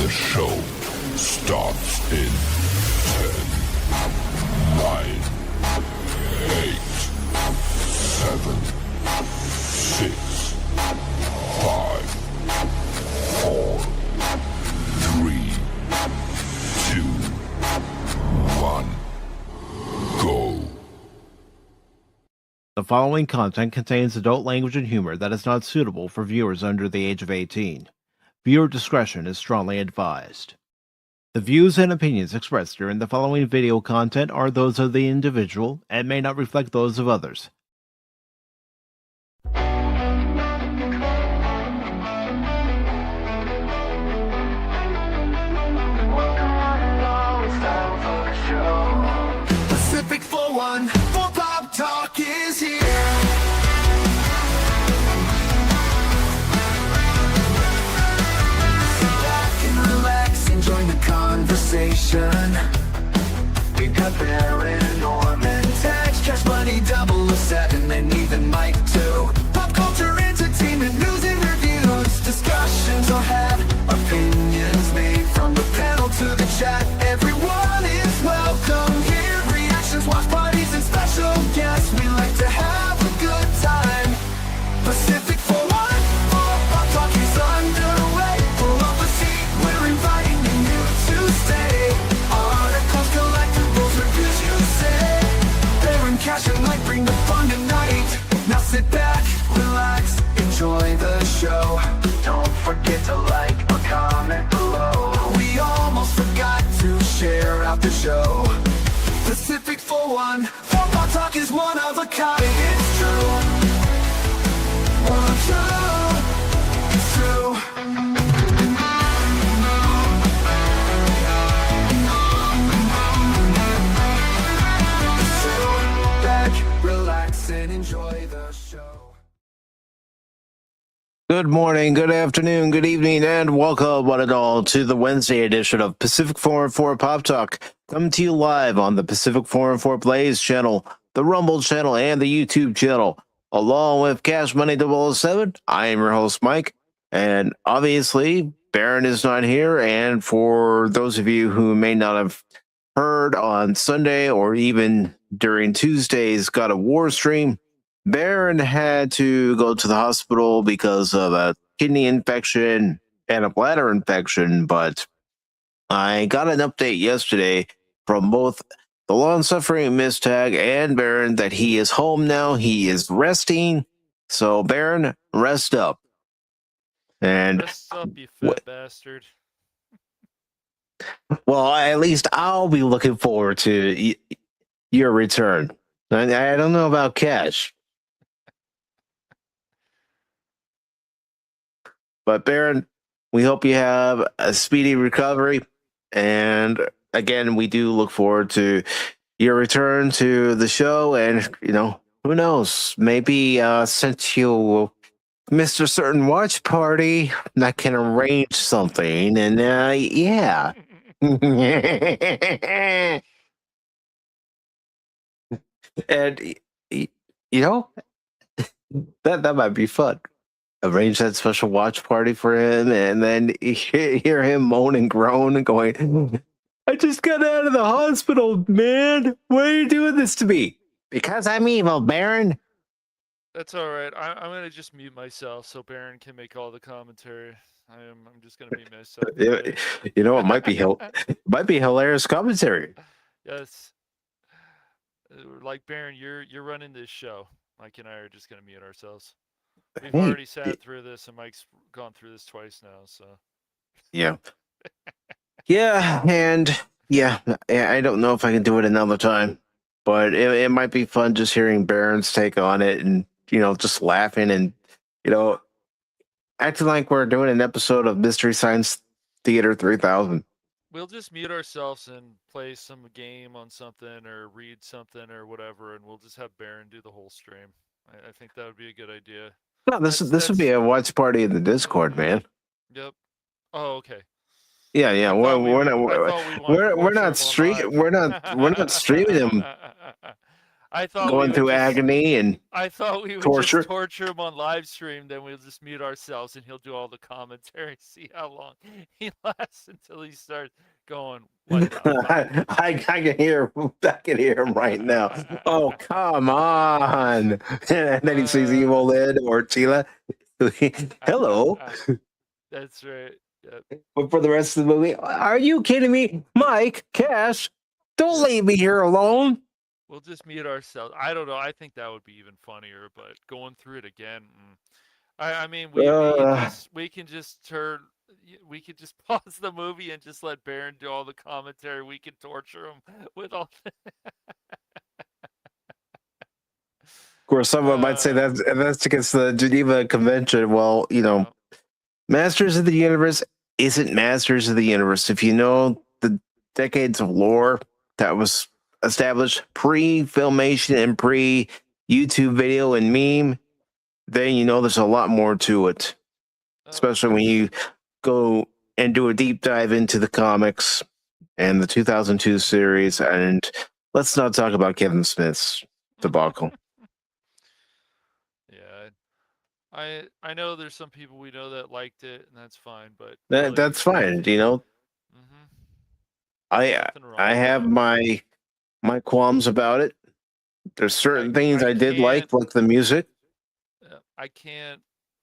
The show starts in 10, 9, 8, 7, 6, 5, 4, 3, 2, 1, go. The following content contains adult language and humor that is not suitable for viewers under the age of 18. Viewer discretion is strongly advised. The views and opinions expressed during the following video content are those of the individual and may not reflect those of others. Pacific414 for Pop Talk is here. Sit back and relax and join the conversation. We've got Baron, Orman Tagge, Cashmoney007 and even Mike too. Pop culture, entertainment, news and reviews. Discussions are had, opinions made from the panel to the chat. Everyone is welcome here. Reactions, watch parties, and special guests. We like to have a good time. Pacific414 Pop Talk is underway. Pull up a seat, we're inviting you to stay. Articles, collectibles, reviews, you say. Baron, Cash, and Mike bring the fun tonight. Now sit back, relax, enjoy the show. Don't forget to like or comment below. We almost forgot to share out the show. Pacific414 Pop Talk is one of a kind. It's true. One, two, it's true. Sit back, relax, and enjoy the show. Good morning, good afternoon, good evening, and welcome one and all to the Wednesday edition of Pacific414 Pop Talk. Coming to you live on the Pacific414 Blaze channel, the Rumble channel, and the YouTube channel. Along with Cashmoney007, I am your host, Mike, and obviously, Baron is not here, and for those of you who may not have heard on Sunday or even during Tuesday's God of War stream, Baron had to go to the hospital because of a kidney infection and a bladder infection, but I got an update yesterday from both the long-suffering Miss Tagge and Baron that he is home now. He is resting. So, Baron, rest up. And Rest up, you fat bastard. well, at least I'll be looking forward to your return. I don't know about Cash. But Baron, we hope you have a speedy recovery. And again, we do look forward to your return to the show. And, you know, who knows? Maybe since you missed a certain watch party, I can arrange something. And yeah. And, you know, that might be fun. Arrange that special watch party for him, and then hear him moan and groan and going, I just got out of the hospital, man. Why are you doing this to me? Because I'm evil, Baron. That's all right. I'm gonna just mute myself so Baron can make all the commentary. I'm just gonna mute myself. Okay? You know, it might be hilarious commentary. Yes. Like Baron, you're running this show. Mike and I are just gonna mute ourselves. We've already sat through this, and Mike's gone through this twice now. So. Yeah. Yeah, and yeah, I don't know if I can do it another time, but it might be fun just hearing Baron's take on it, and you know, just laughing and you know, acting like we're doing an episode of Mystery Science Theater 3000. We'll just mute ourselves and play some game on something or read something or whatever, and we'll just have Baron do the whole stream. I think that would be a good idea. No, this would be a watch party in the Discord, man. Yep. Oh, okay. Yeah. We're not streaming them. I thought we going would through just. agony and I thought we would torture. just torture him on live stream, then we'll just mute ourselves and he'll do all the commentary. See how long he lasts until he starts going, "What the fuck?" I can hear him right now. Oh, come on. And then he sees Evil Ed or Tila. Hello. That's right. Yep. But for the rest of the movie, are you kidding me? Mike, Cash, don't leave me here alone. We'll just mute ourselves. I don't know. I think that would be even funnier, but going through it again. I mean, we can just pause the movie and just let Baron do all the commentary. We can torture him with all. Of course, someone might say that's against the Geneva Convention. Well, Masters of the Universe isn't Masters of the Universe. If you know the decades of lore that was established pre-filmation and pre-YouTube video and meme, then you know there's a lot more to it. Especially when you go and do a deep dive into the comics and the 2002 series. And let's not talk about Kevin Smith's debacle. Yeah, I know there's some people we know that liked it, and that's fine. But That's fine, I have my qualms about it. There's certain things I did like the music. I can't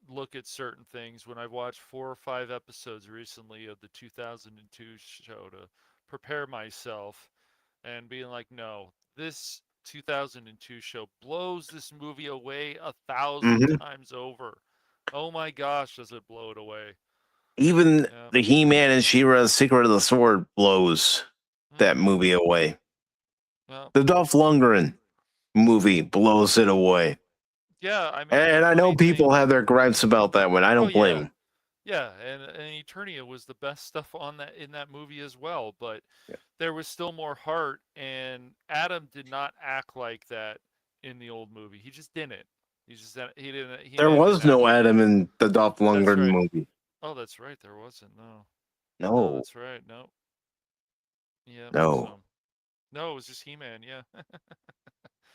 look at certain things when I've watched 4 or 5 episodes recently of the 2002 show to prepare myself and being like, no, this 2002 show blows this movie away 1,000 times over. Oh my gosh, does it blow it away? Even the He-Man and She-Ra Secret of the Sword blows that movie away. Well, the Dolph Lundgren movie blows it away. Yeah, I mean, and I know people have their gripes about that one. I don't blame them. Yeah, and Eternia was the best stuff in that movie as well, but there was still more heart, and Adam did not act like that in the old movie. He just didn't. There was no Adam in the Dolph Lundgren movie. Oh, that's right. There wasn't. No. No. That's right. No. Yeah. No. So, no, it was just He-Man. Yeah.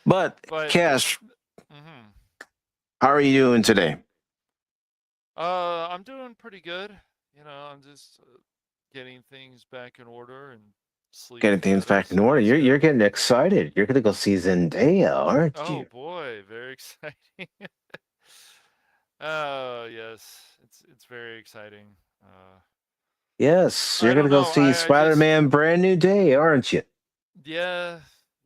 but Cash, how are you doing today? I'm doing pretty good. I'm just getting things back in order and sleep. Getting things back in order. You're getting excited. You're gonna go see Zendaya, aren't you? Oh boy, very exciting. Yes, it's very exciting. Yes, you're gonna go see Spider-Man Brand New Day, aren't you? Yeah,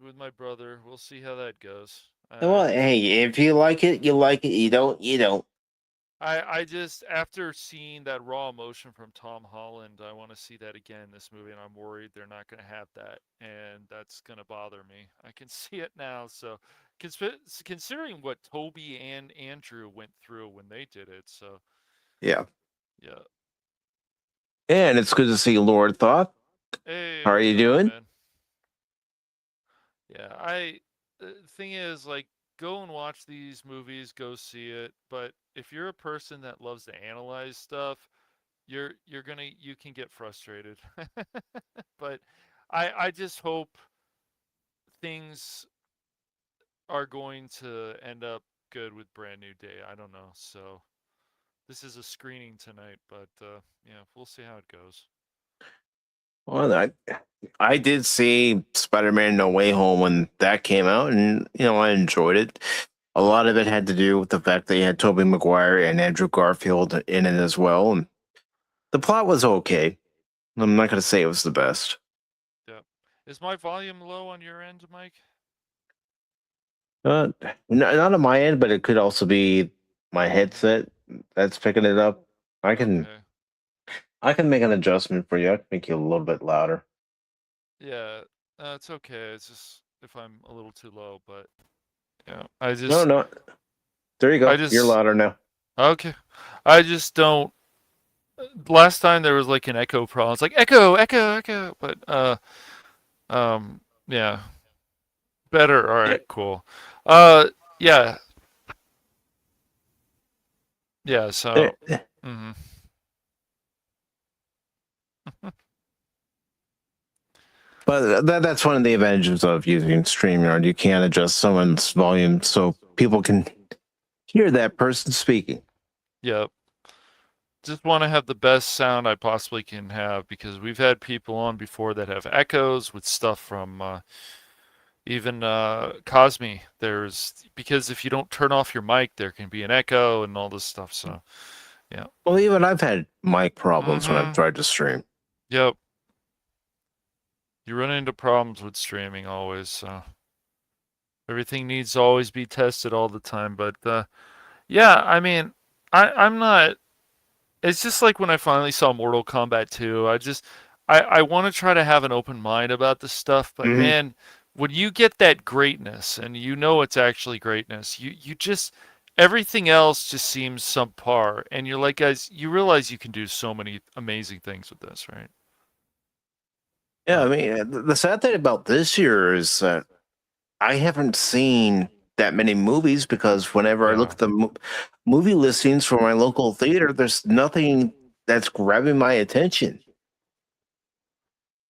with my brother. We'll see how that goes. Well, hey, if you like it, you like it. You don't. I just, after seeing that raw emotion from Tom Holland, I want to see that again in this movie, and I'm worried they're not going to have that, and that's going to bother me. I can see it now, so considering what Toby and Andrew went through when they did it, so yeah. And it's good to see Lord Thought. Hey, how are you doing? Man? Yeah, the thing is, like, go and watch these movies, go see it. But if you're a person that loves to analyze stuff, you can get frustrated. But I just hope things are going to end up good with Brand New Day. I don't know. So this is a screening tonight, but we'll see how it goes. Well, I did see Spider-Man No Way Home when that came out, and I enjoyed it. A lot of it had to do with the fact that you had Tobey Maguire and Andrew Garfield in it as well, and the plot was okay. I'm not going to say it was the best. Yeah. Is my volume low on your end, Mike? Not on my end, but it could also be my headset that's picking it up. I can make an adjustment for you. I can make you a little bit louder. Yeah, it's okay. It's just if I'm a little too low, but I just no. There you go. You're louder now. Okay, I just don't. Last time there was like an echo problem. It's like echo, but yeah, better. All right, cool. Yeah. So. But that's one of the advantages of using StreamYard. You can adjust someone's volume so people can hear that person speaking. Yep. Just want to have the best sound I possibly can have, because we've had people on before that have echoes with stuff from even Cosme. Because if you don't turn off your mic, there can be an echo and all this stuff. So, yeah. Well, even I've had mic problems when I've tried to stream. Yep. You run into problems with streaming always, so everything needs to always be tested all the time. But yeah, I mean, I'm not. It's just like when I finally saw Mortal Kombat 2. I want to try to have an open mind about this stuff, but man, when you get that greatness and you know it's actually greatness, you just everything else just seems subpar, and you're like, guys, you realize you can do so many amazing things with this, right? Yeah, I mean, the sad thing about this year is that I haven't seen that many movies, because whenever I look at the movie listings for my local theater, there's nothing that's grabbing my attention.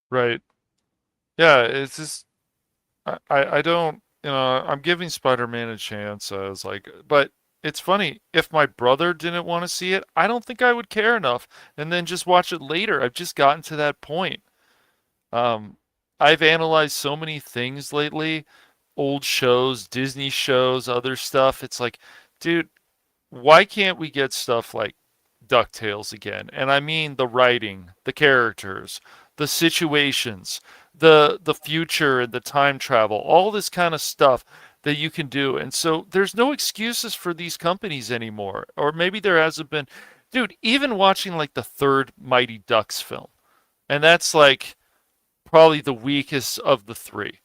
Right. Yeah, it's just I don't, I'm giving Spider-Man a chance. I was like, but it's funny, if my brother didn't want to see it, I don't think I would care enough and then just watch it later. I've just gotten to that point. I've analyzed so many things lately, old shows, Disney shows, other stuff. It's like, dude, why can't we get stuff like DuckTales again? And I mean the writing, the characters, the situations, the future and the time travel, all this kind of stuff that you can do. And so there's no excuses for these companies anymore. Or maybe there hasn't been. Dude, even watching like the third Mighty Ducks film, and that's like probably the weakest of the three.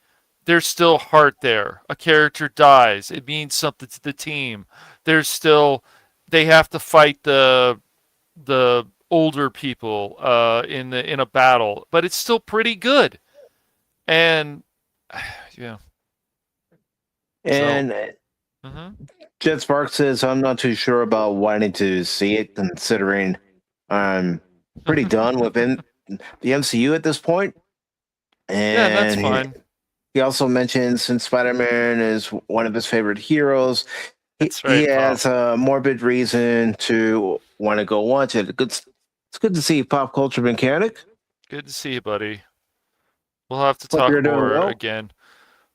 There's still heart there. A character dies. It means something to the team. There's still, they have to fight the older people in a battle, but it's still pretty good. And yeah. And Jet Spark says, I'm not too sure about wanting to see it, considering I'm pretty done with the MCU at this point. And yeah, that's fine. He also mentioned, since Spider-Man is one of his favorite heroes, that's right, he has a morbid reason to want to go watch it. It's good to see you, Pop Culture Mechanic. Good to see you, buddy. We'll have to talk more again.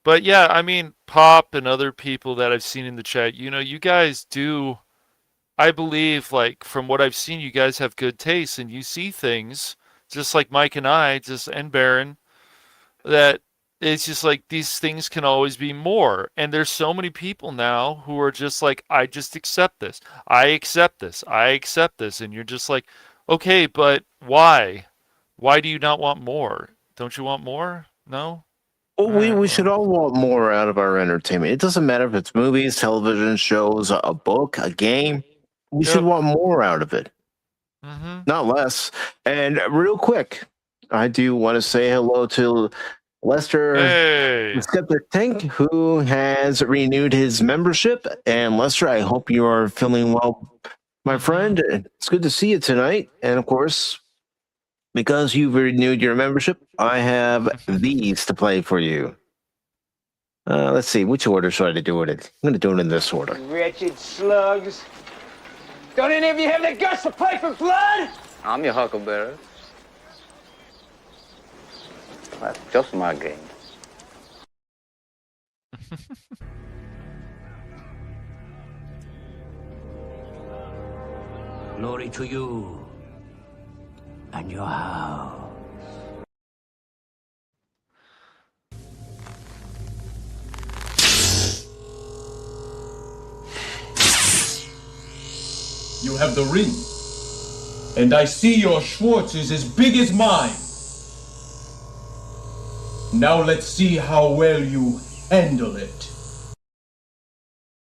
But yeah, I mean, Pop and other people that I've seen in the chat, you guys do, I believe, like, from what I've seen, you guys have good taste, and you see things, just like Mike and I, and Baron, that it's just like these things can always be more. And there's so many people now who are just like, I just accept this. I accept this. I accept this. And you're just like, okay, but why? Why do you not want more? Don't you want more? No? Well, we should all want more out of our entertainment. It doesn't matter if it's movies, television shows, a book, a game. We should want more out of it. Not less. And real quick, I do want to say hello to Lester the Skeptic Tank, who has renewed his membership. And Lester, I hope you are feeling well, my friend. It's good to see you tonight. And of course, because you've renewed your membership, I have these to play for you. Let's see, which order should I do it in? I'm going to do it in this order. Wretched slugs. Don't any of you have the guts to play for blood? I'm your huckleberry. That's just my game. Glory to you and your house. You have the ring, and I see your Schwartz is as big as mine. Now let's see how well you handle it.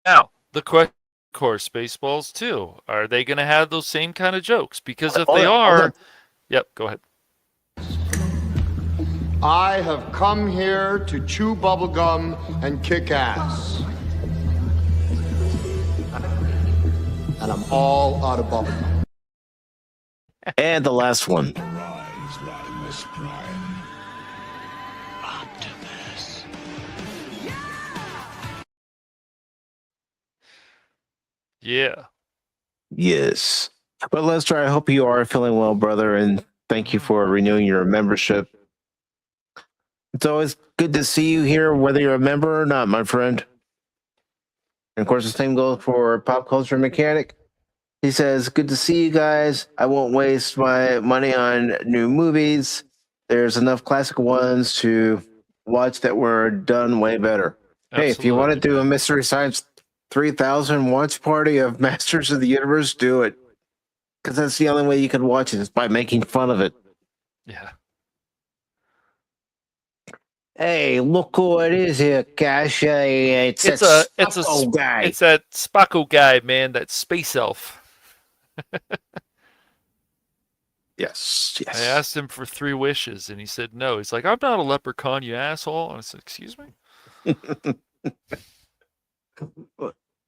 Now, the question, of course, Spaceballs too. Are they going to have those same kind of jokes? Because if they are, yep, go ahead. I have come here to chew bubblegum and kick ass. And I'm all out of bubblegum. And the last one. Yeah. Yes. But Lester, I hope you are feeling well, brother, and thank you for renewing your membership. It's always good to see you here, whether you're a member or not, my friend. And of course, the same goes for Pop Culture Mechanic. He says, good to see you guys. I won't waste my money on new movies. There's enough classic ones to watch that were done way better. Hey, if you want to Absolutely, do a man. Mystery Science 3000 watch party of Masters of the Universe, do it. Because that's the only way you can watch it, is by making fun of it. Yeah. Hey, look who it is here, Cash. It's It's that a Spocko guy. It's that Spocko guy, man, that space elf. Yes. I asked him for 3 wishes and he said no. He's like, I'm not a leprechaun, you asshole. And I said, excuse me?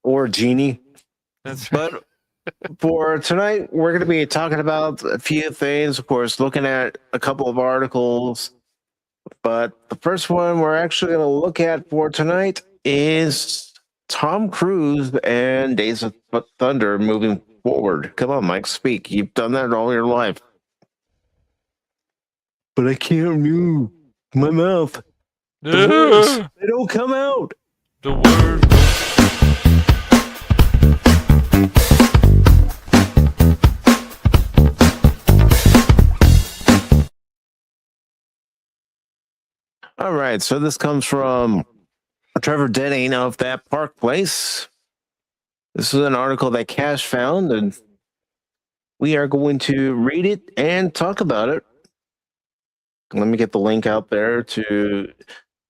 Or Genie. That's right. But for tonight, we're going to be talking about a few things, of course, looking at a couple of articles. But the first one we're actually going to look at for tonight is Tom Cruise and Days of Thunder moving forward. Come on, Mike, speak. You've done that all your life. But I can't move my mouth. The words, they don't come out. The word. All right, so this comes from Trevor Denning of That Park Place. This is an article that Cash found, and we are going to read it and talk about it. Let me get the link out there to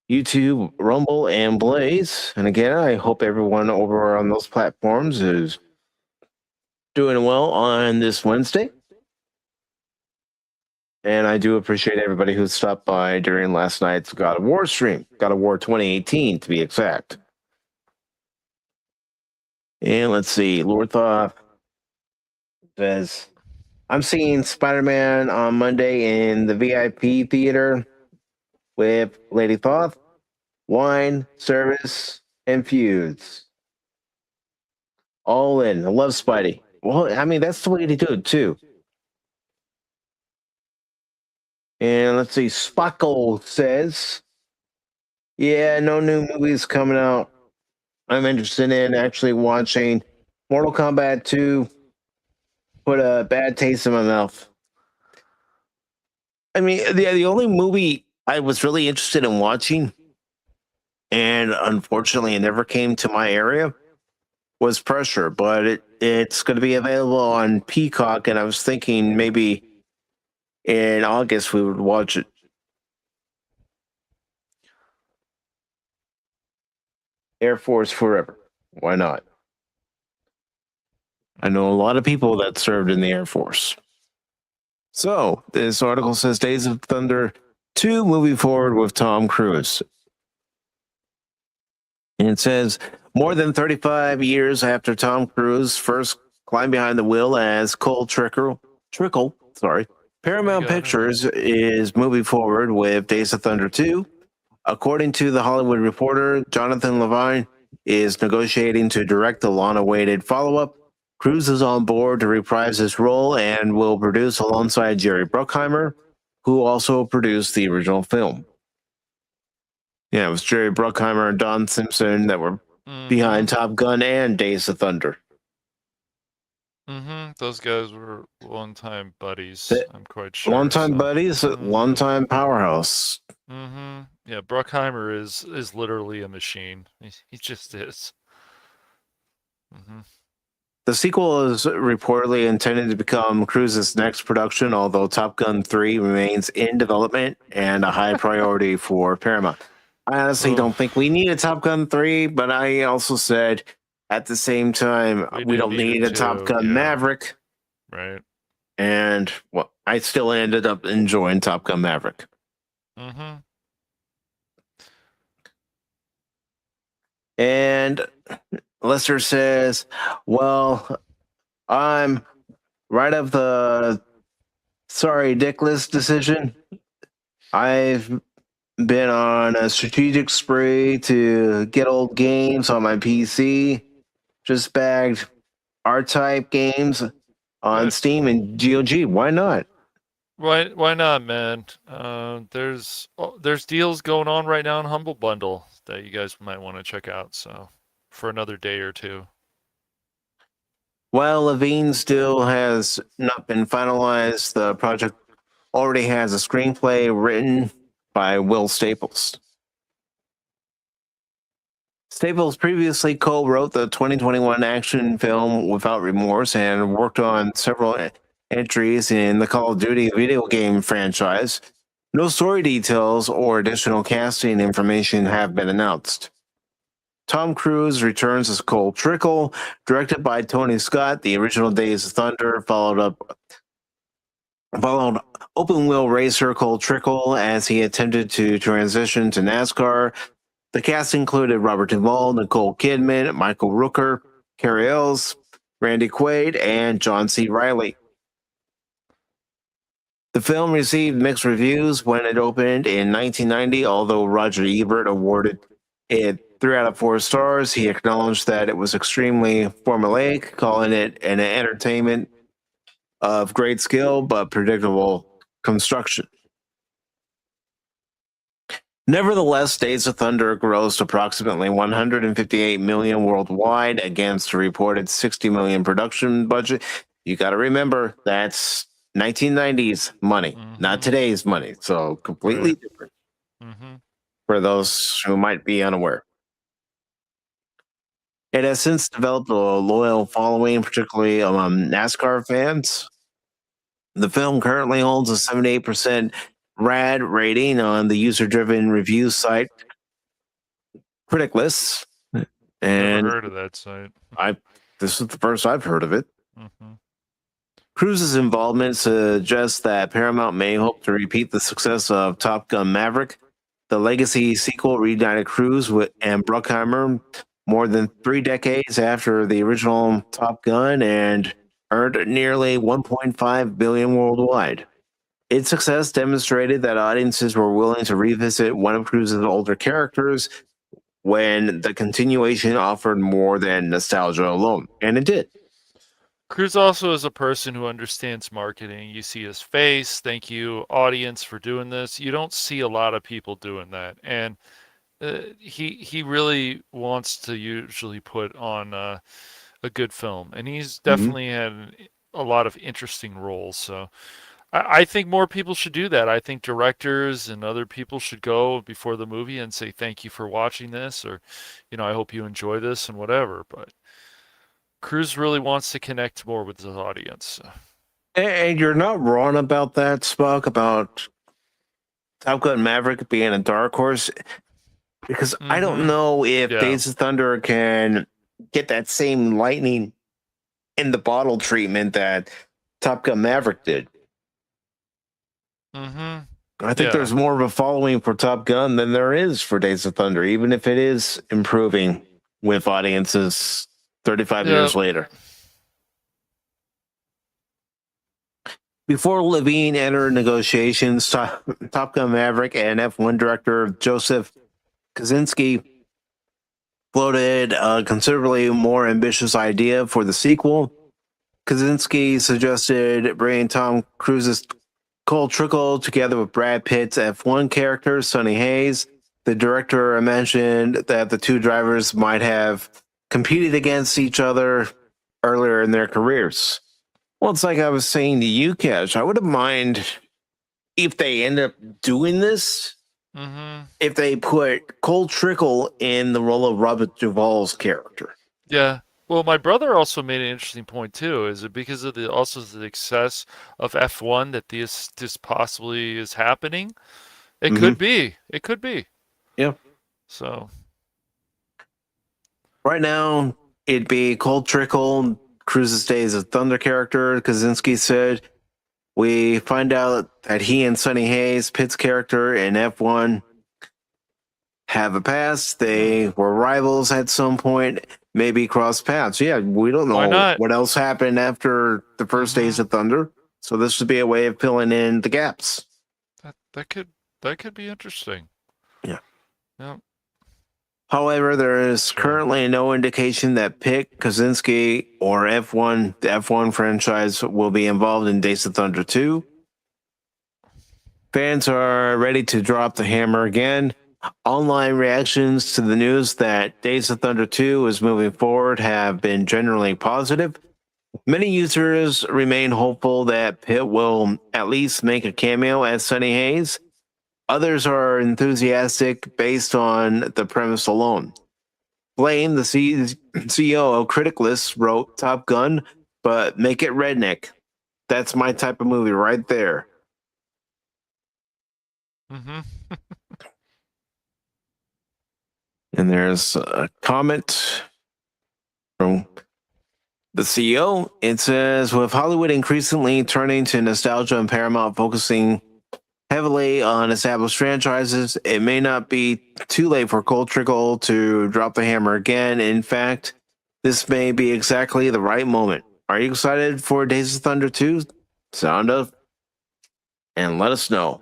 YouTube, Rumble, and Blaze. And again, I hope everyone over on those platforms is doing well on this Wednesday. And I do appreciate everybody who stopped by during last night's God of War stream. God of War 2018, to be exact. And let's see. Lord Thoth says, I'm seeing Spider-Man on Monday in the VIP theater with Lady Thoth, wine, service, and feuds. All in. I love Spidey. Well, I mean, that's the way to do it, too. And let's see, Spocko says, yeah, no new movies coming out. I'm interested in actually watching Mortal Kombat 2. Put a bad taste in my mouth. I mean, the only movie I was really interested in watching, and unfortunately it never came to my area, was Pressure. But it's going to be available on Peacock, and I was thinking maybe in August we would watch it. Air Force Forever. Why not? I know a lot of people that served in the Air Force. So, this article says Days of Thunder 2 moving forward with Tom Cruise. And it says, more than 35 years after Tom Cruise first climbed behind the wheel as Cole Trickle, Paramount Pictures is moving forward with Days of Thunder 2. According to The Hollywood Reporter, Jonathan Levine is negotiating to direct the long-awaited follow-up. Cruise is on board to reprise his role and will produce alongside Jerry Bruckheimer, who also produced the original film. Yeah, it was Jerry Bruckheimer and Don Simpson that were behind Top Gun and Days of Thunder. Those guys were longtime buddies. I'm quite sure. Longtime buddies, longtime powerhouse. Yeah, Bruckheimer is literally a machine. He just is. The sequel is reportedly intended to become Cruise's next production, although Top Gun 3 remains in development and a high priority for Paramount. I honestly don't think we need a Top Gun 3, but I also said at the same time, we don't need a Top Gun Maverick. Right. And well, I still ended up enjoying Top Gun Maverick. And Lester says, well, I'm right of the sorry dickless decision. I've been on a strategic spree to get old games on my PC. Just bagged R-Type games on Yeah. Steam and GOG. Why not? Why not, man? There's deals going on right now in Humble Bundle that you guys might want to check out. So for another day or two. While Levine still has not been finalized, the project already has a screenplay written by Will Staples. Staples previously co-wrote the 2021 action film Without Remorse and worked on several entries in the Call of Duty video game franchise. No story details or additional casting information have been announced. Tom Cruise returns as Cole Trickle, directed by Tony Scott. The original Days of Thunder followed open-wheel racer Cole Trickle as he attempted to transition to NASCAR. The cast included Robert Duvall, Nicole Kidman, Michael Rooker, Carrie Ells, Randy Quaid, and John C. Reilly. The film received mixed reviews when it opened in 1990, although Roger Ebert awarded it 3 out of 4 stars. He acknowledged that it was extremely formulaic, calling it an entertainment of great skill but predictable construction. Nevertheless, Days of Thunder grossed approximately $158 million worldwide against a reported $60 million production budget. You got to remember, that's 1990s money, not today's money. So completely different for those who might be unaware. It has since developed a loyal following, particularly among NASCAR fans. The film currently holds a 78% RAD rating on the user-driven review site Critic Lists. And Never heard of that site. This is the first I've heard of it. Cruise's involvement suggests that Paramount may hope to repeat the success of Top Gun Maverick. The legacy sequel reunited Cruise and Bruckheimer more than 3 decades after the original Top Gun and earned nearly $1.5 billion worldwide. Its success demonstrated that audiences were willing to revisit one of Cruise's older characters when the continuation offered more than nostalgia alone, and it did. Cruise also is a person who understands marketing. You see his face. Thank you, audience, for doing this. You don't see a lot of people doing that, and he really wants to usually put on a good film, and he's definitely had a lot of interesting roles. So I think more people should do that. I think directors and other people should go before the movie and say thank you for watching this, or I hope you enjoy this and whatever. But Cruise really wants to connect more with his audience. And you're not wrong about that, Spock, about Top Gun Maverick being a dark horse, because I don't know if Days of Thunder can get that same lightning in the bottle treatment that Top Gun Maverick did. I think there's more of a following for Top Gun than there is for Days of Thunder, even if it is improving with audiences 35 years later. Before Levine entered negotiations, Top Gun Maverick and F1 director Joseph Kosinski floated a considerably more ambitious idea for the sequel. Kosinski suggested bringing Tom Cruise's Cole Trickle together with Brad Pitt's F1 character, Sonny Hayes. The director mentioned that the two drivers might have competed against each other earlier in their careers. Well, it's like I was saying to you, Cash, I wouldn't mind if they end up doing this, if they put Cole Trickle in the role of Robert Duvall's character. Yeah. Well, my brother also made an interesting point too. Is it because of the success of F1 that this possibly is happening? It could be. It could be. Yeah. So right now, it'd be Cole Trickle, Cruise's Days of Thunder character. Kosinski said, we find out that he and Sonny Hayes, Pitt's character in F1, have a past. They were rivals at some point, maybe crossed paths. Yeah, we don't know what else happened after the first Days of Thunder. So this would be a way of filling in the gaps. That could be interesting. Yeah. Yeah. However, there is currently no indication that Pitt, Kaczynski, or the F1 franchise will be involved in Days of Thunder 2. Fans are ready to drop the hammer again. Online reactions to the news that Days of Thunder 2 is moving forward have been generally positive. Many users remain hopeful that Pitt will at least make a cameo as Sonny Hayes. Others are enthusiastic based on the premise alone. Blaine, the CEO of Criticless, wrote Top Gun, but make it redneck. That's my type of movie right there. Mm-hmm. And there's a comment from the CEO. It says, with Hollywood increasingly turning to nostalgia and Paramount focusing heavily on established franchises, it may not be too late for Cold Trickle to drop the hammer again. In fact, this may be exactly the right moment. Are you excited for Days of Thunder 2? Sound of and let us know.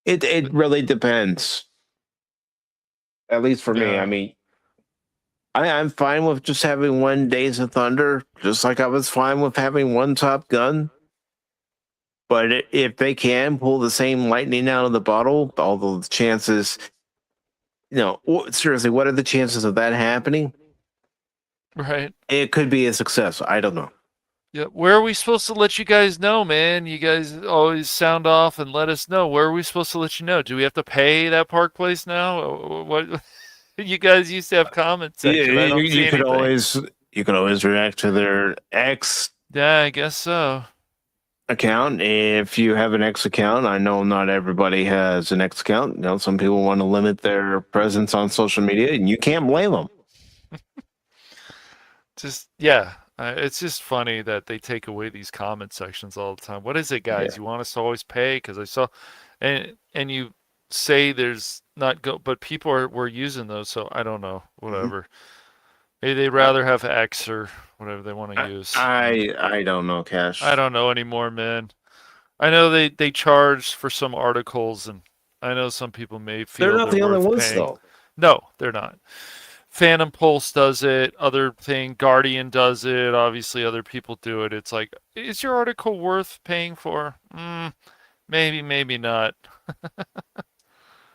It really depends. At least for me. I mean, I'm fine with just having one Days of Thunder, just like I was fine with having one Top Gun. But if they can pull the same lightning out of the bottle, although the chances, seriously, what are the chances of that happening? Right. It could be a success. I don't know. Yeah. Where are we supposed to let you guys know, man? You guys always sound off and let us know. Where are we supposed to let you know? Do we have to pay that Park Place now? What? You guys used to have comment section. I don't see anything. You could always react to their X. Yeah, I guess so. Account. If you have an X account, I know not everybody has an X account. Some people want to limit their presence on social media, and you can't blame them. It's just funny that they take away these comment sections all the time. What is it, guys? You want us to always pay? Because I saw, and you say there's not but people were using those, so I don't know. Whatever. Maybe they'd rather have X or whatever they want to use. I don't know, Cash. I don't know anymore, man. I know they charge for some articles, and I know some people may feel they're not the only ones, paying. though. No, they're not. Phantom Pulse does it. Other thing, Guardian does it. Obviously, other people do it. It's like, is your article worth paying for? Maybe, maybe not.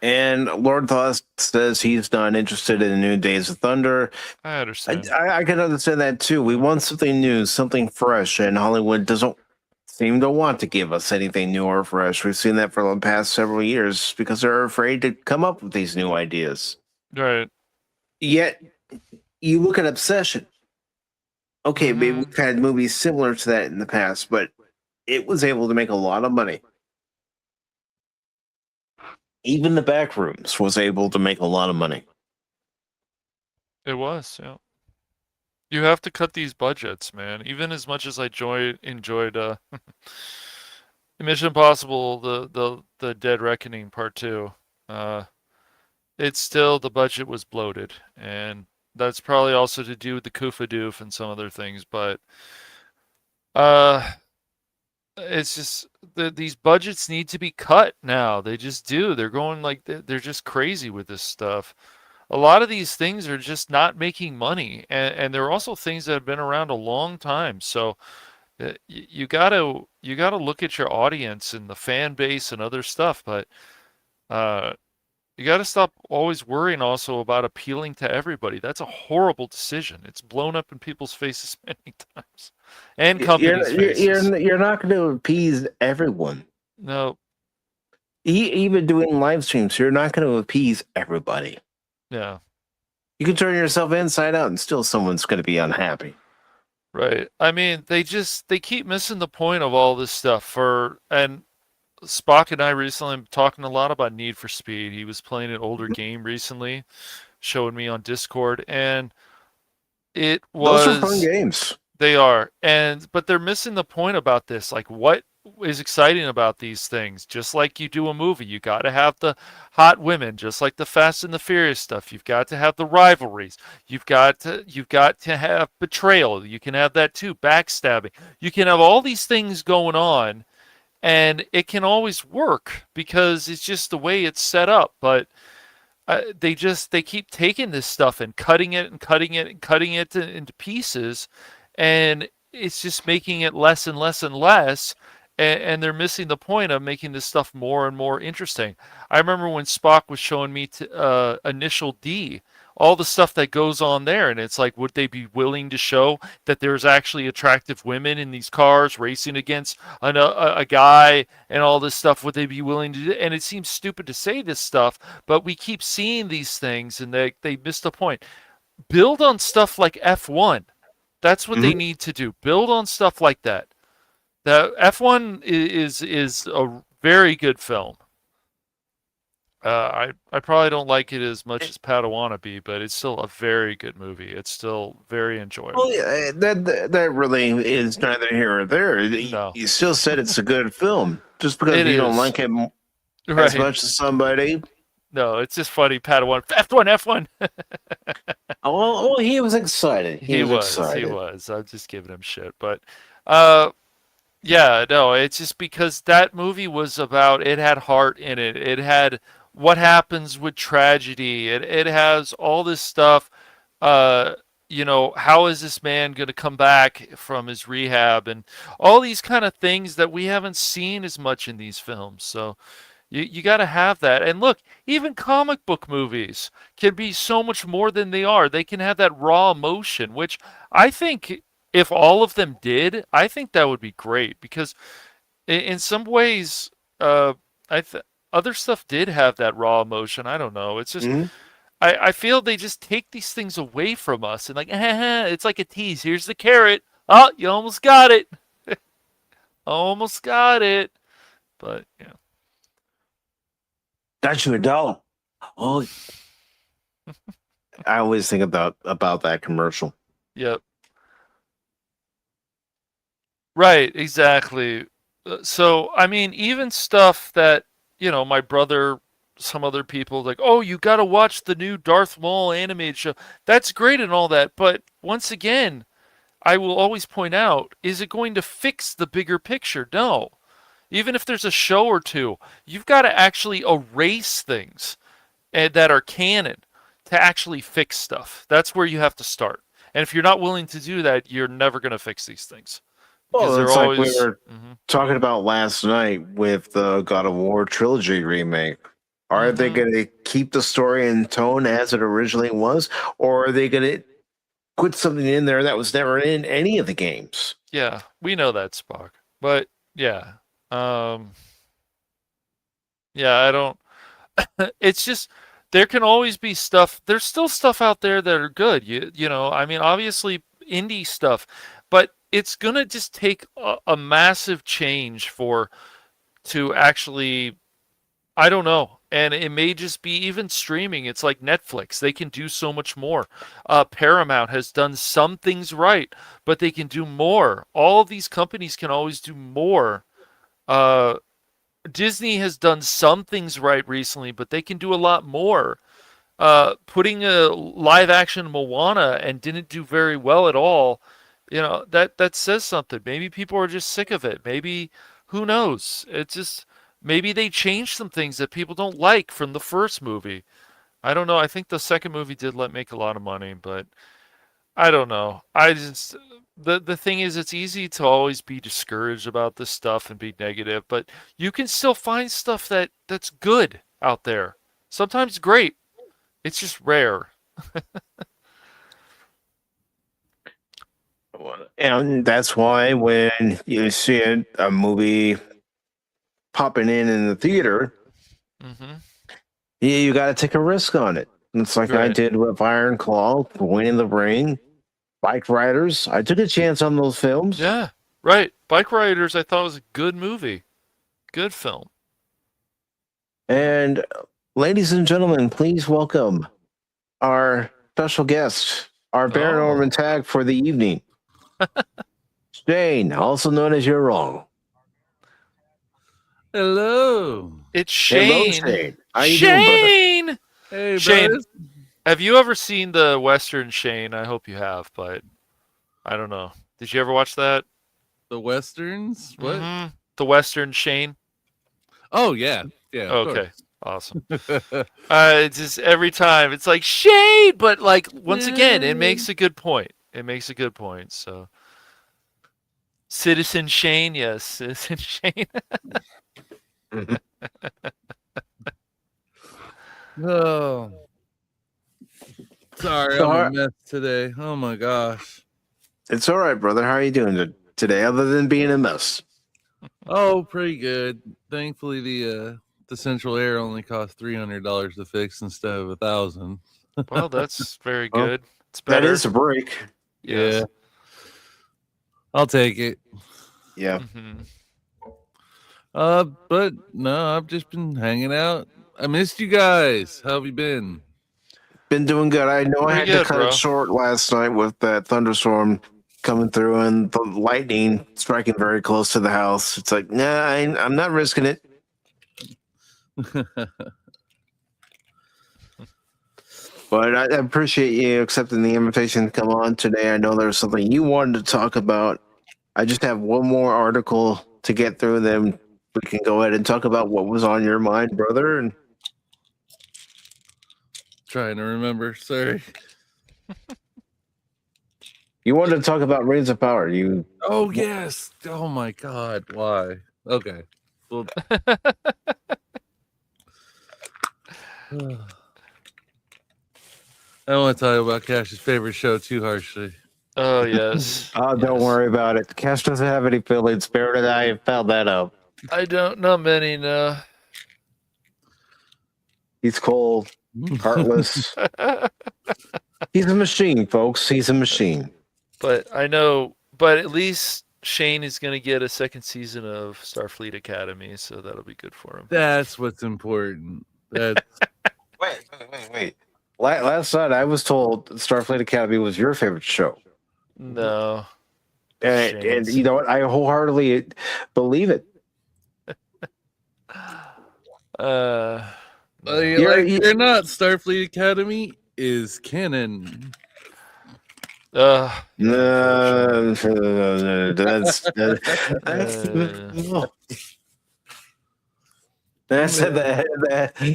And Lord Thoth says he's not interested in New Days of Thunder. I understand. I can understand that too. We want something new, something fresh, and Hollywood doesn't seem to want to give us anything new or fresh. We've seen that for the past several years because they're afraid to come up with these new ideas. Right. Yet, you look at Obsession. Okay, maybe we've had movies similar to that in the past, but it was able to make a lot of money. Even The Backrooms was able to make a lot of money. It was, yeah. You have to cut these budgets, man. Even as much as I enjoyed Mission Impossible, the Dead Reckoning Part 2, it's still, the budget was bloated, and that's probably also to do with the Koofa Doof and some other things, but it's just these budgets need to be cut now. They just do. They're going like they're just crazy with this stuff. A lot of these things are just not making money, and there are also things that have been around a long time. So you gotta look at your audience and the fan base and other stuff, but you got to stop always worrying also about appealing to everybody. That's a horrible decision. It's blown up in people's faces many times, and companies' faces. You're not going to appease everyone. No. Even doing live streams, you're not going to appease everybody. Yeah. You can turn yourself inside out, and still someone's going to be unhappy. Right. I mean, they keep missing the point of all this stuff. And Spock and I recently talking a lot about Need for Speed. He was playing an older game recently, showing me on Discord, and it was. Those are fun games. They are, but they're missing the point about this. Like, what is exciting about these things? Just like you do a movie, you got to have the hot women. Just like the Fast and the Furious stuff, you've got to have the rivalries. You've got to have betrayal. You can have that too. Backstabbing. You can have all these things going on. And it can always work because it's just the way it's set up. But they keep taking this stuff and cutting it and cutting it and cutting it into pieces, and it's just making it less and less and less. And they're missing the point of making this stuff more and more interesting. I remember when Spock was showing me Initial D, all the stuff that goes on there, and it's like, would they be willing to show that there's actually attractive women in these cars racing against a guy and all this stuff? Would they be willing to do it? And it seems stupid to say this stuff, but we keep seeing these things, and they miss the point. Build on stuff like F1. That's what they need to do. Build on stuff like that. The F1 is a very good film. I probably don't like it as much as Padawannabe, but it's still a very good movie. It's still very enjoyable. Well, yeah, that really is neither here or there. No. You still said it's a good film. Just because you don't like it as much as somebody. No, it's just funny. Padawan, F1. well, he was excited. He was excited. He was. I'm just giving him shit, but yeah, no, it's just because that movie was about, it had heart in it. It had what happens with tragedy. It has all this stuff. You know, how is this man going to come back from his rehab, and all these kind of things that we haven't seen as much in these films. So you got to have that. And look, even comic book movies can be so much more than they are. They can have that raw emotion, which I think if all of them did, I think that would be great, because in some ways, other stuff did have that raw emotion. I don't know. It's just, I feel they just take these things away from us, and like, it's like a tease. Here's the carrot. Oh, you almost got it. Almost got it. But, yeah. Got you $1. Oh, I always think about that commercial. Yep. Right, exactly. So, I mean, even stuff that, you know, my brother, some other people, like, oh, you got to watch the new Darth Maul animated show. That's great and all that, but once again, I will always point out, is it going to fix the bigger picture? No. Even if there's a show or two, you've got to actually erase things that are canon to actually fix stuff. That's where you have to start. And if you're not willing to do that, you're never going to fix these things. Well, it's like we were talking about last night with the God of War trilogy remake. Are they going to keep the story and tone as it originally was, or are they going to put something in there that was never in any of the games? Yeah, we know that, Spock. But yeah, yeah, I don't. It's just, there can always be stuff. There's still stuff out there that are good. You know, I mean, obviously indie stuff, but it's gonna just take a massive change to actually, I don't know. And it may just be even streaming. It's like Netflix. They can do so much more. Paramount has done some things right, but they can do more. All of these companies can always do more. Disney has done some things right recently, but they can do a lot more. Putting a live action Moana and didn't do very well at all, you know, that says something. Maybe people are just sick of it. Maybe, who knows? It's just, maybe they changed some things that people don't like from the first movie. I don't know. I think the second movie did make a lot of money, but I don't know. I just, the thing is, it's easy to always be discouraged about this stuff and be negative, but you can still find stuff that's good out there. Sometimes great. It's just rare. And that's why when you see a movie popping in the theater, you got to take a risk on it. It's like I did with Iron Claw, Winning the Ring, Bike Riders. I took a chance on those films. Yeah, right. Bike Riders, I thought was a good movie. Good film. And ladies and gentlemen, please welcome our special guest, our Baron Orman Tagge for the evening. Shane, also known as YourWrong. Hello. It's Shane. Hello, Shane. How you Shane! Doing, hey, Shane, brothers. have you ever seen the Western Shane? I hope you have, but I don't know. Did you ever watch that? The Westerns? What? The Western Shane? Oh, yeah. Yeah. Okay. Awesome. It's just every time it's like shade, but like once again, it makes a good point. It makes a good point. So, Citizen Shane, yes, Citizen Shane. Oh, sorry, I'm a mess today. Oh my gosh. It's all right, brother. How are you doing today, other than being a mess? Oh, pretty good. Thankfully, the central air only cost $300 to fix instead of $1,000. Well, that's very Well, good. It's better. That is a break. Yes. Yeah, I'll take it. Yeah. But no, I've just been hanging out. I missed you guys. How have you been? Been doing good. I know I had Pretty to good, cut bro. it short last night with that thunderstorm coming through and the lightning striking very close to the house. It's like, nah, I'm not risking it. But I appreciate you accepting the invitation to come on today. I know there's something you wanted to talk about. I just have one more article to get through, then we can go ahead and talk about what was on your mind, brother. And Trying to remember. Sorry. you wanted to talk about Rings of Power. Oh yes. Oh my God. Why? Okay. Well, I don't want to talk about Cash's favorite show too harshly. Oh yes. Oh, don't worry about it. Cash doesn't have any feelings. Spirit and I found that out. I don't know many. No. He's cold, heartless. He's a machine, folks. He's a machine. But I know. But at least Shane is going to get a second season of Starfleet Academy, so that'll be good for him. That's what's important. That's Wait. Last night I was told Starfleet Academy was your favorite show. No. And you know what? I wholeheartedly believe it. you're not. Starfleet Academy is canon. That's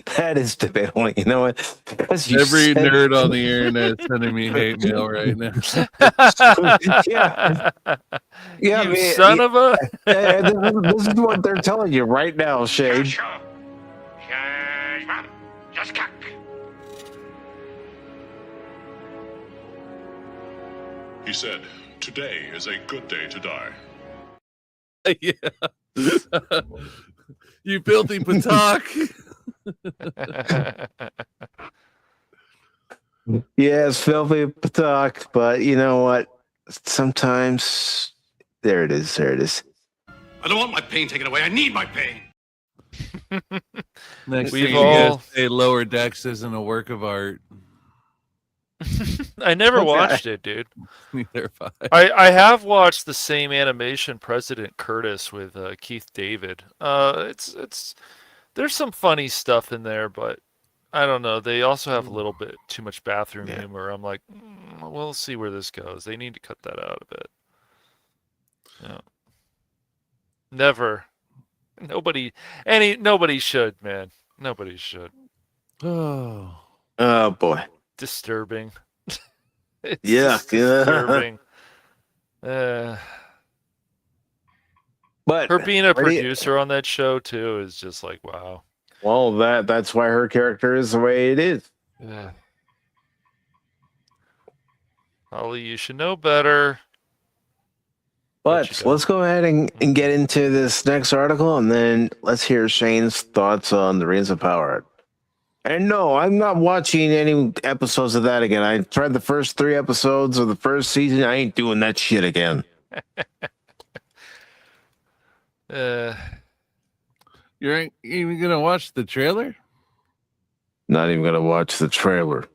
that is debatable. You know what? Every nerd on the internet is sending me hate mail right now. Yeah, you son of a. This is what they're telling you right now, Shade. He said, "Today is a good day to die." Yeah. You filthy patak. Yes, filthy patak, but you know what? Sometimes there it is. I don't want my pain taken away. I need my pain. Next We've thing all- you guys say Lower Decks isn't a work of art. I never watched it, dude. Neither have I have watched the same animation, President Curtis, with Keith David. It's there's some funny stuff in there, but I don't know. They also have a little bit too much bathroom humor. I'm like, we'll see where this goes. They need to cut that out a bit. Yeah. Never. Nobody should, man. Nobody should. Oh boy. Disturbing. It's Yeah. disturbing. But her being a producer on that show too is just like, wow. Well, that's why her character is the way it is. Yeah. Holly, you should know better. But let's go ahead and get into this next article, and then let's hear Shane's thoughts on the Rings of Power. And no, I'm not watching any episodes of that again. I tried the first 3 episodes of the first season. I ain't doing that shit again. You ain't even gonna watch the trailer? Not even gonna watch the trailer.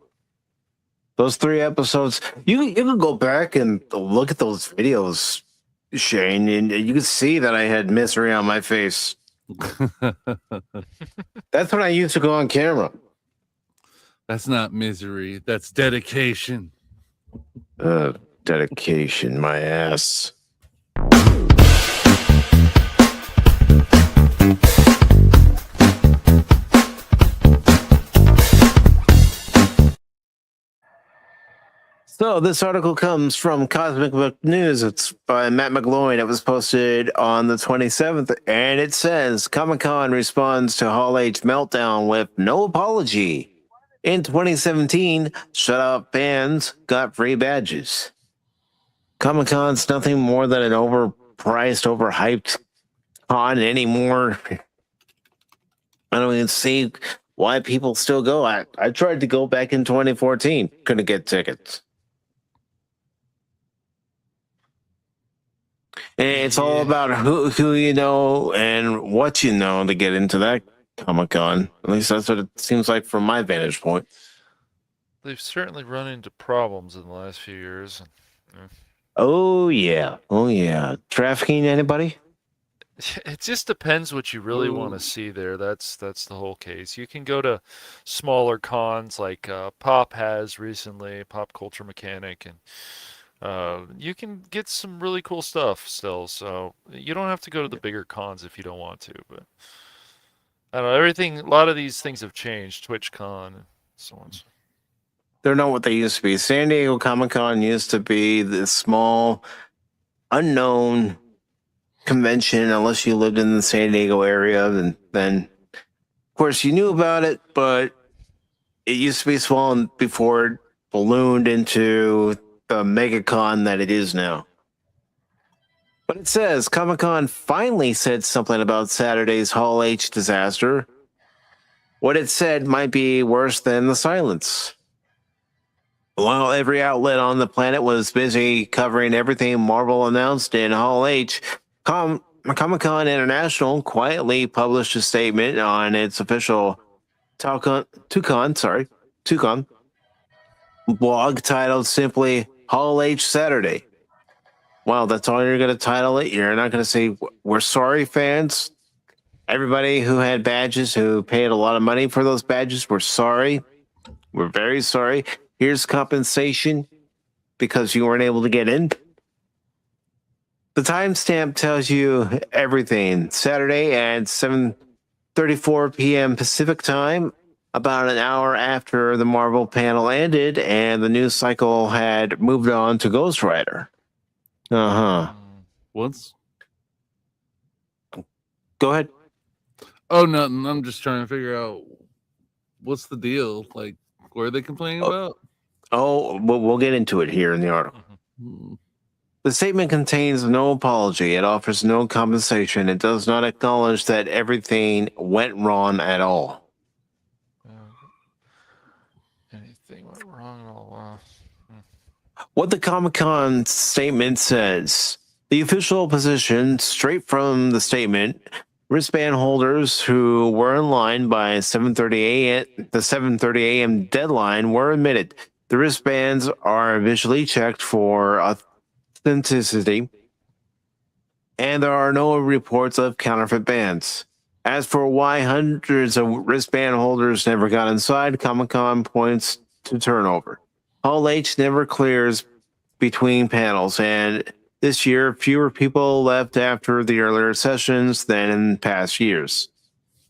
Those 3 episodes, you can go back and look at those videos, Shane, and you can see that I had misery on my face. That's when I used to go on camera. That's not misery. That's dedication. Dedication, my ass. So this article comes from Cosmic Book News. It's by Matt McGloin. It was posted on the 27th, and it says Comic-Con responds to Hall H meltdown with no apology. In 2017, Shut Up fans got free badges. Comic-Con's nothing more than an overpriced, overhyped con anymore. I don't even see why people still go. I tried to go back in 2014. Couldn't get tickets. And it's all about who you know and what you know to get into that Comic-Con. At least that's what it seems like from my vantage point. They've certainly run into problems in the last few years. Oh yeah. Trafficking anybody? It just depends what you really want to see there. That's the whole case. You can go to smaller cons like Pop has recently, Pop Culture Mechanic, and you can get some really cool stuff still. So you don't have to go to the bigger cons if you don't want to. But I don't know. A lot of these things have changed. TwitchCon and so on. They're not what they used to be. San Diego Comic-Con used to be this small, unknown convention unless you lived in the San Diego area, and then of course you knew about it, but it used to be small before it ballooned into the megacon that it is now. But it says Comic-Con finally said something about Saturday's Hall H disaster. What it said might be worse than the silence. While every outlet on the planet was busy covering everything Marvel announced in Hall H, Comic-Con International quietly published a statement on its official Tucon blog titled simply Hall H Saturday. Wow, that's all you're going to title it? You're not going to say, we're sorry, fans? Everybody who had badges, who paid a lot of money for those badges, we're sorry. We're very sorry. Here's compensation because you weren't able to get in. The timestamp tells you everything. Saturday at 7:34 p.m. Pacific time, about an hour after the Marvel panel ended and the news cycle had moved on to Ghost Rider. Once? Go ahead. Oh, nothing. I'm just trying to figure out what's the deal. Like, what are they complaining about? Oh, we'll get into it here in the article. The statement contains no apology. It offers no compensation. It does not acknowledge that everything went wrong at all. Anything went wrong at all? What the Comic-Con statement says, the official position, straight from the statement, wristband holders who were in line by 7:30 a.m. the 7:30 a.m. deadline were admitted. The wristbands are visually checked for authenticity, and there are no reports of counterfeit bands. As for why hundreds of wristband holders never got inside, Comic-Con points to turnover. Hall H never clears between panels, and this year fewer people left after the earlier sessions than in past years,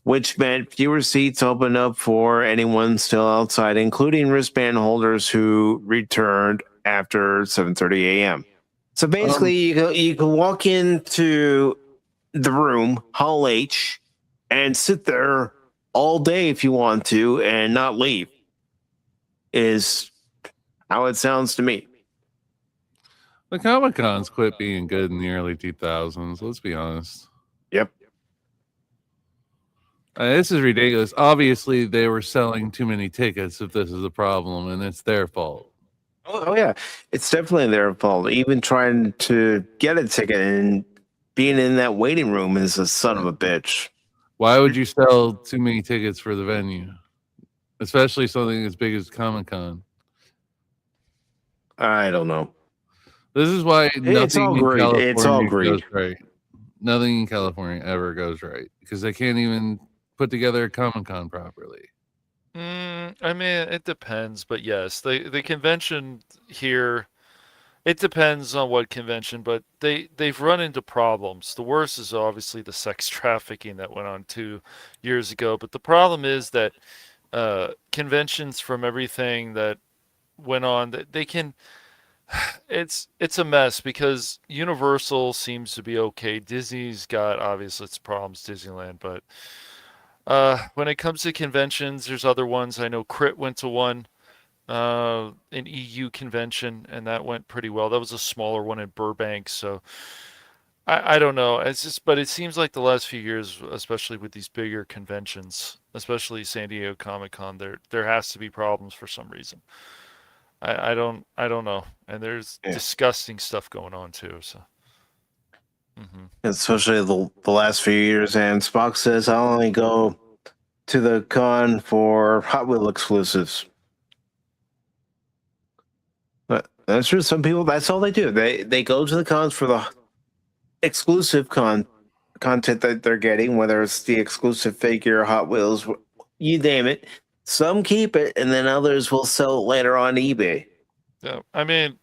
which meant fewer seats opened up for anyone still outside, including wristband holders who returned after 7:30 a.m. So basically, you can walk into the room, Hall H, and sit there all day if you want to and not leave, is how it sounds to me. The Comic-Cons quit being good in the early 2000s. Let's be honest. Yep. This is ridiculous. Obviously, they were selling too many tickets if this is a problem, and it's their fault. Oh yeah, it's definitely their fault. Even trying to get a ticket and being in that waiting room is a son of a bitch. Why would you sell too many tickets for the venue? Especially something as big as Comic-Con. I don't know. This is why nothing in California goes right. Nothing in California ever goes right because they can't even put together a Comic-Con properly. I mean, it depends, but yes, the convention here, it depends on what convention, but they've run into problems. The worst is obviously the sex trafficking that went on 2 years ago, but the problem is that conventions from everything that went on, that they can. It's a mess because Universal seems to be okay. Disney's got obviously its problems, Disneyland, but when it comes to conventions, there's other ones. I know Crit went to one, an EU convention, and that went pretty well. That was a smaller one in Burbank, so I don't know. It's just, but it seems like the last few years, especially with these bigger conventions, especially San Diego Comic Con, there has to be problems for some reason. I don't know. And there's disgusting stuff going on too. So, especially the last few years. And Spock says, "I'll only go to the con for Hot Wheel exclusives." But that's true. Some people, that's all they do. They go to the cons for the exclusive content that they're getting, whether it's the exclusive figure, Hot Wheels, you name it. Some keep it, and then others will sell it later on eBay. yeah, I mean,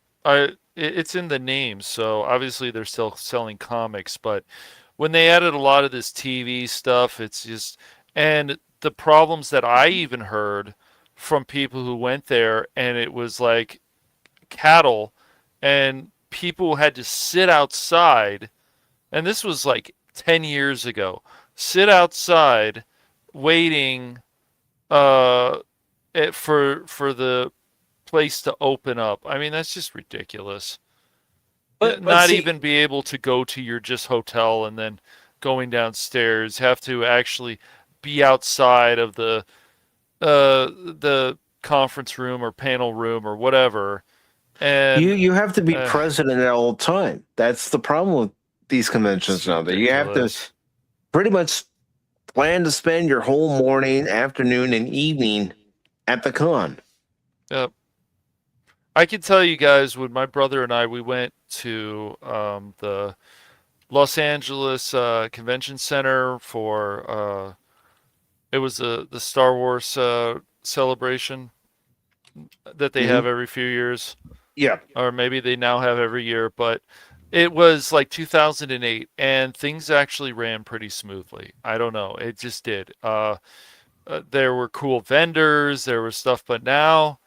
it's in the name, so obviously they're still selling comics, but when they added a lot of this TV stuff, it's just, and the problems that I even heard from people who went there, and it was like cattle, and people had to sit outside, and this was like 10 years ago, sit outside waiting for the place to open up. I mean, that's just ridiculous. But Not see, even be able to go to your just hotel and then going downstairs, have to actually be outside of the conference room or panel room or whatever. And you have to be present at all time. That's the problem with these conventions now. That you have to pretty much plan to spend your whole morning, afternoon, and evening at the con. Yep. I can tell you guys, when my brother and I, we went to the Los Angeles Convention Center for it was the Star Wars celebration that they have every few years. Yeah. Or maybe they now have every year, but it was like 2008, and things actually ran pretty smoothly. I don't know. It just did. There were cool vendors, there was stuff, but now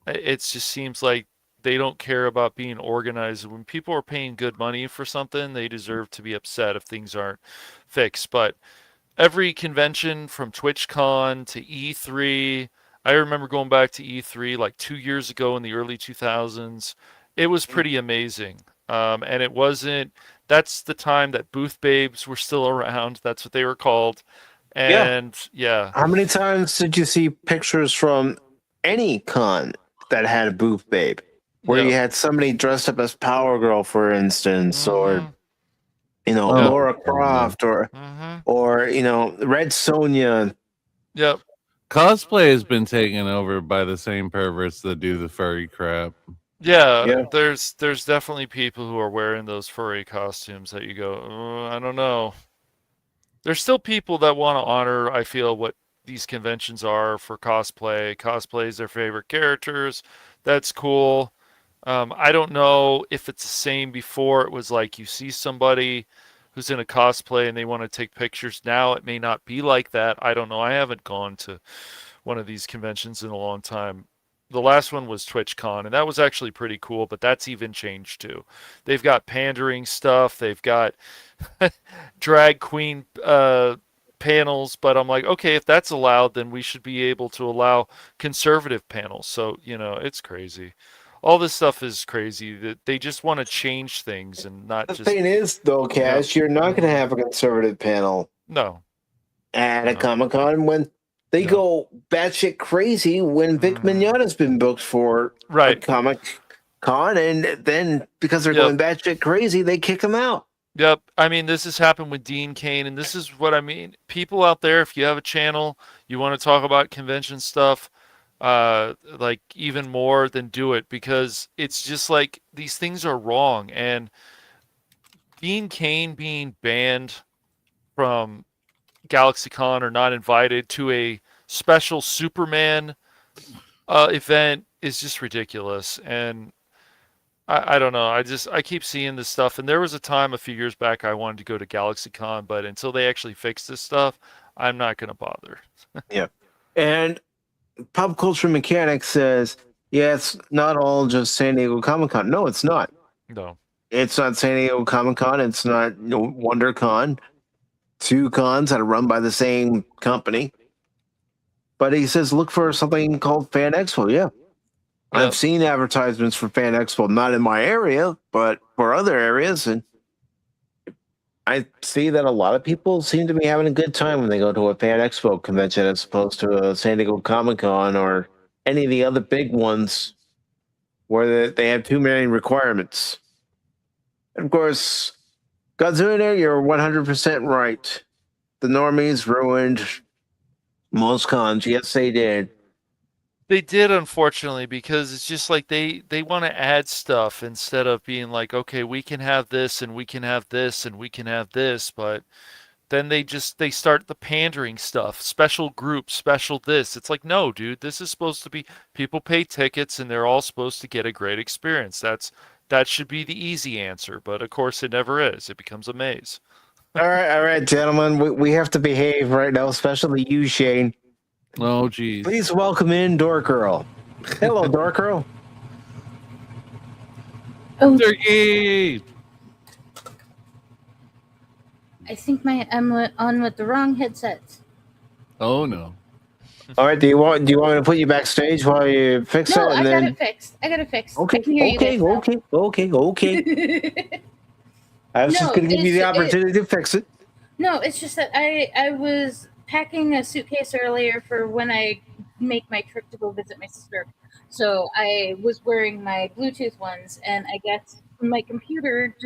it just seems like they don't care about being organized. When people are paying good money for something, they deserve to be upset if things aren't fixed. But every convention from TwitchCon to E3, I remember going back to E3 like 2 years ago in the early 2000s. It was pretty amazing. And it wasn't, that's the time that booth babes were still around. That's what they were called. And yeah. How many times did you see pictures from any con that had a booth babe? Where you had somebody dressed up as Power Girl, for instance, or Laura Croft, or Red Sonja. Yep. Cosplay has been taken over by the same perverts that do the furry crap. Yeah, there's definitely people who are wearing those furry costumes that you go, oh, I don't know. There's still people that want to honor, I feel, what these conventions are for cosplay. Cosplay is their favorite characters. That's cool. I don't know if it's the same before. It was like you see somebody who's in a cosplay and they want to take pictures. Now it may not be like that. I don't know. I haven't gone to one of these conventions in a long time. The last one was TwitchCon, and that was actually pretty cool, but that's even changed too. They've got pandering stuff. They've got drag queen panels, but I'm like, okay, if that's allowed, then we should be able to allow conservative panels. So, it's crazy. All this stuff is crazy. That they just want to change things and not just... The thing is, though, Cash, you're not going to have a conservative panel. No. At a Comic-Con when they go batshit crazy when Vic Mignogna's been booked for a Comic-Con, and then because they're going batshit crazy, they kick him out. Yep. I mean, this has happened with Dean Cain, and this is what I mean. People out there, if you have a channel, you want to talk about convention stuff, like even more, then do it, because it's just like these things are wrong. And Dean Cain being banned from GalaxyCon or not invited to a special Superman event is just ridiculous. And I don't know. I keep seeing this stuff, and there was a time a few years back I wanted to go to GalaxyCon, but until they actually fix this stuff, I'm not going to bother. Yeah. And Pop Culture Mechanic says, Yeah, it's not all just San Diego Comic-Con. No, it's not. No. It's not San Diego Comic-Con. It's not WonderCon. 2 cons that are run by the same company. But he says look for something called Fan Expo. Yeah. I've seen advertisements for Fan Expo, not in my area, but for other areas. And I see that a lot of people seem to be having a good time when they go to a Fan Expo convention as opposed to a San Diego Comic-Con or any of the other big ones where they have too many requirements. And of course, Godzilla, you're 100% right. The normies ruined most cons. Yes, they did. They did, unfortunately, because it's just like they want to add stuff instead of being like, okay, we can have this and we can have this and we can have this, but then they start the pandering stuff, special groups, special this. It's like, no, dude, this is supposed to be, people pay tickets and they're all supposed to get a great experience. That should be the easy answer, but of course it never is. It becomes a maze. All right, gentlemen, we have to behave right now, especially you, Shane. Oh, geez. Please welcome in Dork Girl. Hello, Dork Girl. Oh, Turkey! I think I'm on with the wrong headsets. Oh, no. All right, do you want me to put you backstage while you fix it? No, And I then... got it fixed. Okay, I can hear you guys now. okay. I was just going to give you the opportunity to fix it. No, it's just that I was packing a suitcase earlier for when I make my trip to go visit my sister. So I was wearing my Bluetooth ones, and I guess my computer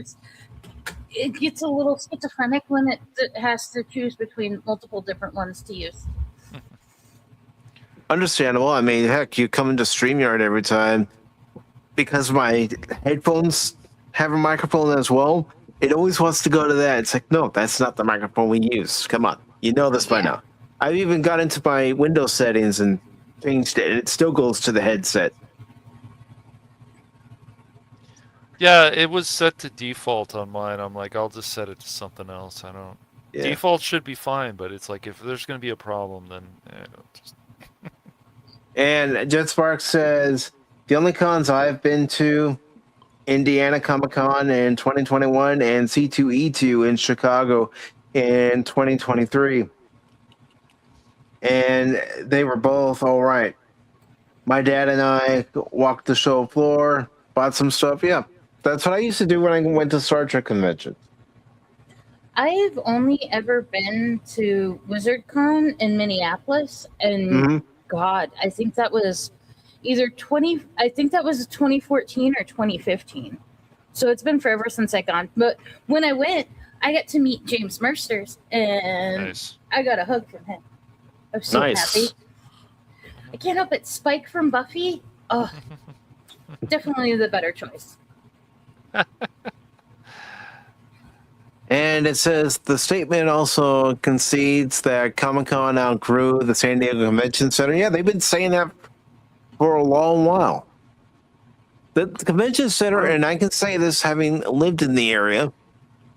it gets a little schizophrenic when it has to choose between multiple different ones to use. Understandable. I mean, heck, you come into StreamYard every time. Because my headphones have a microphone as well, it always wants to go to that. It's like, no, that's not the microphone we use. Come on. You know this by now. I've even got into my Windows settings and changed it, and it still goes to the headset. Yeah, it was set to default on mine. I'm like, I'll just set it to something else. I don't. Yeah. Default should be fine, but it's like if there's going to be a problem, then just. And Jet Spark says the only cons I've been to, Indiana Comic Con in 2021 and C2E2 in Chicago in 2023. And they were both all right. My dad and I walked the show floor, bought some stuff. Yeah, that's what I used to do when I went to Star Trek convention. I've only ever been to WizardCon in Minneapolis, and God, I think that was either 2014 or 2015. So it's been forever since I've gone. But when I went, I got to meet James Mersters, and I got a hug from him. I was so happy. I can't help it. Spike from Buffy. Oh, definitely the better choice. And it says the statement also concedes that Comic-Con outgrew the San Diego Convention Center. Yeah, they've been saying that for a long while. The Convention Center, and I can say this having lived in the area,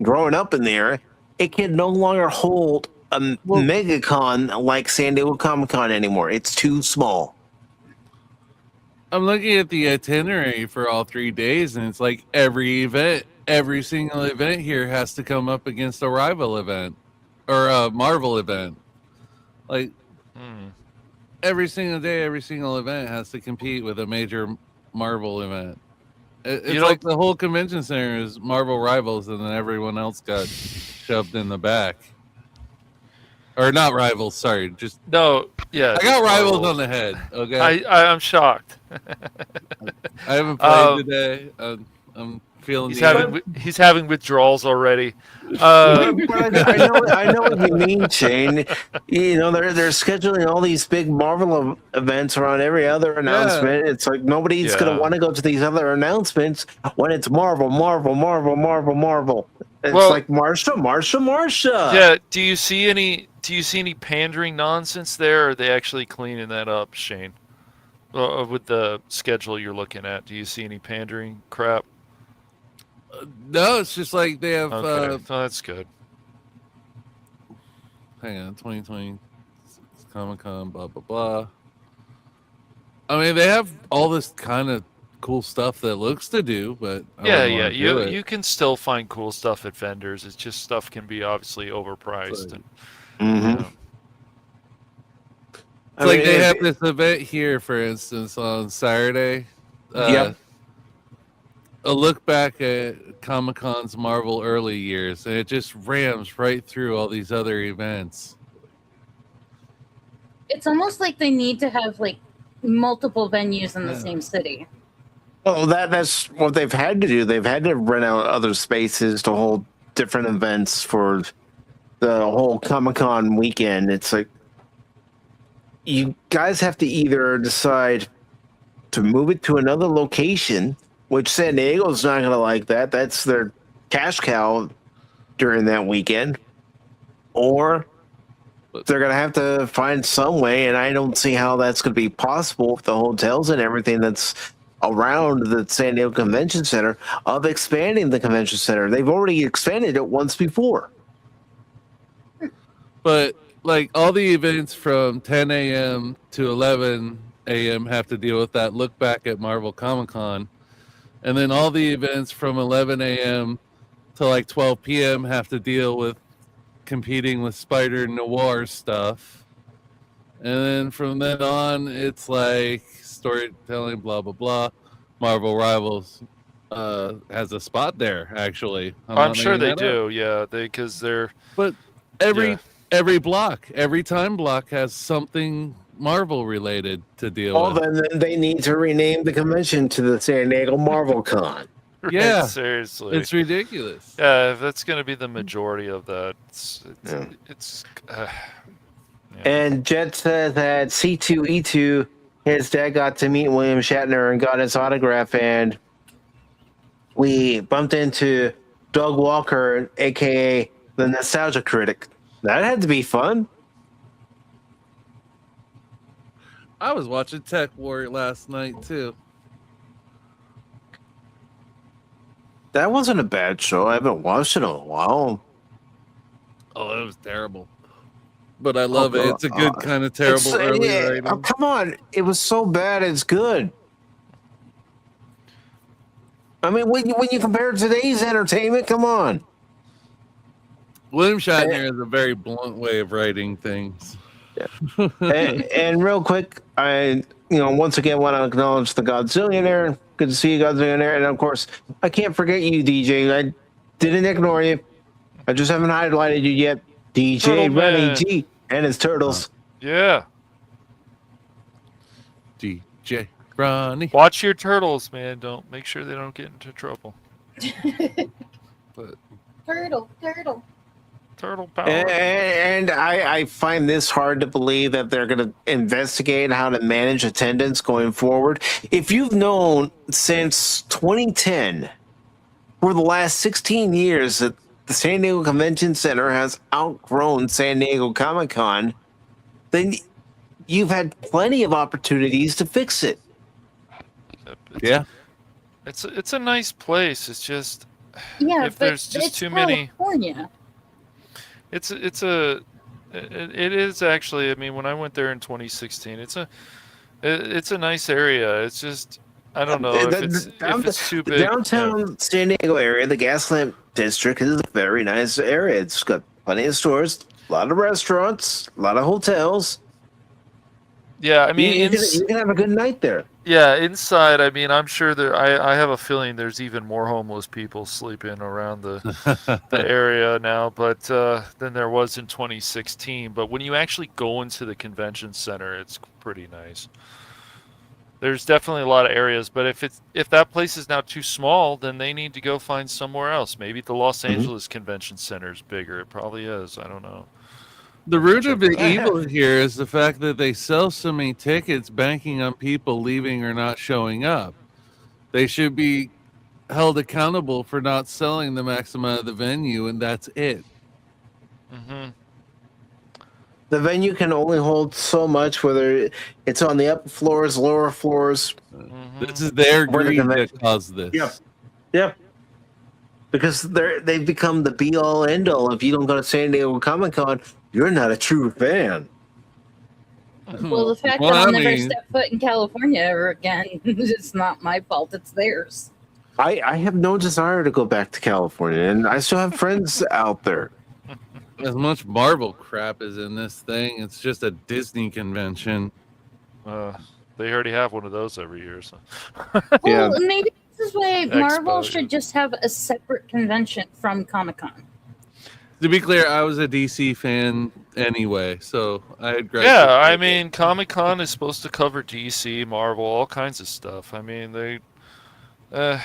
growing up in the area, it can no longer hold a megacon like San Diego Comic-Con anymore. It's too small. I'm looking at the itinerary for all 3 days, and it's like every single event here has to come up against a rival event or a Marvel event. Like every single day, every single event has to compete with a major Marvel event. It's like the whole convention center is Marvel rivals, and then everyone else got shoved in the back. Or not rivals, sorry. Just no, yeah. I got rivals on the head. Okay, I'm shocked. I haven't played today. I'm feeling. He's having withdrawals already. I know what you mean, Shane. You know they're scheduling all these big Marvel events around every other announcement. It's like nobody's gonna want to go to these other announcements when it's Marvel. It's like Marsha. Yeah. Do you see any pandering nonsense there? Or are they actually cleaning that up, Shane? With the schedule you're looking at, do you see any pandering crap? No, it's just like they have. Okay. That's good. Hang on, 2020 Comic-Con, blah blah blah. I mean, they have all this kind of cool stuff that looks to do, but you can still find cool stuff at vendors. It's just stuff can be obviously overpriced. It's like they have this event here, for instance, on Saturday. A look back at Comic-Con's Marvel early years, and it just rams right through all these other events. It's almost like they need to have like multiple venues in the same city. Well, that's what they've had to do. They've had to rent out other spaces to hold different events for the whole Comic-Con weekend. It's like, you guys have to either decide to move it to another location, which San Diego's not going to like that. That's their cash cow during that weekend. Or they're going to have to find some way, and I don't see how that's going to be possible with the hotels and everything that's around the San Diego Convention Center, of expanding the convention center. They've already expanded it once before. But like all the events from 10 a.m. to 11 a.m. have to deal with that look back at Marvel Comic-Con. And then all the events from 11 a.m. to like 12 p.m. have to deal with competing with Spider Noir stuff. And then from then on, it's like storytelling, blah, blah, blah. Marvel Rivals has a spot there, actually. I'm sure they do, because they're... But every block, every time block has something Marvel related to deal with. Well, then they need to rename the convention to the San Diego Marvel Con. Yeah, seriously, it's ridiculous. Yeah, if that's going to be the majority of that, And Jet says that C2E2, his dad got to meet William Shatner and got his autograph, and we bumped into Doug Walker, aka the Nostalgia Critic. That had to be fun. I was watching Tech War last night too. That wasn't a bad show. I haven't watched it in a while. Oh, it was terrible. But I love it. It's a good kind of terrible early writing. Oh, come on. It was so bad, it's good. I mean, when you compare today's entertainment, come on. William Shatner has a very blunt way of writing things. Yeah. and real quick, I once again want to acknowledge the Godzillionaire. Good to see you, Godzillionaire. And of course, I can't forget you, DJ. I didn't ignore you. I just haven't highlighted you yet. DJ Rennie G and his turtles. Yeah. DJ Ronnie. Watch your turtles, man. Don't make sure they don't get into trouble. But Turtle power. And I find this hard to believe that they're going to investigate how to manage attendance going forward. If you've known since 2010, for the last 16 years, that the San Diego Convention Center has outgrown San Diego Comic-Con, then you've had plenty of opportunities to fix it. It's a nice place. It's just if there's just too many. California. It is actually. I mean, when I went there in 2016, it's a nice area. It's just I don't know if it's too big. The downtown San Diego area, the Gaslamp District, is a very nice area. It's got plenty of stores, a lot of restaurants, a lot of hotels. Yeah, I mean, you can have a good night there. Yeah, inside, I mean, I'm sure I have a feeling there's even more homeless people sleeping around the area now, but than there was in 2016. But when you actually go into the convention center, it's pretty nice. There's definitely a lot of areas, but if that place is now too small, then they need to go find somewhere else. Maybe the Los Angeles Convention Center is bigger. It probably is. I don't know. The root of the evil here is the fact that they sell so many tickets banking on people leaving or not showing up. They should be held accountable for not selling the maximum amount of the venue, and that's it. Mm-hmm. The venue can only hold so much, whether it's on the upper floors, lower floors. Mm-hmm. This is their greed that caused this. Yep. Because they've become the be-all, end-all. If you don't go to San Diego Comic-Con, you're not a true fan. Well, the fact that I'll never step foot in California ever again, it's not my fault, it's theirs. I have no desire to go back to California, and I still have friends out there. As much Marvel crap is in this thing, it's just a Disney convention. They already have one of those every year. So. Well, maybe this is why Marvel Expo, should just have a separate convention from Comic-Con. To be clear, I was a DC fan anyway, so I had Yeah, I mean, Comic-Con is supposed to cover DC, Marvel, all kinds of stuff. I mean, they, I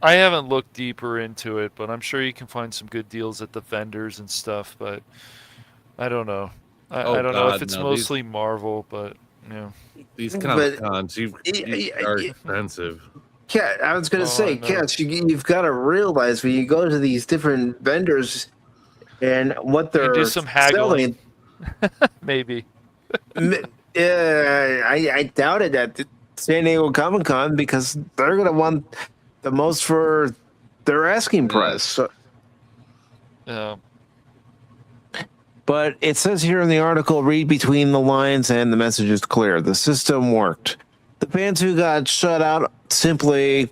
haven't looked deeper into it, but I'm sure you can find some good deals at the vendors and stuff. But I don't know. I don't know if it's mostly Marvel, but these Comic-Cons are expensive. Yeah, I was going to say, Cash, you've got to realize when you go to these different vendors and what they're do some haggling. Maybe. I doubt it at San Diego Comic-Con because they're going to want the most for their asking price. So. Yeah. But it says here in the article, read between the lines and the message is clear. The system worked. The fans who got shut out simply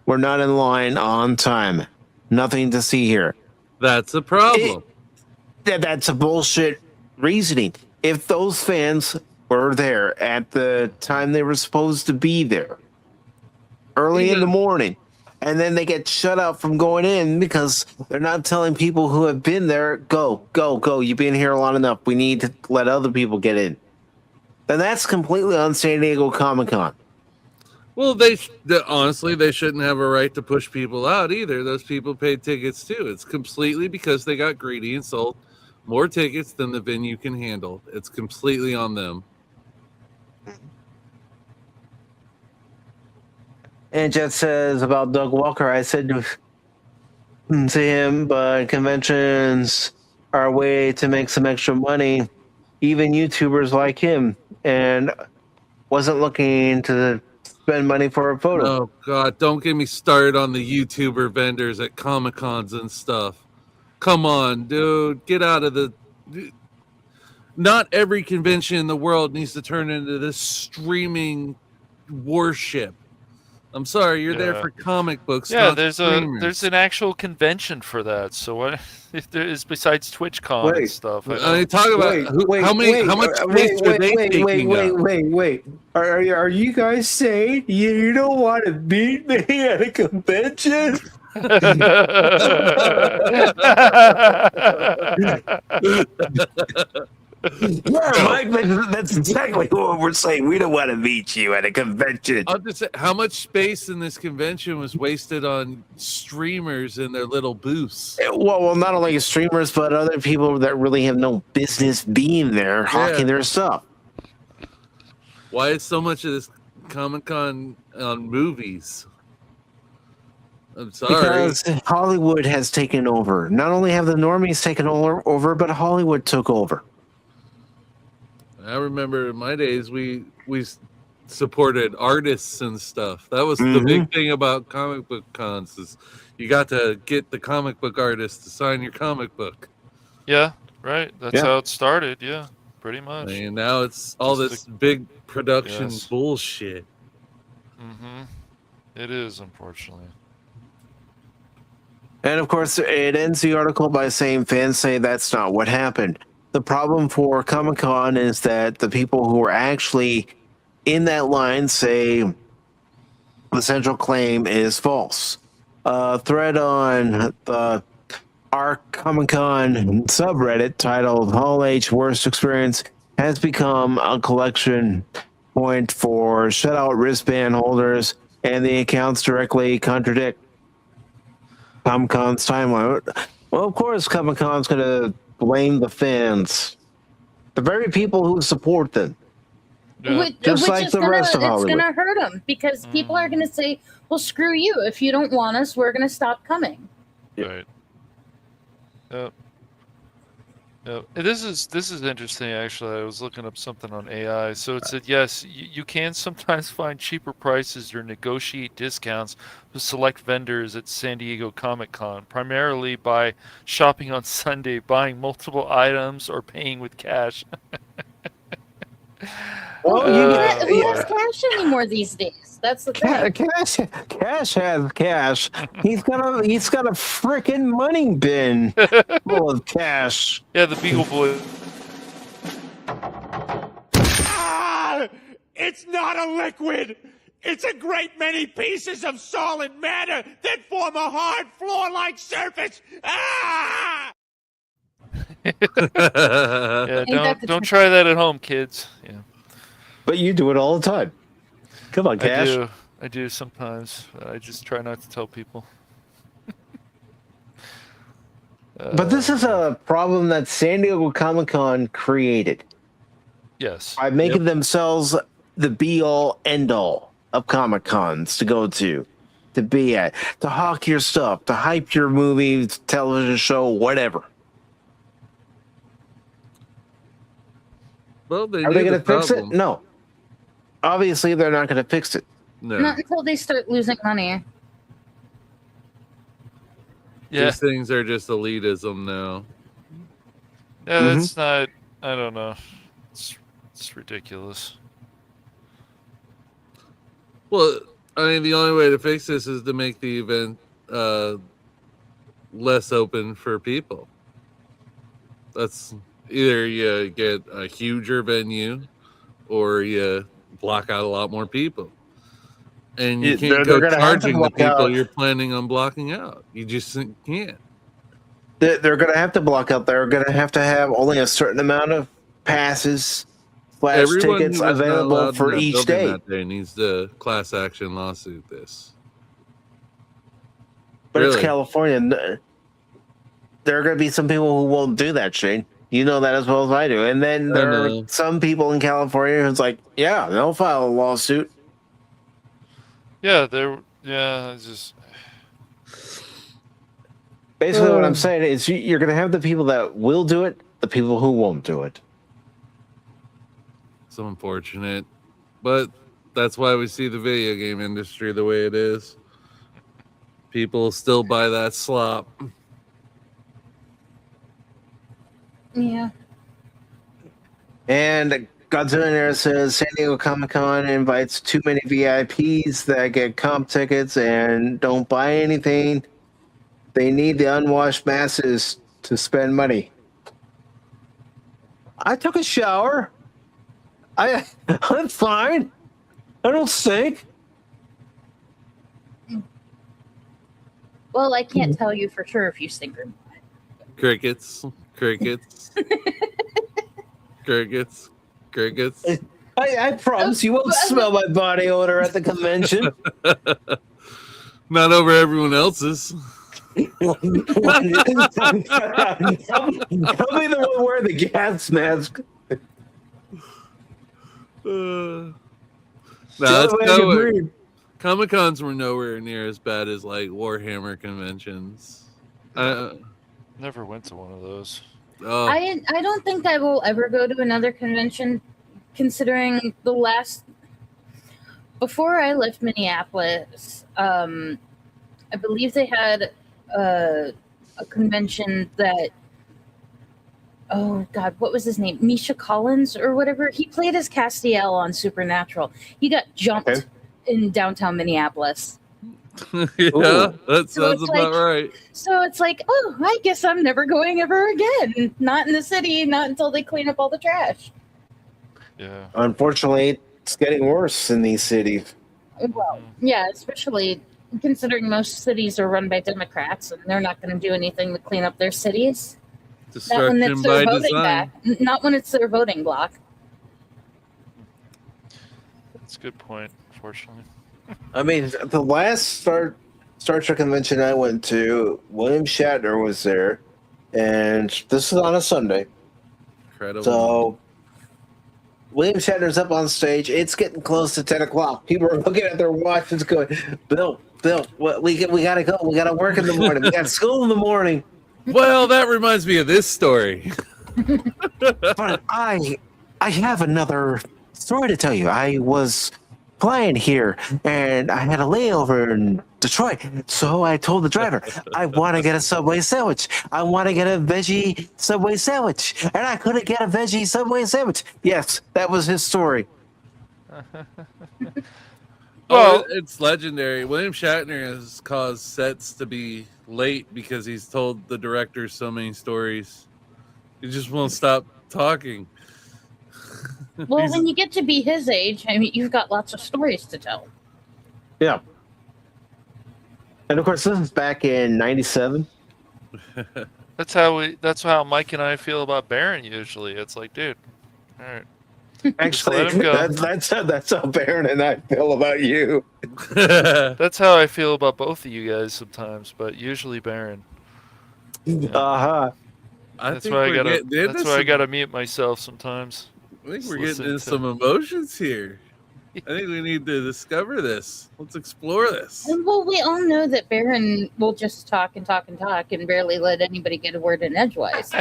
were not in line on time. Nothing to see here. That's a problem. That's a bullshit reasoning. If those fans were there at the time they were supposed to be there, early in the morning, and then they get shut out from going in because they're not telling people who have been there, go. You've been here long enough. We need to let other people get in. Then that's completely on San Diego Comic-Con. Well, honestly, they shouldn't have a right to push people out either. Those people paid tickets too. It's completely because they got greedy and sold more tickets than the venue can handle. It's completely on them. And Jet says about Doug Walker, I said to him, but conventions are a way to make some extra money. Even YouTubers like him, and wasn't looking to spend money for a photo. Oh, God, don't get me started on the YouTuber vendors at Comic-Cons and stuff. Come on, dude, get out of the... Not every convention in the world needs to turn into this streaming warship. I'm sorry, you're there for comic books. Yeah, not there's streamers. an actual convention for that. So what if there is besides TwitchCon and stuff? I mean, talk about how much space are they taking up? Wait. Are you guys saying you don't want to meet me at a convention? Yeah, Mike, that's exactly what we're saying. We don't want to meet you at a convention. I'll just say, how much space in this convention was wasted on streamers and their little booths? Well, not only streamers, but other people that really have no business being there hawking their stuff. Why is so much of this Comic-Con on movies? I'm sorry. Because Hollywood has taken over. Not only have the normies taken over, but Hollywood took over. I remember in my days, we supported artists and stuff. That was the big thing about comic book cons is you got to get the comic book artist to sign your comic book. Yeah, right. That's how it started. Yeah, pretty much. And now it's all this big production bullshit. It is, unfortunately. And of course, it ends the article by saying fans say that's not what happened. The problem for Comic-Con is that the people who are actually in that line say the central claim is false. A thread on the our Comic-Con subreddit titled Hall H Worst Experience has become a collection point for shutout wristband holders, and the accounts directly contradict Comic-Con's timeline. Well, of course, Comic-Con's going to blame the fans, the very people who support them. Just like the rest of Hollywood. It's going to hurt them because people are going to say, well, screw you. If you don't want us, we're going to stop coming. Right. This is interesting, actually. I was looking up something on AI. So it said, yes, you can sometimes find cheaper prices or negotiate discounts with select vendors at San Diego Comic-Con, primarily by shopping on Sunday, buying multiple items, or paying with cash. Well, who has cash anymore these days? That's the thing. Cash has cash. He's got a freaking money bin full of cash. Yeah, the Beagle Boy. It's not a liquid! It's a great many pieces of solid matter that form a hard floor-like surface! Ah! Yeah, don't try that at home, kids. Yeah. But you do it all the time. Come on, Cash. I do sometimes. I just try not to tell people. But this is a problem that San Diego Comic-Con created. Yes. By making themselves the be-all, end-all of Comic-Cons to go to be at, to hawk your stuff, to hype your movie, television show, whatever. Well, Are they going to fix it? No. Obviously, they're not going to fix it. No. Not until they start losing money. Yeah. These things are just elitism now. Yeah, that's not. I don't know. It's ridiculous. Well, I mean, the only way to fix this is to make the event less open for people. That's either you get a huger venue or you block out a lot more people. And you can't go charging the people you're planning on blocking out. You just can't. They're going to have to block out. They're going to have only a certain amount of passes / tickets available for each day. That day needs the class action lawsuit this. But it's California. There are going to be some people who won't do that, Shane. You know that as well as I do. And then there are some people in California who's like, yeah, they'll file a lawsuit. Yeah, it's just basically what I'm saying is you're going to have the people that will do it, the people who won't do it. It's unfortunate, but that's why we see the video game industry the way it is. People still buy that slop. Yeah. And Godzilla says San Diego Comic-Con invites too many VIPs that get comp tickets and don't buy anything. They need the unwashed masses to spend money. I took a shower. I'm fine. I don't stink. Well, I can't tell you for sure if you stink or not. Crickets. I promise you won't smell my body odor at the convention. Not over everyone else's. Tell me the one wearing the gas mask. Comic-Cons were nowhere near as bad as like Warhammer conventions. Never went to one of those. Oh. I don't think I will ever go to another convention, considering the last. Before I left Minneapolis, I believe they had a convention that. Oh God, what was his name? Misha Collins or whatever. He played as Castiel on Supernatural. He got jumped in downtown Minneapolis. Yeah, that sounds about right. So it's like, oh, I guess I'm never going ever again. Not in the city, not until they clean up all the trash. Yeah. Unfortunately, it's getting worse in these cities. Well, yeah, especially considering most cities are run by Democrats and they're not going to do anything to clean up their cities. Not when it's their voting not when it's their voting block. That's a good point, unfortunately. I mean, the last Star Trek convention I went to, William Shatner was there, and this is on a Sunday. Incredible. So, William Shatner's up on stage. It's getting close to 10 o'clock. People are looking at their watches going, Bill, we got to go. We got to work in the morning. We got school in the morning. Well, that reminds me of this story. But I have another story to tell you. I was flying here, and I had a layover in Detroit. So I told the driver, I want to get a Subway sandwich. I want to get a veggie Subway sandwich. And I couldn't get a veggie Subway sandwich. Yes, that was his story. Well, it's legendary. William Shatner has caused sets to be late because he's told the director so many stories. He just won't stop talking. Well, when you get to be his age, I mean, you've got lots of stories to tell. Yeah. And of course, this is back in '97. That's how Mike and I feel about Baron usually. It's like, dude, all right. Actually, let him go. that's how Baron and I feel about you. That's how I feel about both of you guys sometimes, but usually Baron. Uh-huh. That's why I gotta mute myself sometimes. I think we're getting into some emotions here. I think we need to discover this. Let's explore this. Well, we all know that Baron will just talk and talk and talk and barely let anybody get a word in edgewise. We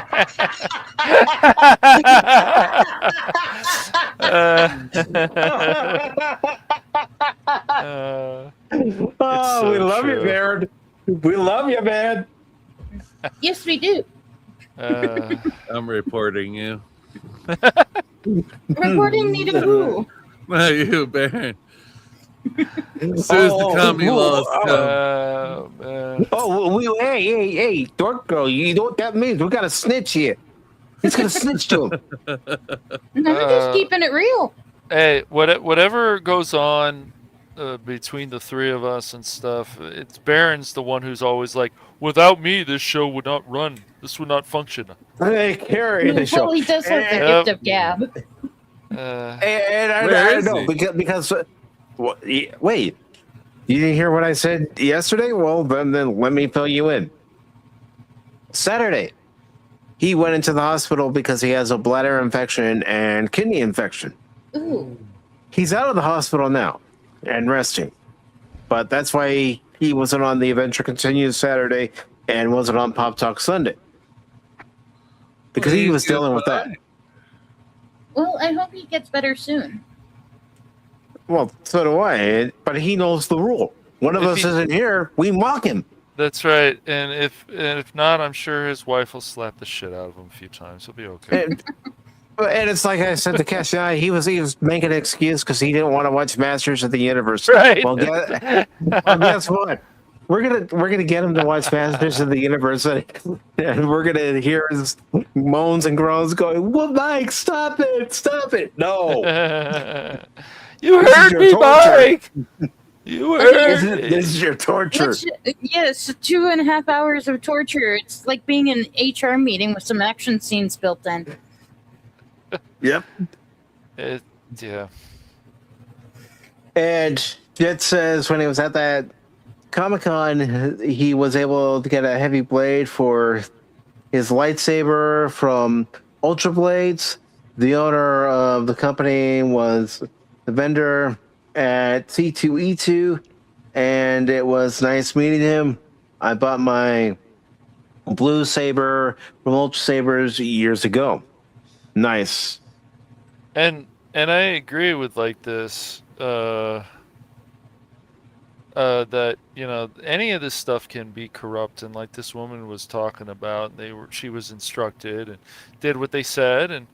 love you, Baron. We love you, man. Yes, we do. I'm reporting you. Reporting me to who? Not you, Baron. As soon as the comedy laws come. Hey, Dork girl, you know what that means? We got a snitch here. He's gonna snitch to him. No, we're just keeping it real. Hey, whatever goes on between the three of us and stuff, it's Baron's the one who's always like, without me, this show would not run. This would not function. Hey, carry the show. Well, he does have the gift of gab. And I don't know because wait, you didn't hear what I said yesterday? Well, then let me fill you in. Saturday, he went into the hospital because he has a bladder infection and kidney infection. Ooh. He's out of the hospital now and resting, but that's why he wasn't on the Adventure Continues Saturday and wasn't on Pop Talk Sunday because he was dealing with that. Well, I hope he gets better soon. Well, so do I, but he knows the rule. One of us isn't here, we mock him. That's right, and if not, I'm sure his wife will slap the shit out of him a few times. He'll be okay. And it's like I said to Cash, he was making an excuse because he didn't want to watch Masters of the Universe. Right. Well, guess what? We're gonna get him to watch Masters of the Universe, and we're gonna hear his moans and groans going, "Well, Mike, stop it! No, you heard me, Mike. You heard me. This is your torture." Yes, 2.5 hours of torture. It's like being in an HR meeting with some action scenes built in. Yep. Yeah. And Jet says when he was at that Comic-Con, he was able to get a heavy blade for his lightsaber from Ultra Blades. The owner of the company was the vendor at C2E2, and it was nice meeting him. I bought my blue saber from Ultra Sabers years ago. Nice. And I agree with like this that any of this stuff can be corrupt, and like this woman was talking about, she was instructed and did what they said and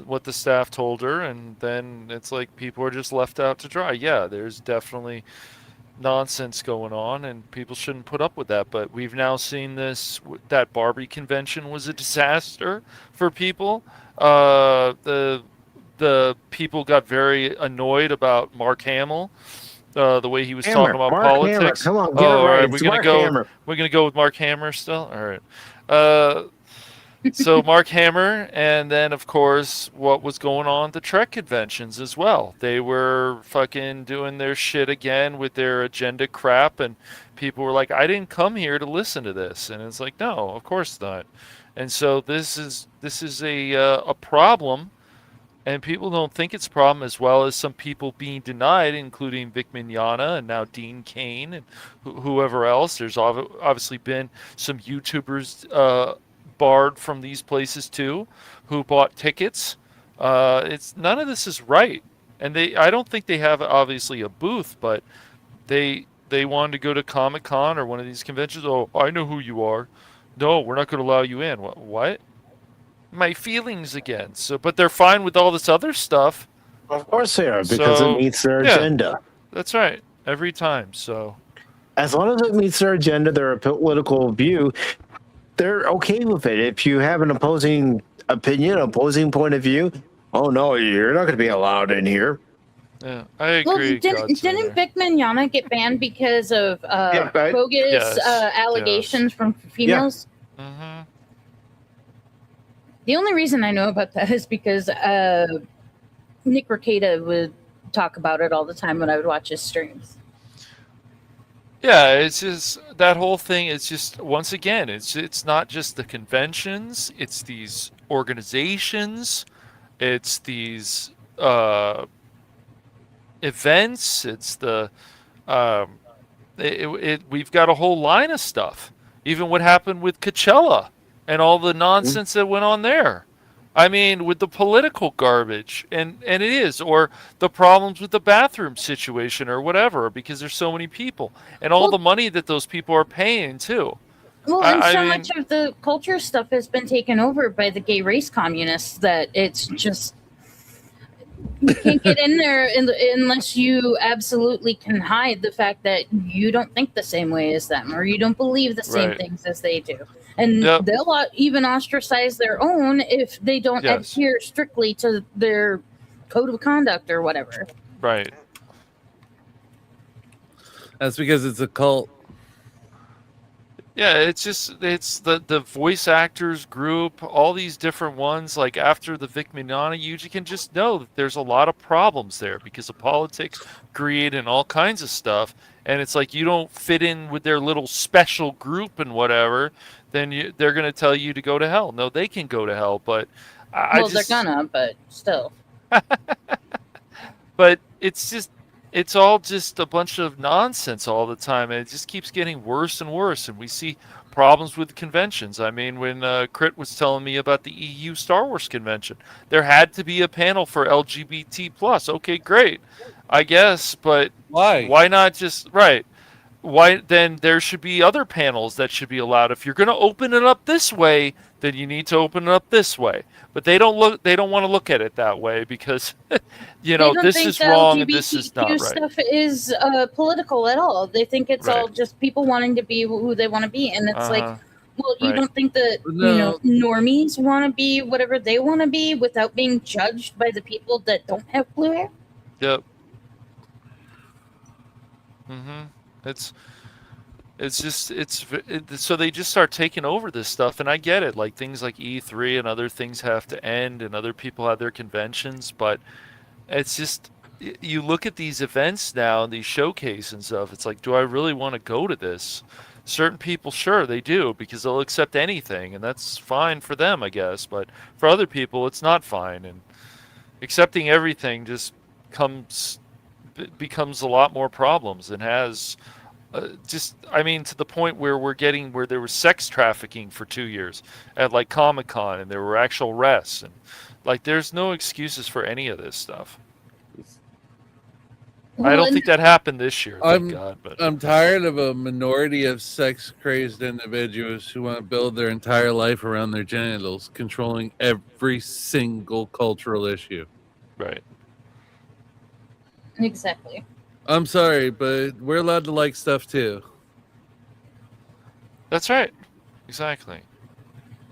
what the staff told her, and then it's like people are just left out to dry. Yeah, there's definitely nonsense going on and people shouldn't put up with that, but we've now seen that Barbie convention was a disaster for people. The people got very annoyed about Mark Hamill, the way he was talking about Mark politics. Hammer. Come on, get it right. We're gonna go with Mark Hammer still. All right. So Mark Hammer, and then of course what was going on at the Trek conventions as well. They were fucking doing their shit again with their agenda crap, and people were like, "I didn't come here to listen to this," and it's like, no, of course not. And so this is a problem. And people don't think it's a problem, as well as some people being denied, including Vic Mignogna and now Dean Cain and whoever else. There's obviously been some YouTubers barred from these places too, who bought tickets. None of this is right. And I don't think they have obviously a booth, but they wanted to go to Comic-Con or one of these conventions. Oh, I know who you are. No, we're not going to allow you in. What? My feelings again. So, but they're fine with all this other stuff. Of course they are, because it meets their agenda. That's right. Every time. So, as long as it meets their agenda, their political view, they're okay with it. If you have an opposing opinion, opposing point of view, oh no, you're not going to be allowed in here. Yeah, I agree. Well, didn't Vic Mignogna get banned because of bogus allegations from females? Yeah. Mm-hmm. The only reason I know about that is because Nick Rekieta would talk about it all the time when I would watch his streams. Yeah, it's just that whole thing. It's just, once again, it's not just the conventions. It's these organizations. It's these events. It's the we've got a whole line of stuff. Even what happened with Coachella and all the nonsense that went on there. I mean, with the political garbage, and it is, or the problems with the bathroom situation or whatever, because there's so many people, and all the money that those people are paying too. Well, and much of the culture stuff has been taken over by the gay race communists that it's just, you can't get in there unless you absolutely can hide the fact that you don't think the same way as them, or you don't believe the same things as they do. And they'll even ostracize their own if they don't adhere strictly to their code of conduct or whatever. Right. That's because it's a cult. Yeah, it's the voice actors group, all these different ones. Like after the Vic Mignogna, you can just know that there's a lot of problems there because of politics, greed, and all kinds of stuff. And it's like you don't fit in with their little special group and whatever, then they're going to tell you to go to hell. No, they can go to hell, but they're gonna, but still. But it's all just a bunch of nonsense all the time, and it just keeps getting worse and worse. And we see problems with conventions. I mean, when Crit was telling me about the EU Star Wars convention, there had to be a panel for LGBT plus. Okay, great, I guess, but why not just why then there should be other panels that should be allowed. If you're going to open it up this way, then you need to open it up this way. But they don't want to look at it that way because this is wrong and this is not right. Stuff is political at all. They think it's all just people wanting to be who they want to be, and it's like, well, you don't think that normies want to be whatever they want to be without being judged by the people that don't have blue hair? Yep. Mm-hmm. So they just start taking over this stuff, and I get it. Like things like E3 and other things have to end, and other people have their conventions, but it's just, you look at these events now and these showcases and stuff. It's like, do I really want to go to this? Certain people, sure, they do, because they'll accept anything, and that's fine for them, I guess. But for other people, it's not fine, and accepting everything just becomes a lot more problems, and has to the point where there was sex trafficking for 2 years at like Comic-Con, and there were actual arrests, and like there's no excuses for any of this stuff. I don't think that happened this year, thank God. But I'm tired of a minority of sex-crazed individuals who want to build their entire life around their genitals, controlling every single cultural issue. Right. Exactly. I'm sorry, but we're allowed to like stuff too. That's right. Exactly.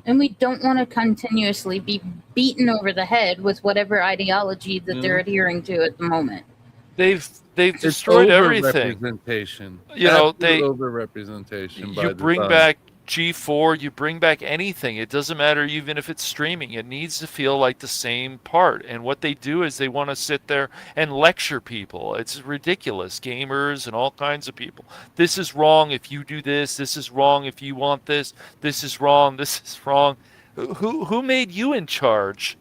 And we don't want to continuously be beaten over the head with whatever ideology that they're adhering to at the moment. They've destroyed everything. Representation. Over-representation. You bring back G4, you bring back anything. It doesn't matter even if it's streaming. It needs to feel like the same part. And what they do is they want to sit there and lecture people. It's ridiculous. Gamers and all kinds of people. This is wrong if you do this. This is wrong if you want this. This is wrong. This is wrong. Who made you in charge?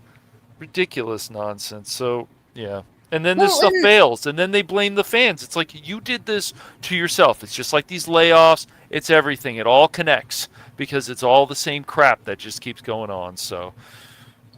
Ridiculous nonsense. So, yeah. And then this stuff fails, and then they blame the fans. It's like, you did this to yourself. It's just like these layoffs. It's everything. It all connects because it's all the same crap that just keeps going on. So,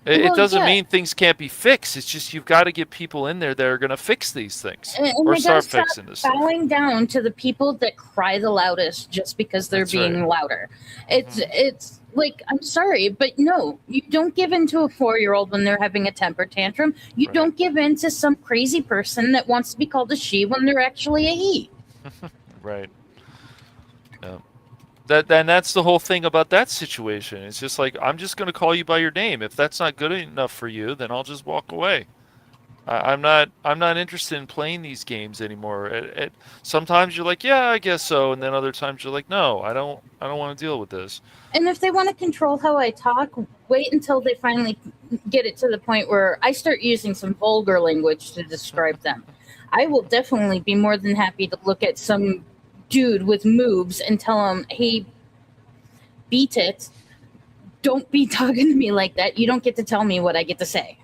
It Well, doesn't yeah. mean things can't be fixed. It's just you've got to get people in there that are going to fix these things And or they start gotta stop fixing this stuff. bowing down to the people that cry the loudest just because they're That's being right. louder. It's like, I'm sorry, but no, you don't give in to a 4-year-old when they're having a temper tantrum. You don't give in to some crazy person that wants to be called a she when they're actually a he. Right. Yeah. That's the whole thing about that situation. It's just like, I'm just going to call you by your name. If that's not good enough for you, then I'll just walk away. I'm not interested in playing these games anymore. Sometimes you're like, yeah, I guess so, and then other times you're like, no, I don't want to deal with this. And if they want to control how I talk, wait until they finally get it to the point where I start using some vulgar language to describe them. I will definitely be more than happy to look at some dude with moves and tell him, hey, beat it. Don't be talking to me like that. You don't get to tell me what I get to say.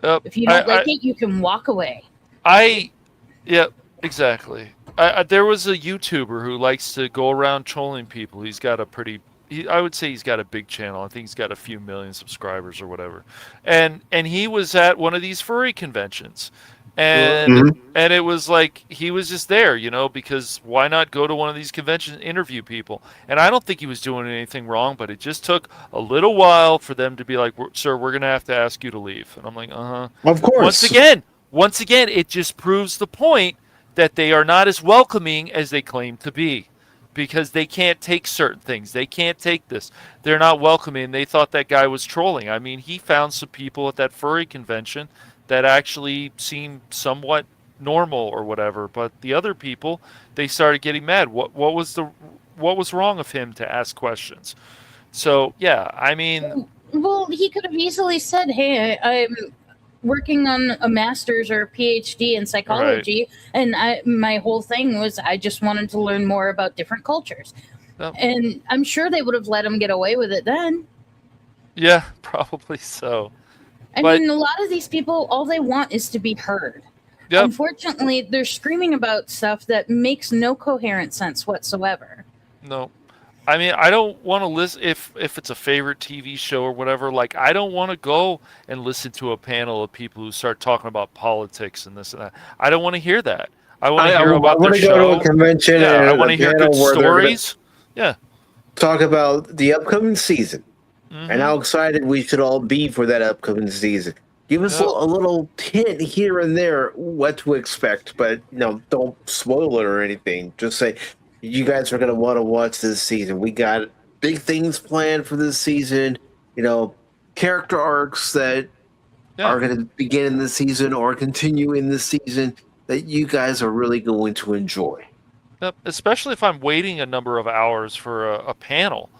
If you don't like it, you can walk away. Yeah, exactly. There was a YouTuber who likes to go around trolling people. He's got a I would say he's got a big channel. I think he's got a few million subscribers or whatever. And he was at one of these furry conventions. And it was like he was just there, because why not go to one of these conventions and interview people? And I don't think he was doing anything wrong, but it just took a little while for them to be like, sir, we're going to have to ask you to leave. And I'm like, Of course. Once again, it just proves the point that they are not as welcoming as they claim to be, because they can't take certain things. They can't take this. They're not welcoming. They thought that guy was trolling. I mean, he found some people at that furry convention that actually seemed somewhat normal or whatever, but the other people, they started getting mad. What was wrong of him to ask questions? So yeah, I mean, well, he could have easily said, hey, I'm working on a master's or a PhD in psychology, and my whole thing was I just wanted to learn more about different cultures. And I'm sure they would have let him get away with it then. Yeah, probably so. I mean, a lot of these people, all they want is to be heard. Yep. Unfortunately, they're screaming about stuff that makes no coherent sense whatsoever. No. I mean, I don't want to listen, if it's a favorite TV show or whatever, like, I don't want to go and listen to a panel of people who start talking about politics and this and that. I don't want to hear that. I want to hear about their show. I want to go to a convention and I want to hear good stories. Yeah. Talk about the upcoming season and how excited we should all be for that upcoming season. Give us a little hint here and there what to expect, but don't spoil it or anything. Just say, you guys are going to want to watch this season. We got big things planned for this season. Character arcs that are going to begin in the season or continue in the season that you guys are really going to enjoy. Yep. Especially if I'm waiting a number of hours for a panel.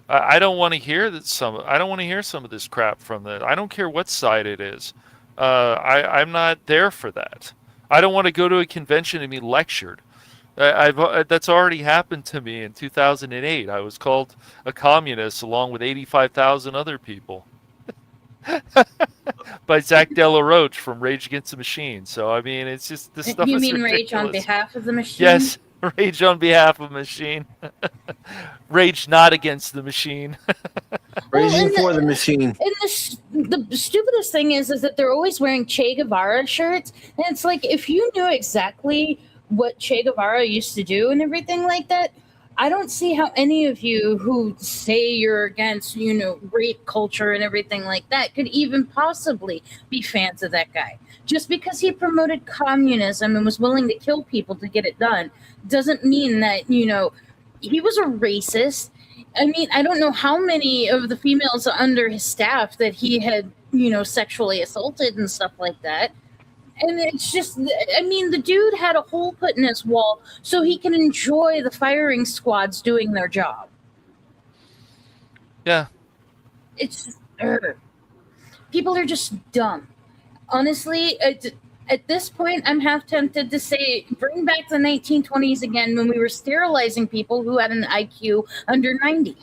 I don't want to hear I don't want to hear some of this crap from that. I don't care what side it is. I'm not there for that. I don't want to go to a convention and be lectured. That's already happened to me in 2008. I was called a communist along with 85,000 other people by Zach De La Roche from Rage Against the Machine. So I mean, it's just this stuff. You is mean ridiculous. Rage on behalf of the machine? Yes, Rage on behalf of Machine. Rage not against the machine. Raging for the machine. And the stupidest thing is that they're always wearing Che Guevara shirts, and it's like, if you knew exactly what Che Guevara used to do and everything like that, I don't see how any of you who say you're against, rape culture and everything like that could even possibly be fans of that guy. Just because he promoted communism and was willing to kill people to get it done doesn't mean that, he was a racist. I mean, I don't know how many of the females under his staff that he had, sexually assaulted and stuff like that. And it's just, I mean, the dude had a hole put in his wall so he can enjoy the firing squads doing their job. Yeah. It's just, people are just dumb. Honestly, at this point, I'm half tempted to say, bring back the 1920s again when we were sterilizing people who had an IQ under 90.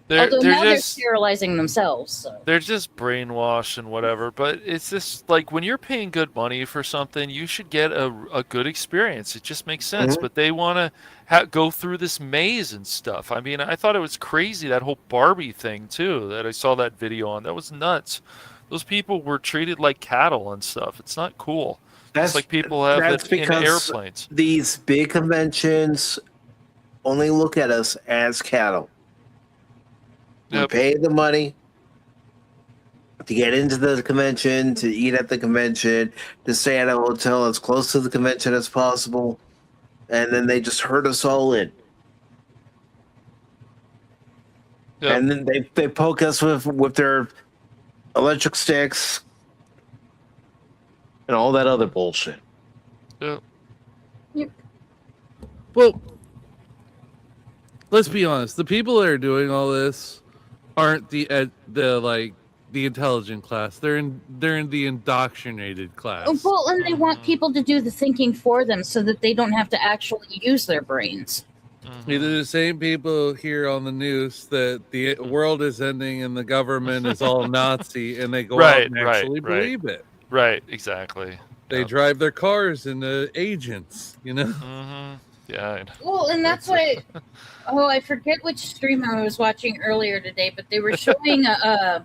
Although now they're just sterilizing themselves. So. they're just brainwashed and whatever. But it's just like when you're paying good money for something, you should get a good experience. It just makes sense. Mhm. But they want to go through this maze and stuff. I mean, I thought it was crazy, that whole Barbie thing too, that I saw that video on. That was nuts. Those people were treated like cattle and stuff. It's not cool. It's like people have that's it in because airplanes. these big conventions only look at us as cattle. We Yep. pay the money to get into the convention, to eat at the convention, to stay at a hotel as close to the convention as possible, and then they just herd us all in. Yep. And then they poke us with their electric sticks and all that other bullshit. Yep. Well, let's be honest. The people that are doing all this aren't the intelligent class. They're in the indoctrinated class. Well, and they want people to do the thinking for them so that they don't have to actually use their brains. Either the same people here on the news that the world is ending and the government is all Nazi, and they go out and actually believe it. Right, exactly. They drive their cars into agents, you know? Mm-hmm. Yeah. I know. Well, and that's why. Oh, I forget which stream I was watching earlier today, but they were showing a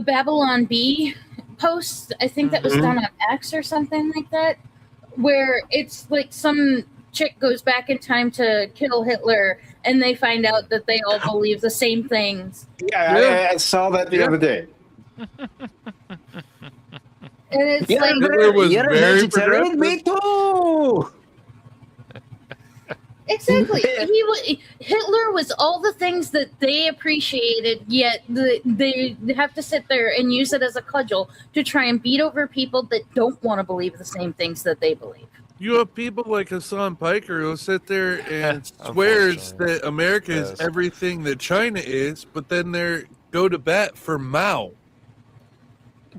Babylon Bee post. I think that was done on X or something like that, where it's like some chick goes back in time to kill Hitler, and they find out that they all believe the same things. Yeah, I saw that the other day. And it's Yeah, like Hitler was you're a very vegetarian? Me too. exactly. Hitler was all the things that they appreciated, yet they have to sit there and use it as a cudgel to try and beat over people that don't want to believe the same things that they believe. You have people like Hassan Piker who sit there and swears that America is everything that China is, but then they go to bat for Mao.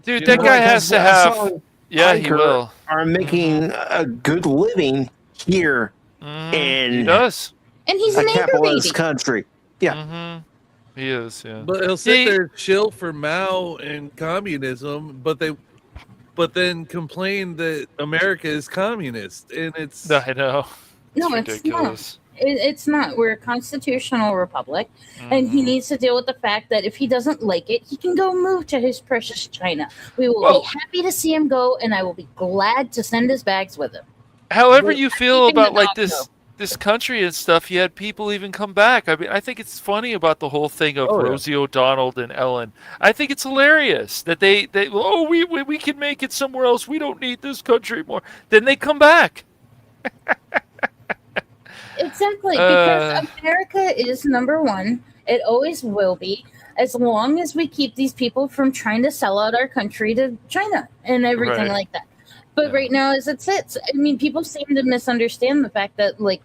Dude, that guy has to have. Yeah, he will. Are making a good living here in He does. And he's a an anchor capitalist baby. country. Yeah. Mm-hmm. He is, yeah. But he'll sit there and chill for Mao and communism, but then complain that America is communist, and it's I know. No, It's it's ridiculous. not. It's not. We're a constitutional republic, and he needs to deal with the fact that if he doesn't like it, he can go move to his precious China. We will be happy to see him go, and I will be glad to send his bags with him. However you feel keeping about the like dog, this country and stuff, you had people even come back. I mean, I think it's funny about the whole thing of Rosie O'Donnell and Ellen. I think it's hilarious that they we can make it somewhere else. We don't need this country more. Then they come back. Exactly, because America is number one. It always will be, as long as we keep these people from trying to sell out our country to China and everything like that. But right now, as it sits, I mean, people seem to misunderstand the fact that, like,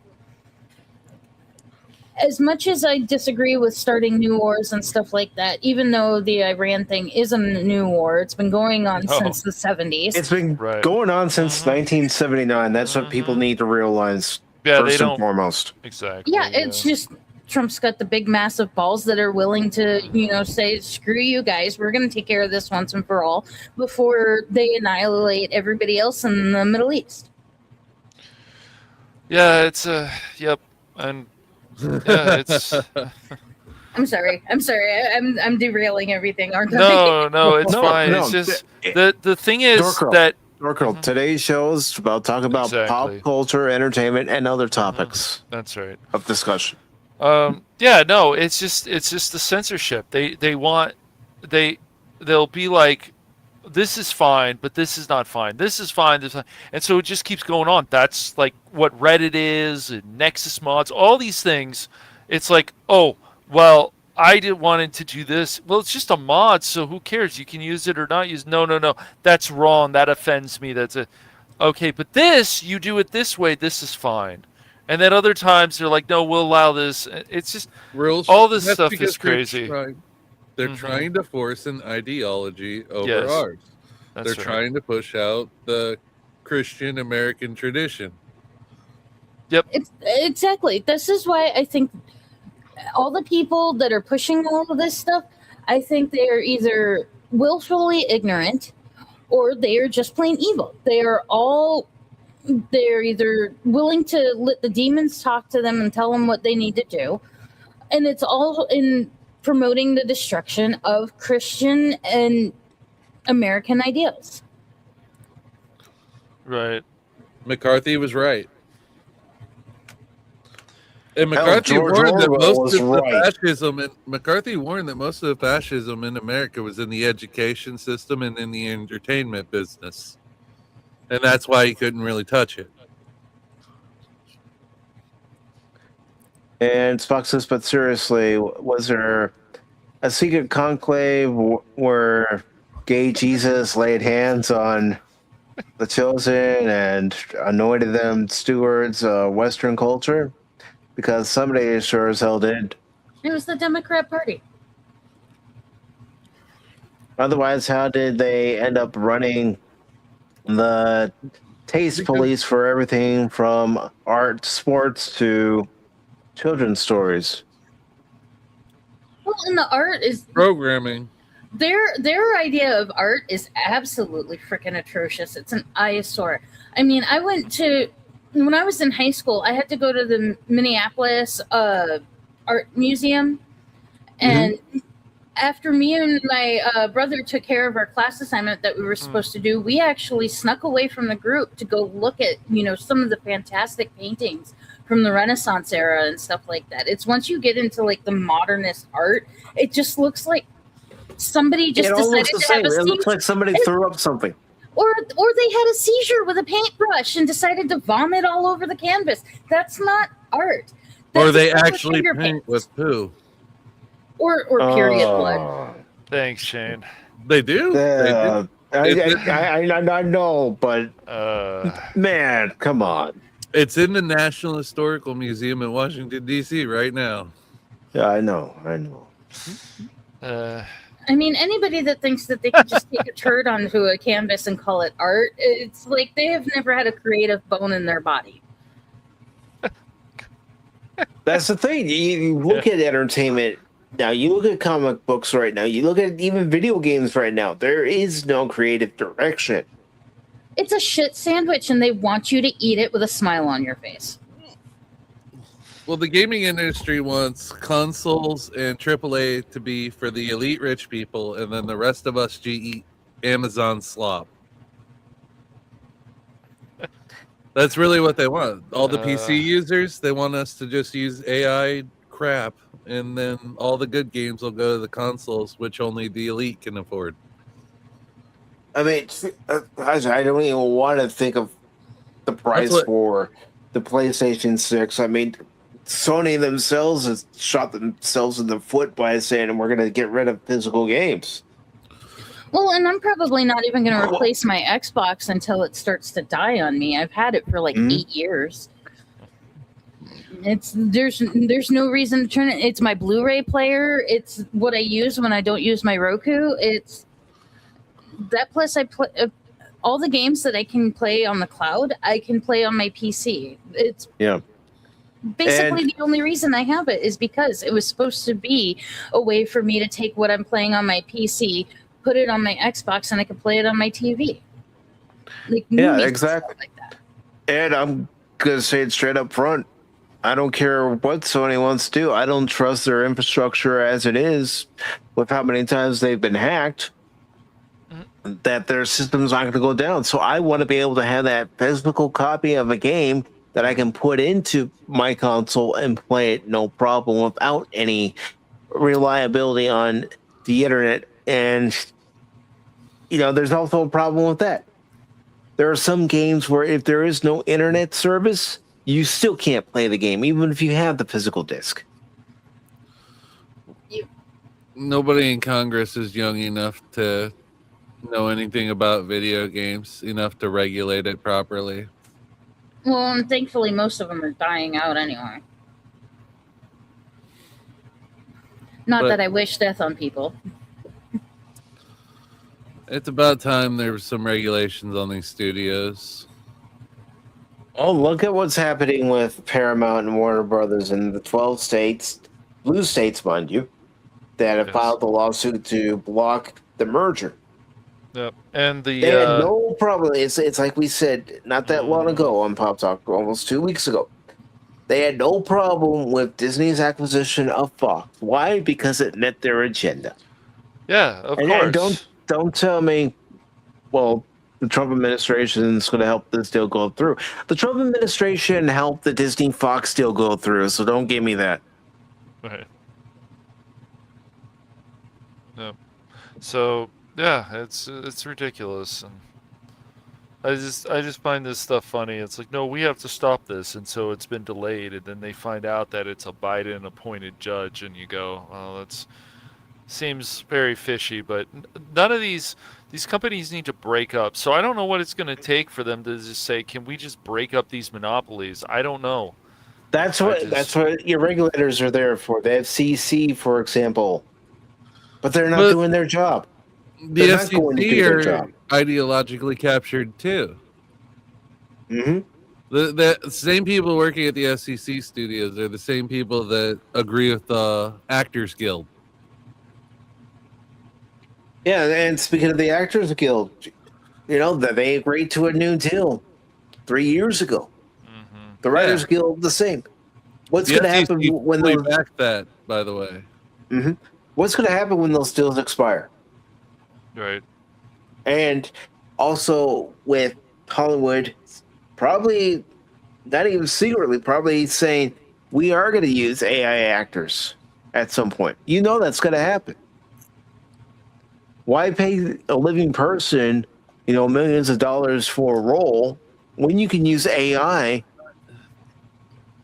as much as I disagree with starting new wars and stuff like that, even though the Iran thing isn't a new war, it's been going on since the 70s. It's been going on since 1979. That's what people need to realize first and foremost. Exactly. Yeah, it's just Trump's got the big, massive balls that are willing to, say, screw you guys. We're going to take care of this once and for all before they annihilate everybody else in the Middle East. Yeah, it's yep, and yeah, it's. I'm sorry. I'm derailing everything, aren't I? No, it's fine. It's just the thing is that. Dork, today's show is about talking about pop culture, entertainment, and other topics. That's right. Of discussion. Yeah, no, it's just the censorship. They'll be like, this is fine, but this is not fine. This is fine. And so it just keeps going on. That's like what Reddit is, and Nexus mods, all these things. It's like, oh, well, I wanted to do this. Well, it's just a mod, so who cares? You can use it or not use it. No. That's wrong. That offends me. Okay, but this, you do it this way. This is fine. And then other times they're like, no, we'll allow this. It's just all this stuff is crazy. They're trying to force an ideology over ours. They're trying to push out the Christian American tradition. Yep. Exactly. This is why I think all the people that are pushing all of this stuff, I think they are either willfully ignorant or they are just plain evil. They're either willing to let the demons talk to them and tell them what they need to do, and it's all in promoting the destruction of Christian and American ideals. Right. McCarthy was right. And Hell, McCarthy George warned that Orwell most was of right. the fascism. McCarthy warned that most of the fascism in America was in the education system and in the entertainment business, and that's why he couldn't really touch it. And Spock says, but seriously, was there a secret conclave where gay Jesus laid hands on the chosen and anointed them stewards of Western culture? Because somebody sure as hell did. It was the Democrat Party. Otherwise, how did they end up running the taste police for everything from art, sports to children's stories? Well, and the art is Programming. their idea of art is absolutely freaking atrocious. It's an eyesore. I mean, when I was in high school, I had to go to the Minneapolis Art Museum, and after me and my brother took care of our class assignment that we were supposed to do, we actually snuck away from the group to go look at, some of the fantastic paintings from the Renaissance era and stuff like that. It's once you get into like the modernist art, it just looks like somebody just decided to have a It looks like somebody threw up something. Or they had a seizure with a paintbrush and decided to vomit all over the canvas. That's not art. Or they actually paint with poo. Or period blood. Thanks, Shane. They do? They do. I know, but man, come on. It's in the National Historical Museum in Washington, D.C. right now. Yeah, I know. I mean, anybody that thinks that they could just take a turd onto a canvas and call it art, it's like they have never had a creative bone in their body. That's the thing. You look at entertainment now, you look at comic books right now, you look at even video games right now. There is no creative direction. It's a shit sandwich, and they want you to eat it with a smile on your face. Well, the gaming industry wants consoles and AAA to be for the elite rich people, and then the rest of us eat Amazon slop. That's really what they want. All the PC users, they want us to just use AI crap, and then all the good games will go to the consoles, which only the elite can afford. I mean, I don't even want to think of the price for the PlayStation 6. I mean, Sony themselves has shot themselves in the foot by saying we're going to get rid of physical games. Well, and I'm probably not even going to replace my Xbox until it starts to die on me. I've had it for like 8 years. There's no reason to turn it. It's my Blu-ray player. It's what I use when I don't use my Roku. It's that, plus I play all the games that I can play on the cloud. I can play on my PC. It's basically the only reason I have it is because it was supposed to be a way for me to take what I'm playing on my PC, put it on my Xbox, and I could play it on my TV. Like exactly. Like that. And I'm gonna say it straight up front. I don't care what Sony wants to do. I don't trust their infrastructure as it is, with how many times they've been hacked, that their system's not going to go down. So I want to be able to have that physical copy of a game that I can put into my console and play it no problem without any reliability on the internet. And, there's also a problem with that. There are some games where if there is no internet service, you still can't play the game, even if you have the physical disc. Nobody in Congress is young enough to know anything about video games, enough to regulate it properly. Well, and thankfully most of them are dying out anyway. Not that I wish death on people. It's about time there was some regulations on these studios. Oh, look at what's happening with Paramount and Warner Brothers in the 12 states. blue states, mind you, that have Yes. filed the lawsuit to block the merger. Yep. And They had no problem. It's like we said not that long ago on Pop Talk, almost 2 weeks ago. They had no problem with Disney's acquisition of Fox. Why? Because it met their agenda. Yeah, of And course. don't tell me, well, the Trump administration is going to help this deal go through. The Trump administration helped the Disney Fox deal go through, so don't give me that. Right. Yep. So yeah, it's ridiculous, and I just find this stuff funny. It's like, no, we have to stop this, and so it's been delayed, and then they find out that it's a Biden appointed judge, and you go, well, that's seems very fishy. But none of these companies need to break up. So I don't know what it's going to take for them to just say, can we just break up these monopolies? I don't know. That's what your regulators are there for. The FCC, for example, but they're not doing their job. The FCC are ideologically captured too. Mm-hmm. The same people working at the FCC studios are the same people that agree with the Actors Guild. Yeah, and speaking of the Actors Guild, you know that they agreed to a new deal 3 years ago. Mm-hmm. The Writers Guild, the same. What's going to happen when they those back that? By the way, mm-hmm. What's going to happen when those deals expire? Right. And also with Hollywood, probably not even secretly, probably saying we are going to use AI actors at some point. You know that's going to happen. Why pay a living person, you know, millions of dollars for a role when you can use AI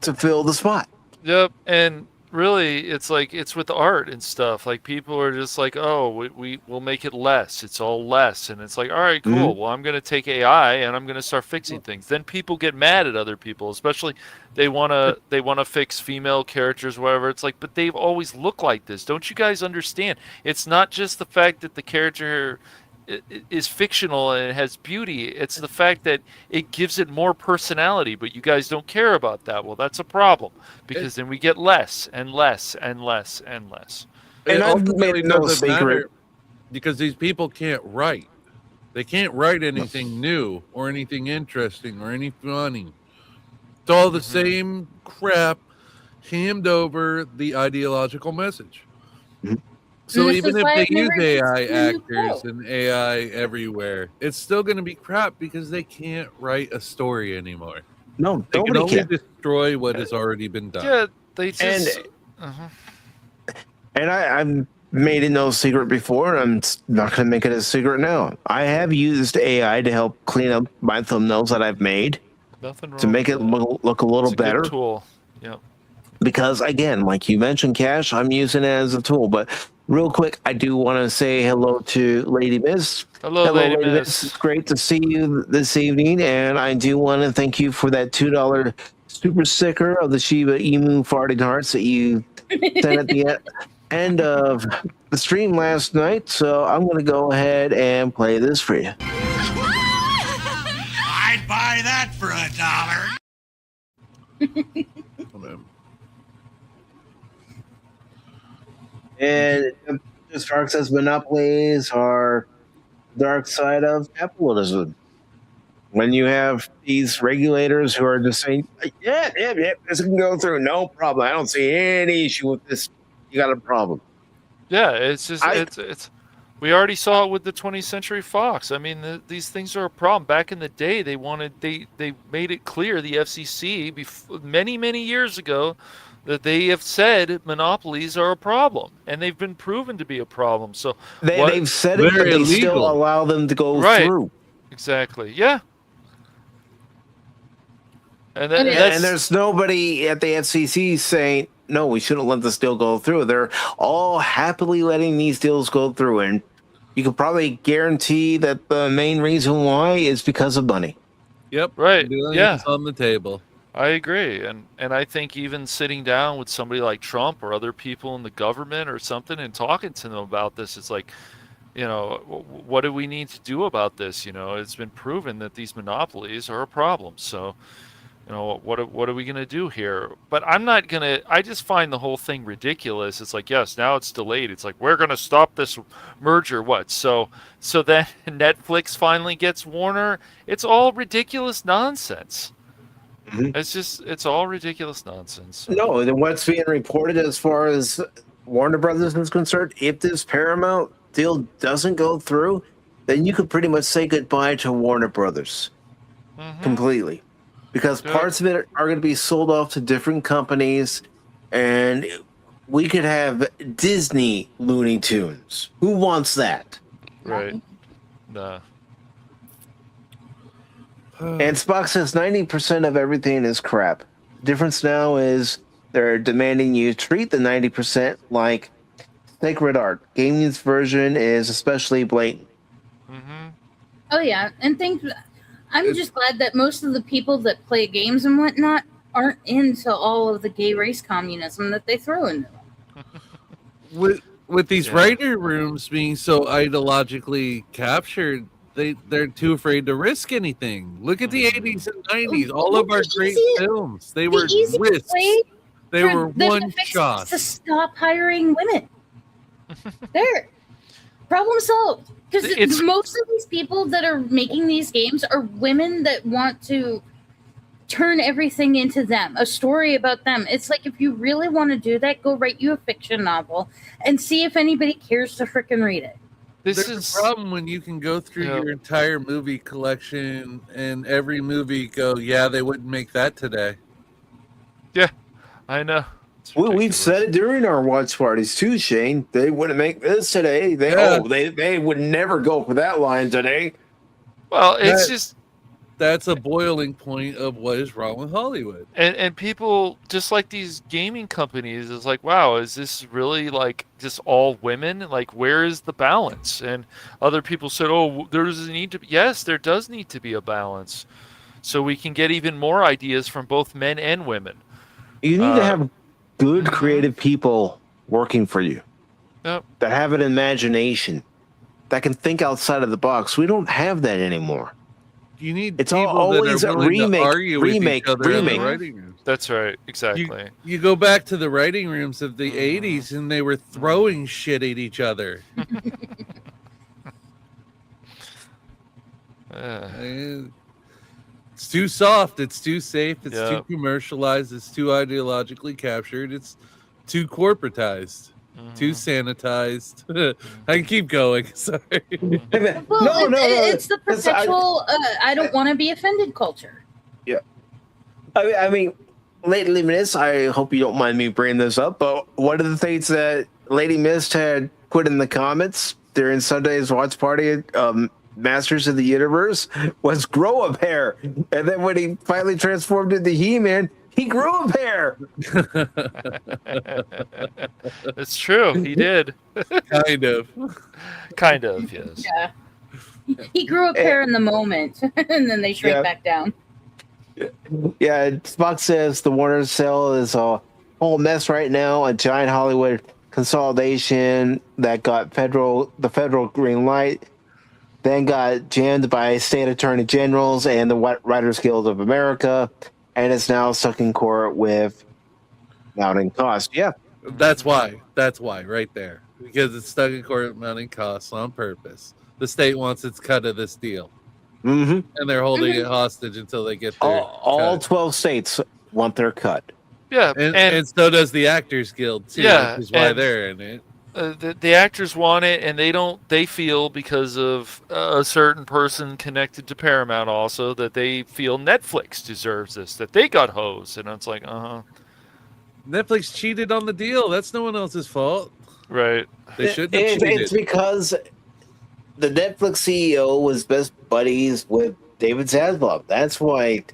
to fill the spot? Yep. And really, it's like, it's with art and stuff. Like, people are just like, oh, we'll make it less. It's all less. And it's like, all right, cool. Mm-hmm. Well, I'm going to take AI and I'm going to start fixing things. Then people get mad at other people, especially they want to fix female characters, whatever. It's like, but they've always looked like this. Don't you guys understand? It's not just the fact that the character is fictional and it has beauty. It's the fact that it gives it more personality, but you guys don't care about that. Well, that's a problem, because then we get less and less and less and less. And I've ultimately made no doesn't secret matter because these people can't write. They can't write anything new or anything interesting or any funny. It's all the same crap hammed over the ideological message. Mm-hmm. So This even is if why they I've use never AI seen you actors go. and AI everywhere, it's still going to be crap because they can't write a story anymore. No, They can nobody only can. destroy what has already been done. Yeah, they just. And I've made it no secret before, and I'm not going to make it a secret now. I have used AI to help clean up my thumbnails that I've made Nothing wrong to make it with that. look a little It's a better. good tool. Yep. Because, again, like you mentioned, Cash, I'm using it as a tool. But real quick, I do want to say hello to Lady Miss. Hello, Lady Miss. It's great to see you this evening, and I do want to thank you for that $2 super sticker of the Shiba Emu farting hearts that you sent at the end of the stream last night. So I'm going to go ahead and play this for you. I'd buy that for $1. And as far as monopolies are dark side of capitalism. When you have these regulators who are just saying, yeah, this can go through, no problem. I don't see any issue with this. You got a problem. Yeah, it's just it's. We already saw it with the 20th Century Fox. I mean, these things are a problem. Back in the day, they made it clear, the FCC, many years ago, that they have said monopolies are a problem, and they've been proven to be a problem. So they've said it, but they still allow them to go through. Exactly. Yeah. And there's nobody at the FCC saying, no, we shouldn't let this deal go through. They're all happily letting these deals go through. And you can probably guarantee that the main reason why is because of money. Yep. Right. Yeah. It's on the table. I agree. And I think even sitting down with somebody like Trump or other people in the government or something and talking to them about this, it's like, you know, what do we need to do about this? You know, it's been proven that these monopolies are a problem. So what are we gonna do here? But I'm not gonna. I just find the whole thing ridiculous. It's like, yes, now it's delayed. It's like, we're gonna stop this merger. What? So then Netflix finally gets Warner. It's all ridiculous nonsense. It's all ridiculous nonsense. No, and what's being reported as far as Warner Brothers is concerned, if this Paramount deal doesn't go through, then you could pretty much say goodbye to Warner Brothers completely, because parts of it are going to be sold off to different companies, and we could have Disney Looney Tunes. Who wants that? Right. Nah. And Spock says 90% of everything is crap. Difference now is they're demanding you treat the 90% like sacred art. Gaming's version is especially blatant. Oh yeah, and I'm just glad that most of the people that play games and whatnot aren't into all of the gay race communism that they throw into them. With these writer rooms being so ideologically captured, they're too afraid to risk anything. Look at the 80s and 90s. All of our great films, they were risks. They were one shot. To stop hiring women. There. Problem solved. Because most of these people that are making these games are women that want to turn everything into them, a story about them. It's like, if you really want to do that, go write you a fiction novel and see if anybody cares to frickin' read it. There's a problem when you can go through your entire movie collection and every movie go, yeah, they wouldn't make that today. Yeah, I know. We've said it during our watch parties too, Shane. They wouldn't make this today. They would never go for that line today. Well, it's that's a boiling point of what is wrong with Hollywood. And people, just like these gaming companies, is like, wow, is this really like just all women? Like, where is the balance? And other people said, oh, there does need to be. Yes, there does need to be a balance, so we can get even more ideas from both men and women. You need to have good creative people working for you that have an imagination, that can think outside of the box. We don't have that anymore. You need it's always that are a remake. That's right, exactly. You go back to the writing rooms of the 80s and they were throwing shit at each other. It's too soft, it's too safe, it's too commercialized, it's too ideologically captured, it's too corporatized. Too sanitized. I can keep going. Sorry. Well, it's the perpetual I don't want to be offended culture. Yeah. I mean, Lady Miss, I hope you don't mind me bringing this up, but one of the things that Lady Mist had put in the comments during Sunday's watch party, Masters of the Universe, was grow a pair. And then when he finally transformed into He-Man, he grew a pair. It's true. He did. Kind of. Kind of, yes. Yeah. He grew a pair in the moment, and then they shrink back down. Yeah, Spock says the Warner sale is a whole mess right now. A giant Hollywood consolidation that got the federal green light, then got jammed by state attorney generals and the Writers Guild of America, and is now stuck in court with mounting costs. Yeah. That's why, right there. Because it's stuck in court with mounting costs on purpose. The state wants its cut of this deal. And they're holding it hostage until they get their all 12 states want their cut. Yeah. And so does the Actors Guild, too, which is why they're in it. The actors want it, and they feel, because of a certain person connected to Paramount also, that they feel Netflix deserves this, that they got hosed. And it's like, Netflix cheated on the deal. That's no one else's fault. Right. They shouldn't have cheated. It's because the Netflix CEO was best buddies with David Zaslav. That's why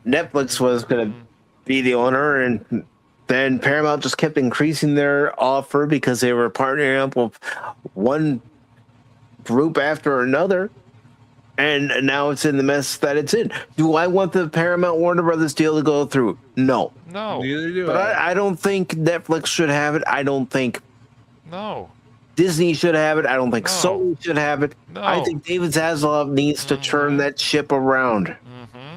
Netflix was going to be the owner, and then Paramount just kept increasing their offer because they were partnering up with one group after another, and now it's in the mess that it's in. Do I want the Paramount Warner Brothers deal to go through? No. Neither do but I. I don't think Netflix should have it. I don't think Disney should have it. I don't think Sony should have it. I think David Zaslav needs to turn that ship around.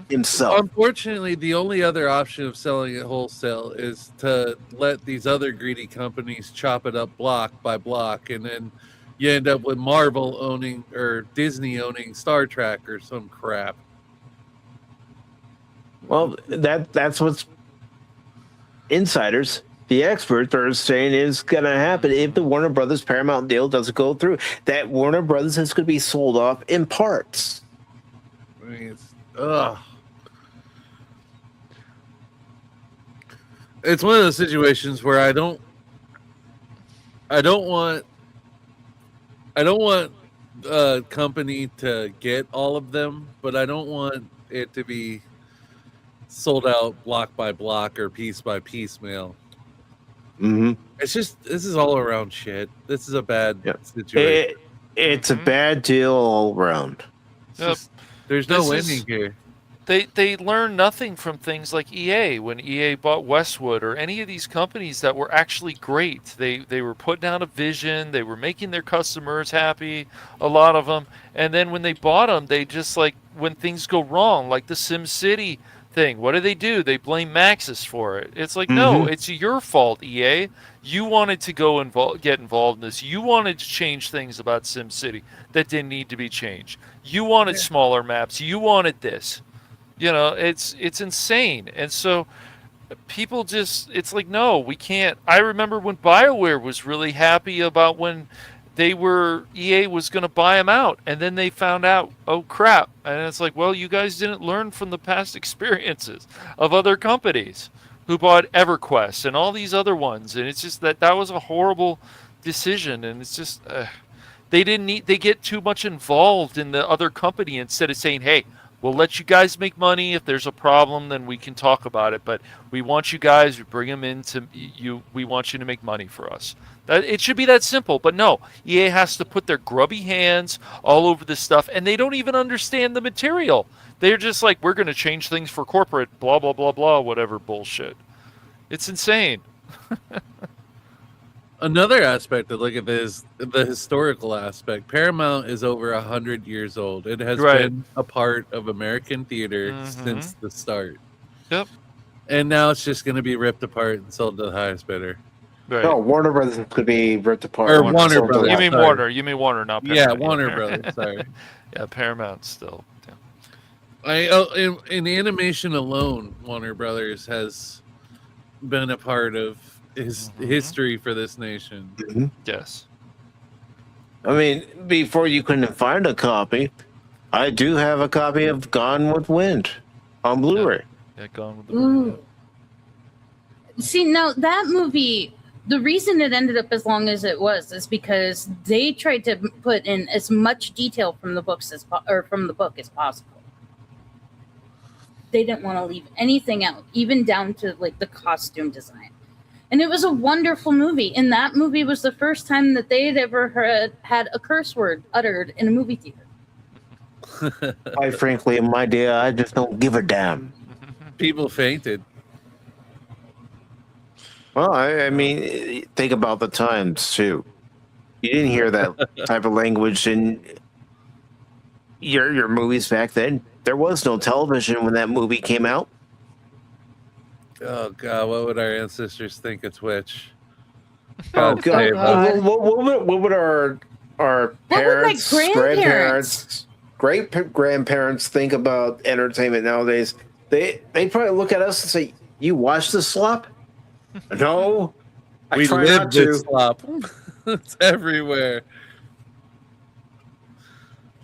himself. Unfortunately, the only other option of selling it wholesale is to let these other greedy companies chop it up block by block, and then you end up with Marvel owning or Disney owning Star Trek or some crap. Well, that's what's insiders, the experts, are saying is going to happen if the Warner Brothers Paramount deal doesn't go through. That Warner Brothers is going to be sold off in parts. I mean, it's one of those situations where I don't want a company to get all of them, but I don't want it to be sold out block by block or piece by piecemeal. Mm-hmm. It's just, this is all around shit. This is a bad situation. It's a bad deal all around. There's no winning here. They learn nothing from things like EA when EA bought Westwood or any of these companies that were actually great. They were putting out a vision. They were making their customers happy, a lot of them. And then when they bought them, they just like, when things go wrong, like the SimCity thing, what do? They blame Maxis for it. It's like, no, it's your fault, EA. You wanted to get involved in this. You wanted to change things about SimCity that didn't need to be changed. You wanted smaller maps. You wanted this. You know, it's insane. And so people just, it's like, no, we can't. I remember when BioWare was really happy about when EA was going to buy them out. And then they found out, oh, crap. And it's like, well, you guys didn't learn from the past experiences of other companies who bought EverQuest and all these other ones. And it's just that was a horrible decision. And it's just, they get too much involved in the other company instead of saying, hey, we'll let you guys make money. If there's a problem, then we can talk about it. But we want you guys, we bring them into you. We want you to make money for us. It should be that simple. But no, EA has to put their grubby hands all over this stuff, and they don't even understand the material. They're just like, we're going to change things for corporate, blah, blah, blah, blah, whatever bullshit. It's insane. Another aspect to look at is the historical aspect. Paramount is over 100 years old. It has been a part of American theater since the start. Yep. And now it's just going to be ripped apart and sold to the highest bidder. Right. No, Warner Brothers could be ripped apart. Or Warner Brothers. You mean Warner? You mean Warner, not Paramount? Yeah, Warner Brothers. Sorry. Yeah, Paramount still. In animation alone, Warner Brothers has been a part of history for this nation. Yes. I mean, before you couldn't find a copy, I do have a copy of Gone with Wind on Blu-ray. Yeah, Gone with the Wind. See, now that movie, the reason it ended up as long as it was is because they tried to put in as much detail from the books from the book as possible. They didn't want to leave anything out, even down to like the costume design. And it was a wonderful movie. And that movie was the first time that they had ever had a curse word uttered in a movie theater. Quite frankly, in my day, I just don't give a damn. People fainted. Well, I mean, think about the times, too. You didn't hear that type of language in your movies back then. There was no television when that movie came out. Oh God, what would our ancestors think of Twitch? Oh God, what would our parents, grandparents, great grandparents think about entertainment nowadays? They probably look at us and say, "You watch the slop?" No, I we try live not to. this slop. It's everywhere.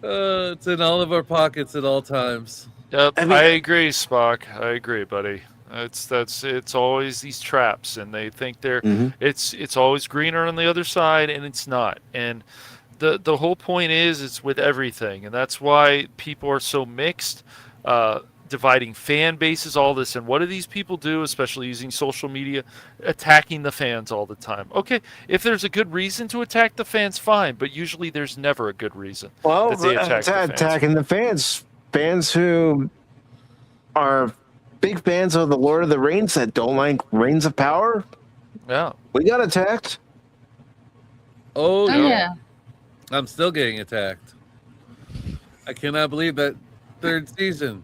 It's in all of our pockets at all times. Yep, I agree, Spock. I agree, buddy. It's always these traps, and they think it's always greener on the other side, and it's not. And the whole point is it's with everything, and that's why people are so mixed, dividing fan bases, all this. And what do these people do, especially using social media, attacking the fans all the time? Okay, if there's a good reason to attack the fans, fine, but usually there's never a good reason. Well, that they attack the fans. Attacking the fans who are big fans of the Lord of the Rings that don't like Rings of Power. Yeah, we got attacked. Oh yeah. I'm still getting attacked. I cannot believe that third season.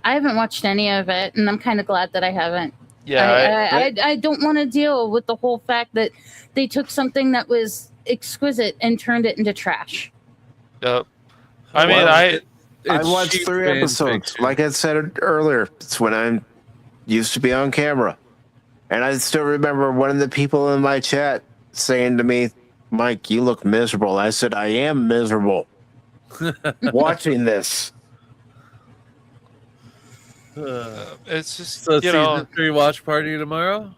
I haven't watched any of it, and I'm kind of glad that I haven't. Yeah, I don't want to deal with the whole fact that they took something that was exquisite and turned it into trash. Yep. I mean, I It's watched cheap 3 fan episodes. fiction. Like I said earlier, it's when I used to be on camera. And I still remember one of the people in my chat saying to me, Mike, you look miserable. I said, I am miserable watching this. it's just, So you know. season 3 watch party tomorrow?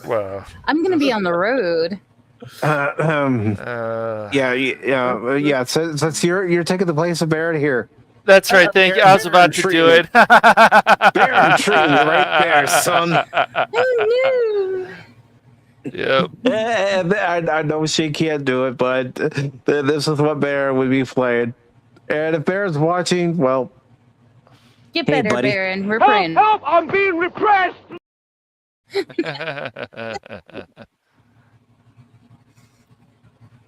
Wow. I'm going to be on the road. Yeah. So you're taking the place of Barrett here. That's right. Thank you. I was about to do it. Baron treating you right there, son. Oh, no. Yep. I know she can't do it, but this is what Baron would be playing. And if Baron's watching, well, Get hey, better, buddy. Baron. We're praying. Help! I'm being repressed!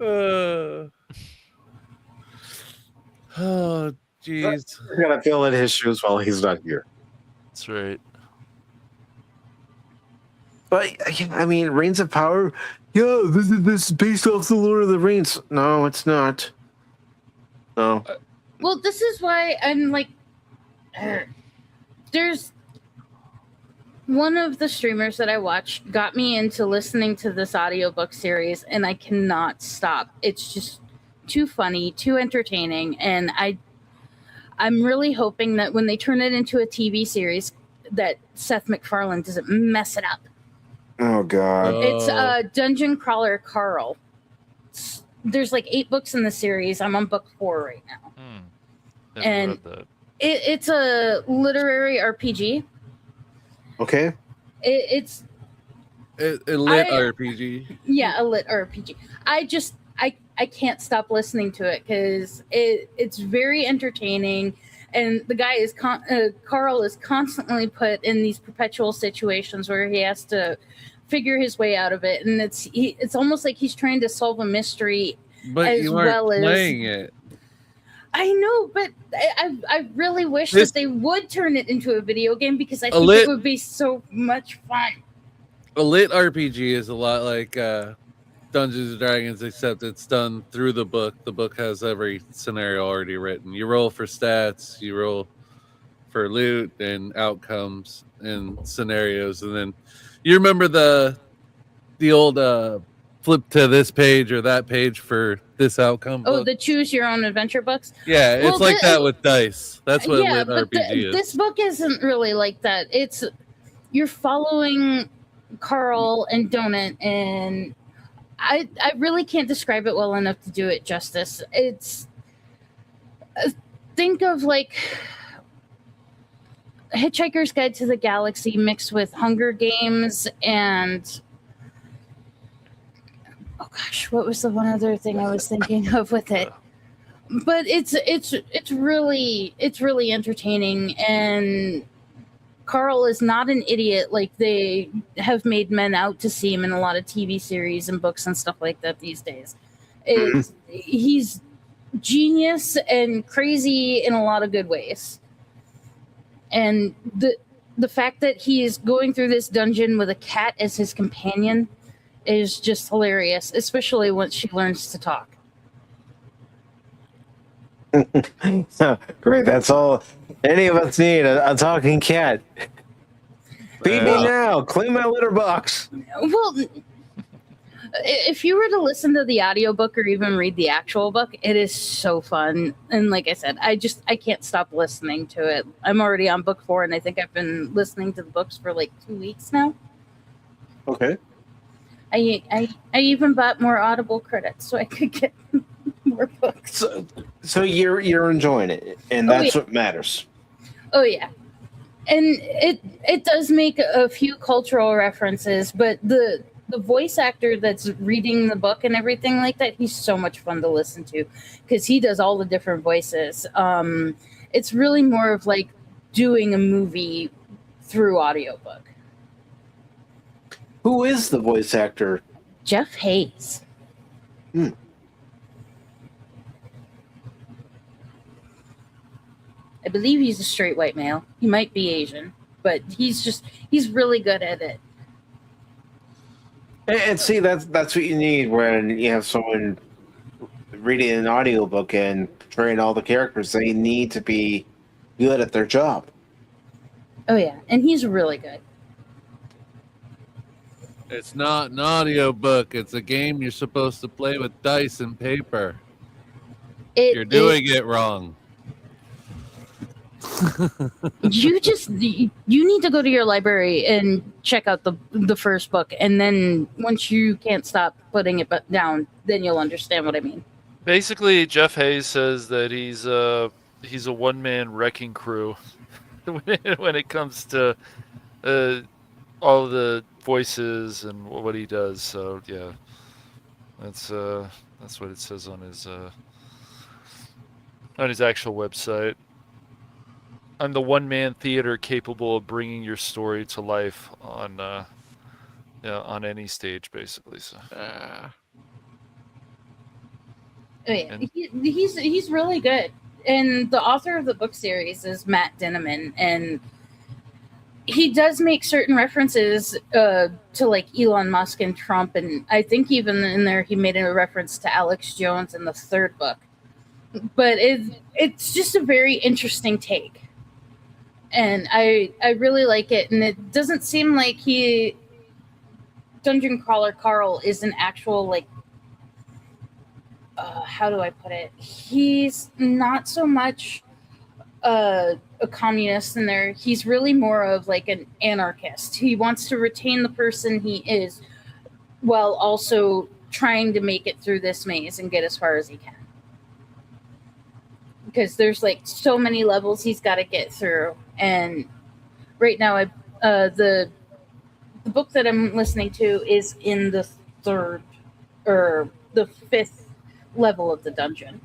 Oh, jeez. We're gonna fill in his shoes while he's not here. That's right. But I mean, Rings of Power. Yeah, this is based off the Lord of the Rings. No, it's not. No. Well, this is why I'm like, there's one of the streamers that I watch got me into listening to this audiobook series, and I cannot stop. It's just too funny, too entertaining, and I'm really hoping that when they turn it into a TV series, that Seth MacFarlane doesn't mess it up. Oh God. It's Dungeon Crawler Carl. There's like 8 books in the series. I'm on book 4 right now. And it's a literary RPG. Okay. It's a lit RPG. Yeah, a lit RPG. I can't stop listening to it because it's very entertaining, and the guy is Carl is constantly put in these perpetual situations where he has to figure his way out of it, and it's almost like he's trying to solve a mystery. But you aren't playing it. I know, but I really wish that they would turn it into a video game because I think it would be so much fun. A lit RPG is a lot like Dungeons and Dragons, except it's done through the book. The book has every scenario already written. You roll for stats, you roll for loot and outcomes and scenarios, and then you remember the old flip to this page or that page for this outcome. Oh, book? the choose your own adventure books. Yeah, it's like that with dice. That's what lit RPG is. This book isn't really like that. It's you're following Carl and Donut, and I really can't describe it well enough to do it justice. It's think of like Hitchhiker's Guide to the Galaxy mixed with Hunger Games and oh gosh, what was the one other thing I was thinking of with it? But it's really entertaining, and Carl is not an idiot like they have made men out to seem in a lot of TV series and books and stuff like that these days. He's genius and crazy in a lot of good ways. And the fact that he is going through this dungeon with a cat as his companion is just hilarious, especially once she learns to talk. Great, that's all any of us need, a talking cat. Feed me now, clean my litter box. Well, if you were to listen to the audiobook or even read the actual book, it is so fun. And like I said, I can't stop listening to it. I'm already on book 4, and I think I've been listening to the books for like 2 weeks now. Okay. I even bought more Audible credits so I could get more books. So you're enjoying it, and that's what matters. Oh yeah, and it does make a few cultural references, but the voice actor that's reading the book and everything like that, he's so much fun to listen to because he does all the different voices. It's really more of like doing a movie through audiobook. Who is the voice actor? Jeff Hayes. I believe he's a straight white male. He might be Asian, but he's really good at it. And see, that's what you need when you have someone reading an audiobook and portraying all the characters. They need to be good at their job. Oh yeah, and he's really good. It's not an audiobook. It's a game you're supposed to play with dice and paper. You're doing it wrong. You need to go to your library and check out the first book, and then once you can't stop putting it down, then you'll understand what I mean. Basically, Jeff Hayes says that he's a one-man wrecking crew when it comes to all the voices and what he does. So yeah, that's what it says on his actual website. I'm the one-man theater capable of bringing your story to life on any stage, basically. So. Oh yeah, he's really good, and the author of the book series is Matt Dinneman, and he does make certain references to like Elon Musk and Trump, and I think even in there he made a reference to Alex Jones in the third book. But it's just a very interesting take, and I really like it, and it doesn't seem like Dungeon Crawler Carl is an actual like. How do I put it? He's not so much a communist in there. He's really more of like an anarchist. He wants to retain the person he is while also trying to make it through this maze and get as far as he can. Because there's like so many levels he's got to get through. And right now, the book that I'm listening to is in the third or the fifth level of the dungeon.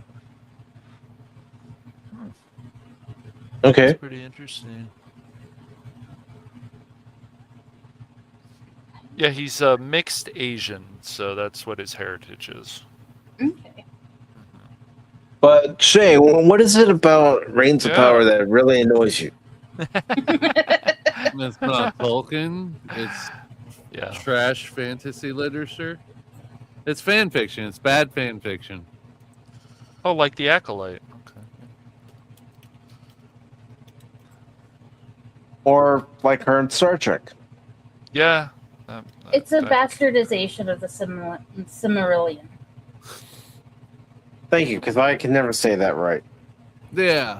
Okay. That's pretty interesting. Yeah, he's mixed Asian, so that's what his heritage is. Okay. But Shay, what is it about Reigns of Power that really annoys you? It's not Tolkien. It's trash fantasy literature. It's fan fiction. It's bad fan fiction. Oh, like The Acolyte. Okay. Or like her in Star Trek. Yeah. It's a bastardization of the Silmarillion. Thank you, because I can never say that right. Yeah.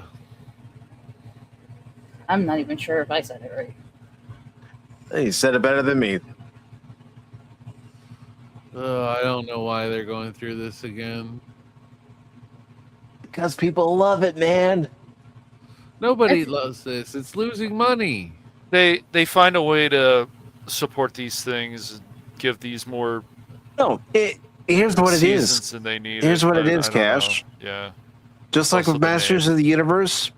I'm not even sure if I said it right. You said it better than me. I don't know why they're going through this again. Because people love it, man. Nobody loves this. It's losing money. They find a way to support these things and give these more. No, here's what it is. Than they need. Here's what it is, Cash. Yeah. Just like with Masters of the Universe,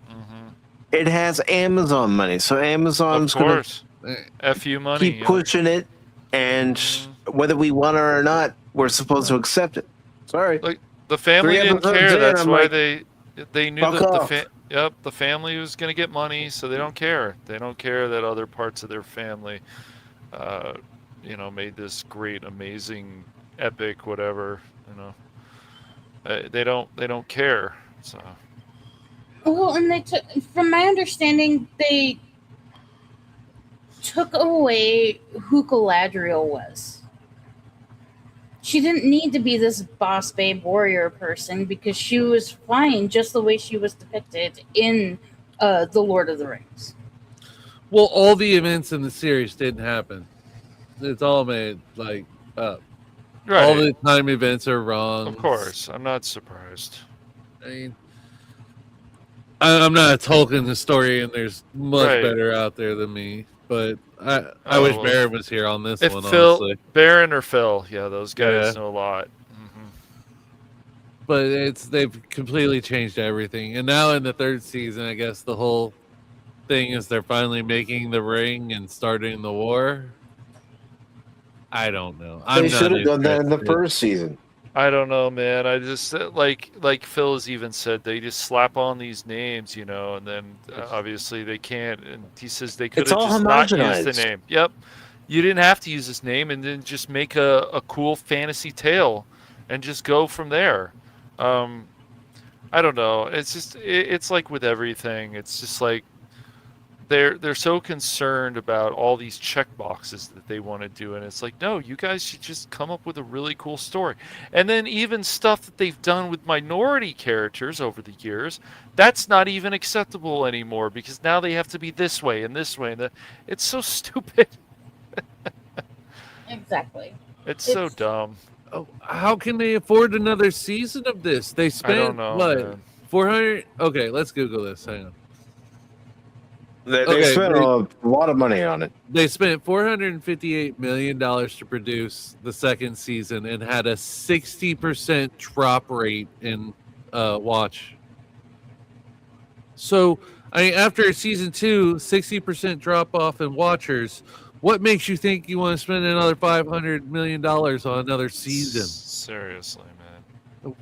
it has Amazon money, so Amazon's going to FU money. Keep pushing it, and whether we want it or not, we're supposed to accept it. Sorry. Like the family didn't care. That's why like, they knew that the family was going to get money, so they don't care. They don't care that other parts of their family, made this great, amazing, epic, whatever. They don't care. So. Well, and from my understanding, they took away who Galadriel was. She didn't need to be this boss babe warrior person because she was fine just the way she was depicted in The Lord of the Rings. Well, all the events in the series didn't happen. It's all made up. Right. All the time events are wrong. Of course. I'm not surprised. I mean, I'm not a Tolkien historian. There's much better out there than me. But I wish Baron was here on this one, honestly. Baron or Phil. Yeah, those guys know a lot. But they've completely changed everything. And now in the third season, I guess the whole thing is they're finally making the ring and starting the war. I don't know. They should have done that in the first season. I don't know, man. I just like Phil has even said, they just slap on these names, and then obviously they can't. And he says they could It's have all just not used the homogenized. name. Yep, you didn't have to use this name, and then just make a cool fantasy tale, and just go from there. I don't know. It's just it's like with everything. It's just like they're so concerned about all these check boxes that they want to do, and it's like, no, you guys should just come up with a really cool story. And then even stuff that they've done with minority characters over the years, that's not even acceptable anymore, because now they have to be this way and this way, and it's so stupid. Exactly. It's so dumb. Oh, how can they afford another season of this? They spent don't know, what, man. 400? Okay, let's Google this. Hang on. They spent a lot of money on it. They spent $458 million to produce the second season and had a 60% drop rate in watch. So, after season 2, 60% drop off in watchers. What makes you think you want to spend another $500 million on another season? Seriously, man.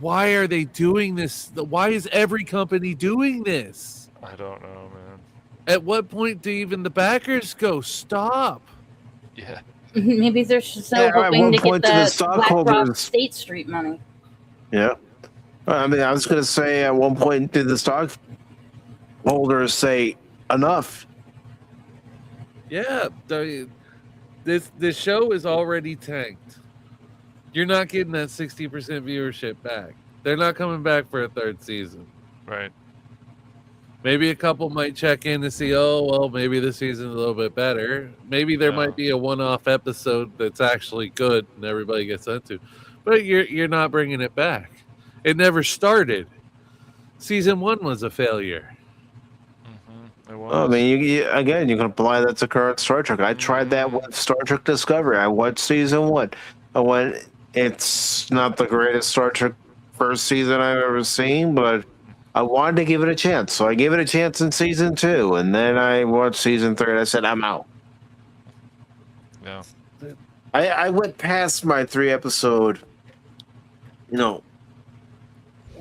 Why are they doing this? Why is every company doing this? I don't know, man. At what point do even the backers go, stop? Yeah. Maybe they're so hoping to get that BlackRock State Street money. Yeah. I mean, I was going to say, at one point, did the stockholders say, enough? Yeah. This show is already tanked. You're not getting that 60% viewership back. They're not coming back for a third season. Right. Maybe a couple might check in to see, oh, well, maybe this season's a little bit better. Maybe there might be a one-off episode that's actually good and everybody gets into. But you're not bringing it back. It never started. Season 1 was a failure. It was. I mean, you can apply that to current Star Trek. I tried that with Star Trek Discovery. I watched season 1. I went, it's not the greatest Star Trek first season I've ever seen, but I wanted to give it a chance. So I gave it a chance in season 2, and then I watched season 3, and I said, I'm out. Yeah. I went past my 3-episode,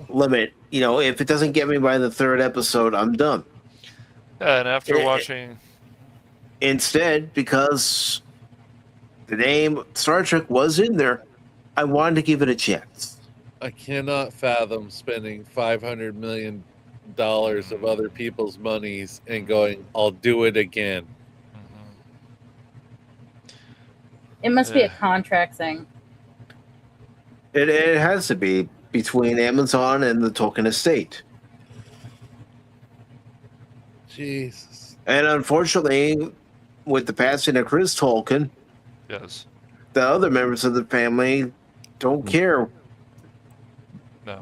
limit. If it doesn't get me by the 3rd episode, I'm done. Yeah, and after watching... Instead, because the name Star Trek was in there, I wanted to give it a chance. I cannot fathom spending $500 million of other people's monies and going, I'll do it again. It must be a contract thing. It has to be between Amazon and the Tolkien estate. Jesus. And unfortunately, with the passing of Chris Tolkien, yes, the other members of the family don't care. No.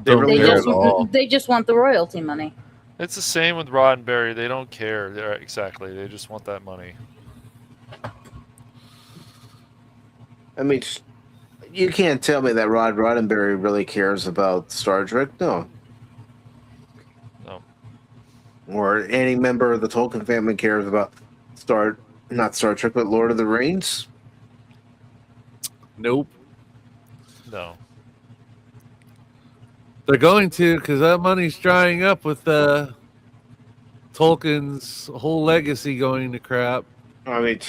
They just want the royalty money. It's the same with Roddenberry. They don't care. Exactly. They just want that money. I mean, you can't tell me that Roddenberry really cares about Star Trek. No. No. Or any member of the Tolkien family cares about not Star Trek, but Lord of the Rings. Nope. No. They're going to, because that money's drying up with Tolkien's whole legacy going to crap. I mean,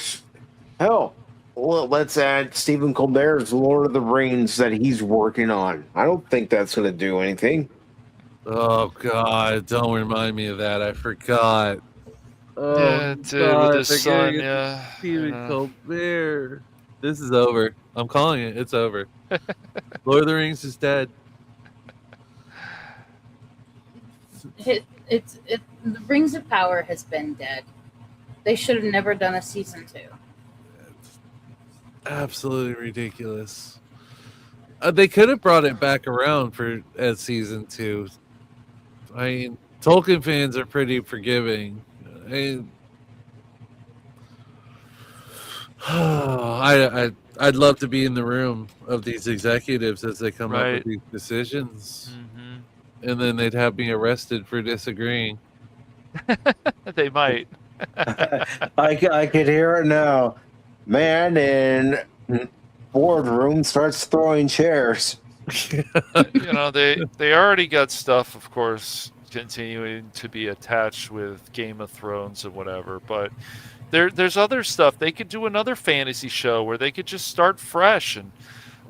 hell, well, let's add Stephen Colbert's Lord of the Rings that he's working on. I don't think that's going to do anything. Oh, God, don't remind me of that. I forgot. Oh, yeah, dude, God, with his son, yeah. Stephen Colbert. This is over. I'm calling it. It's over. Lord of the Rings is dead. The Rings of Power has been dead. They should have never done a season 2. It's absolutely ridiculous. They could have brought it back around as season 2. I mean, Tolkien fans are pretty forgiving. I'd love to be in the room of these executives as they come up with these decisions. And then they'd have me arrested for disagreeing. They might. I could hear it now. Man in boardroom starts throwing chairs. You know, they already got stuff, of course, continuing to be attached with Game of Thrones and whatever, but there's other stuff. They could do another fantasy show where they could just start fresh and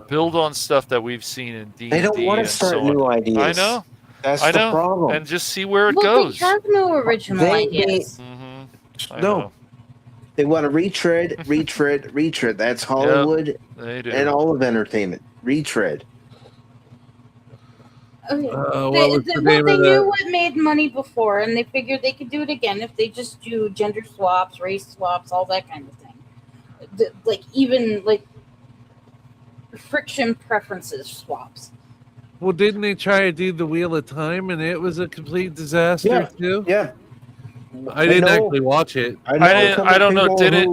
build on stuff that we've seen in D&D. They don't want to and start so new on. ideas. I know. That's I the know. problem. And just see where it Well, goes. they have no original ideas. I No. know. They want to retread. That's Hollywood They do. and all of entertainment. Retread. Okay. What They, was they, the well, name they of knew that? what made money before, and they figured they could do it again if they just do gender swaps, race swaps, all that kind of thing. Like even like friction preferences swaps. Well, didn't they try to do the Wheel of Time, and it was a complete disaster too? Yeah. I didn't actually watch it. I don't know. Did it?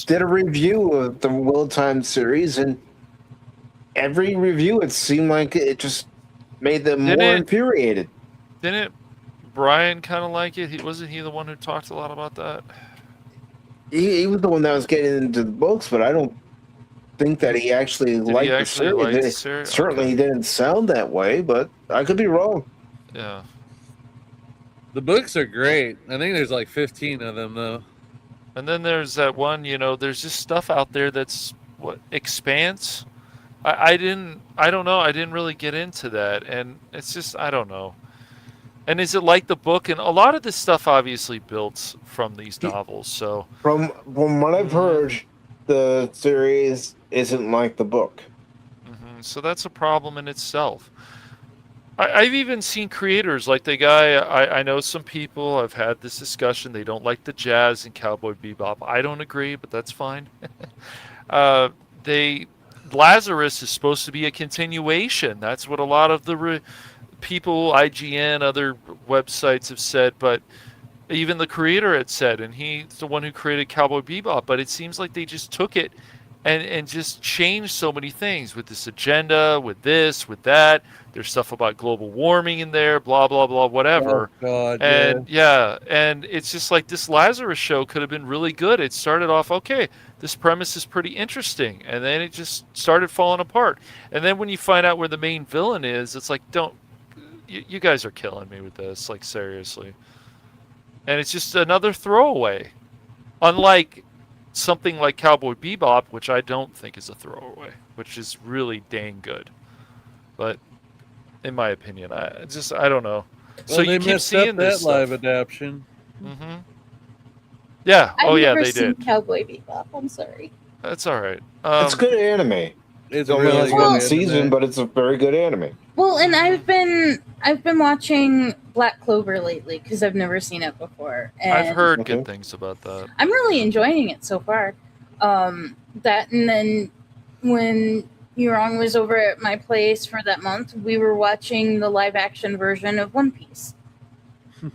Did a review of the Wheel of Time series, and every review it seemed like it just made them more infuriated. Didn't Brian kind of like it? Wasn't he the one who talked a lot about that? He was the one that was getting into the books, but I don't think that he actually liked the series. Certainly, he didn't sound that way, but I could be wrong. Yeah. The books are great. I think there's like 15 of them though. And then there's that one, there's just stuff out there that's Expanse. I don't know. I didn't really get into that, and it's just I don't know. And is it like the book? And a lot of this stuff obviously built from these novels. So from what I've heard, the series isn't like the book. So that's a problem in itself. I've even seen creators like the guy. I know some people. I've had this discussion. They don't like the jazz and Cowboy Bebop. I don't agree, but that's fine. Lazarus is supposed to be a continuation. That's what a lot of the people, IGN, other websites have said. But even the creator had said, and he's the one who created Cowboy Bebop. But it seems like they just took it and just changed so many things with this agenda, with this, with that. There's stuff about global warming in there, blah, blah, blah, whatever. Oh, God, and and it's just like this Lazarus show could have been really good. It started off, okay, this premise is pretty interesting. And then it just started falling apart. And then when you find out where the main villain is, it's like, you guys are killing me with this, like seriously. And it's just another throwaway. Unlike something like Cowboy Bebop, which I don't think is a throwaway, which is really dang good. But in my opinion, I don't know. Well, so you keep seeing that this live stuff. adaptation. Yeah. I've Yeah, never they seen did. Cowboy Bebop. I'm sorry. That's all right. It's good anime. It's only really has good one anime. season, but it's a very good anime. Well, and I've been watching Black Clover lately because I've never seen it before. And I've heard good things about that. I'm really enjoying it so far. That and then when YourWrong was over at my place for that month, we were watching the live action version of One Piece.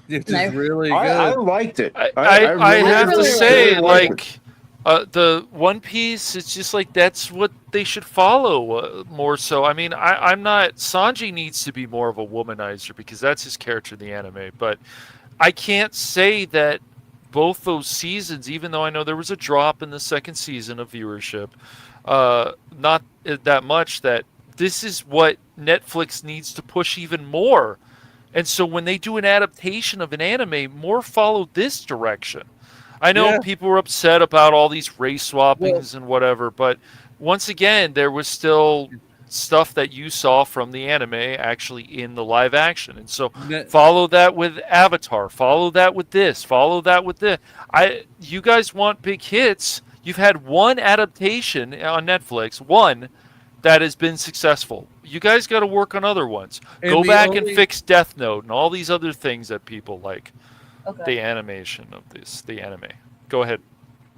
It's And really good. I liked it. I have to really say, liked like, the One Piece, it's just like that's what they should follow more so. I mean, I'm not. Sanji needs to be more of a womanizer because that's his character in the anime. But I can't say that both those seasons, even though I know there was a drop in the second season of viewership, not that much, that this is what Netflix needs to push even more. And so when they do an adaptation of an anime, more follow this direction. I know people were upset about all these race swappings and whatever, but once again, there was still stuff that you saw from the anime actually in the live action. And so follow that with Avatar, follow that with this, follow that with this. You guys want big hits. You've had one adaptation on Netflix, one that has been successful. You guys got to work on other ones. Go back and fix Death Note and all these other things that people like. Okay. The animation of the anime. Go ahead.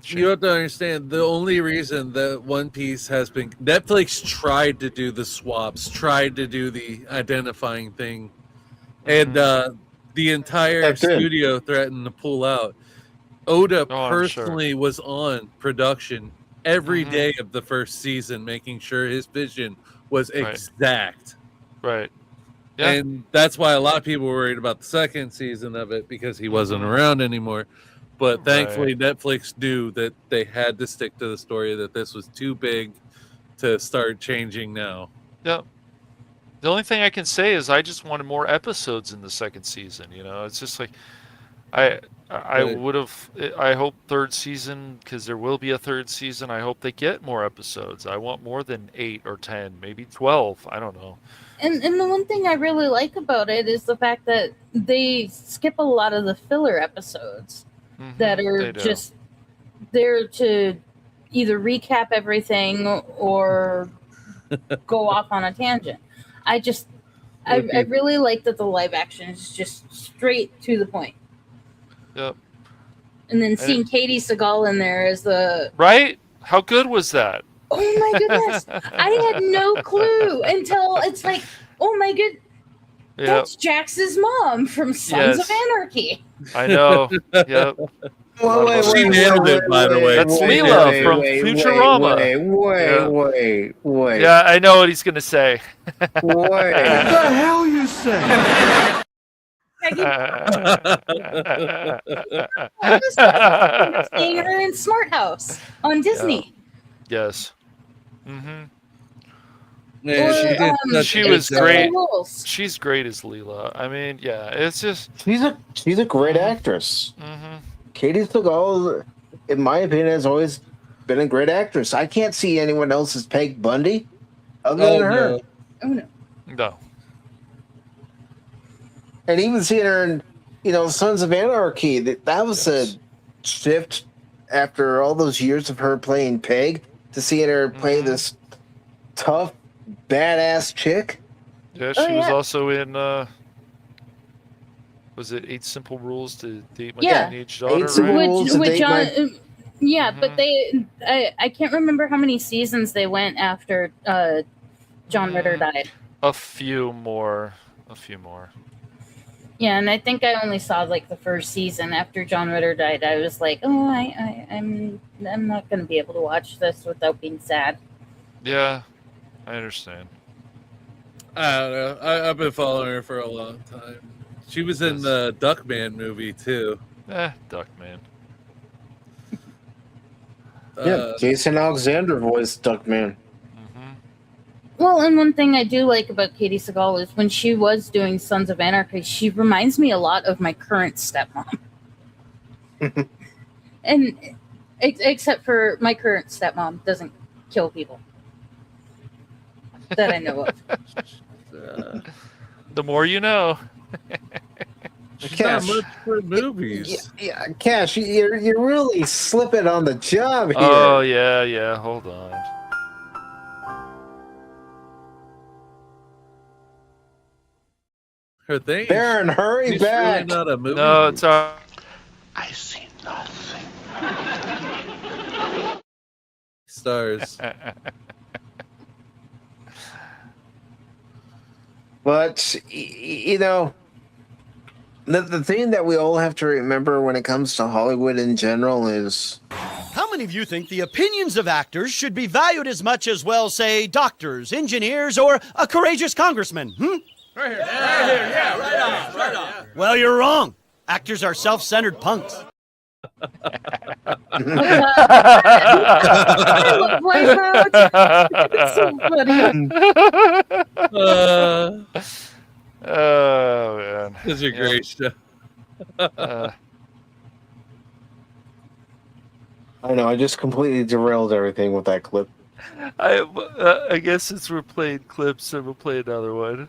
Shane. You have to understand, the only reason that One Piece has been... Netflix tried to do the swaps, tried to do the identifying thing, and the entire studio threatened to pull out. Oda personally was on production every day of the first season, making sure his vision was exact. Right. Yeah. And that's why a lot of people were worried about the second season of it, because he wasn't around anymore. But thankfully, Netflix knew that they had to stick to the story, that this was too big to start changing now. Yep. The only thing I can say is I just wanted more episodes in the second season. You know, it's just like I would have. I hope third season, because there will be a third season. I hope they get more episodes. I want more than 8 or 10, maybe 12. I don't know. And the one thing I really like about it is the fact that they skip a lot of the filler episodes that are just there to either recap everything or go off on a tangent. I really like that the live action is just straight to the point. Yep. And then seeing Katie Seagal in there as the... Right? How good was that? Oh my goodness. I had no clue until it's like, oh my good, that's Jax's mom from Sons of Anarchy. I know. Yep. She nailed it, by the way. That's Leela from Futurama. Wait. Yeah, I know what he's going to say. What the hell you say? Seeing her in Smart House on Disney. Yes. Mm-hmm. Yeah, she was great. She's great as Leela. I mean, yeah, it's just she's a great actress. Mm-hmm. Katie Seagal, in my opinion, has always been a great actress. I can't see anyone else as Peg Bundy other than her. Oh no. No. And even seeing her in, Sons of Anarchy, that was a shift after all those years of her playing Peg to seeing her play this tough, badass chick. Yeah, she was also in, was it 8 Simple Rules to Date My Teenage Daughter? 8 Simple Rules to Date My... but I can't remember how many seasons they went after John Ritter died. A few more. Yeah, and I think I only saw like the first season after John Ritter died. I was like, oh, I'm not going to be able to watch this without being sad. Yeah, I understand. I don't know. I've been following her for a long time. She was in the Duckman movie too. Duckman. Yeah, Jason Alexander voiced Duckman. Well, and one thing I do like about Katie Seagal is when she was doing Sons of Anarchy, she reminds me a lot of my current stepmom. And except for my current stepmom doesn't kill people that I know of. The more you know. She's not much for movies. Yeah, Cash, you're really slipping on the job here. Oh, yeah, hold on. Her thing. Baron, hurry back. Really not a movie. No, it's all... I see nothing. Stars. But, the thing that we all have to remember when it comes to Hollywood in general is... How many of you think the opinions of actors should be valued as much as, well, say, doctors, engineers, or a courageous congressman? Right here. Yeah, right on. Well, you're wrong. Actors are self-centered punks. Oh, man. This is a great show. I know, I just completely derailed everything with that clip. I guess since we're playing clips, then we'll play another one.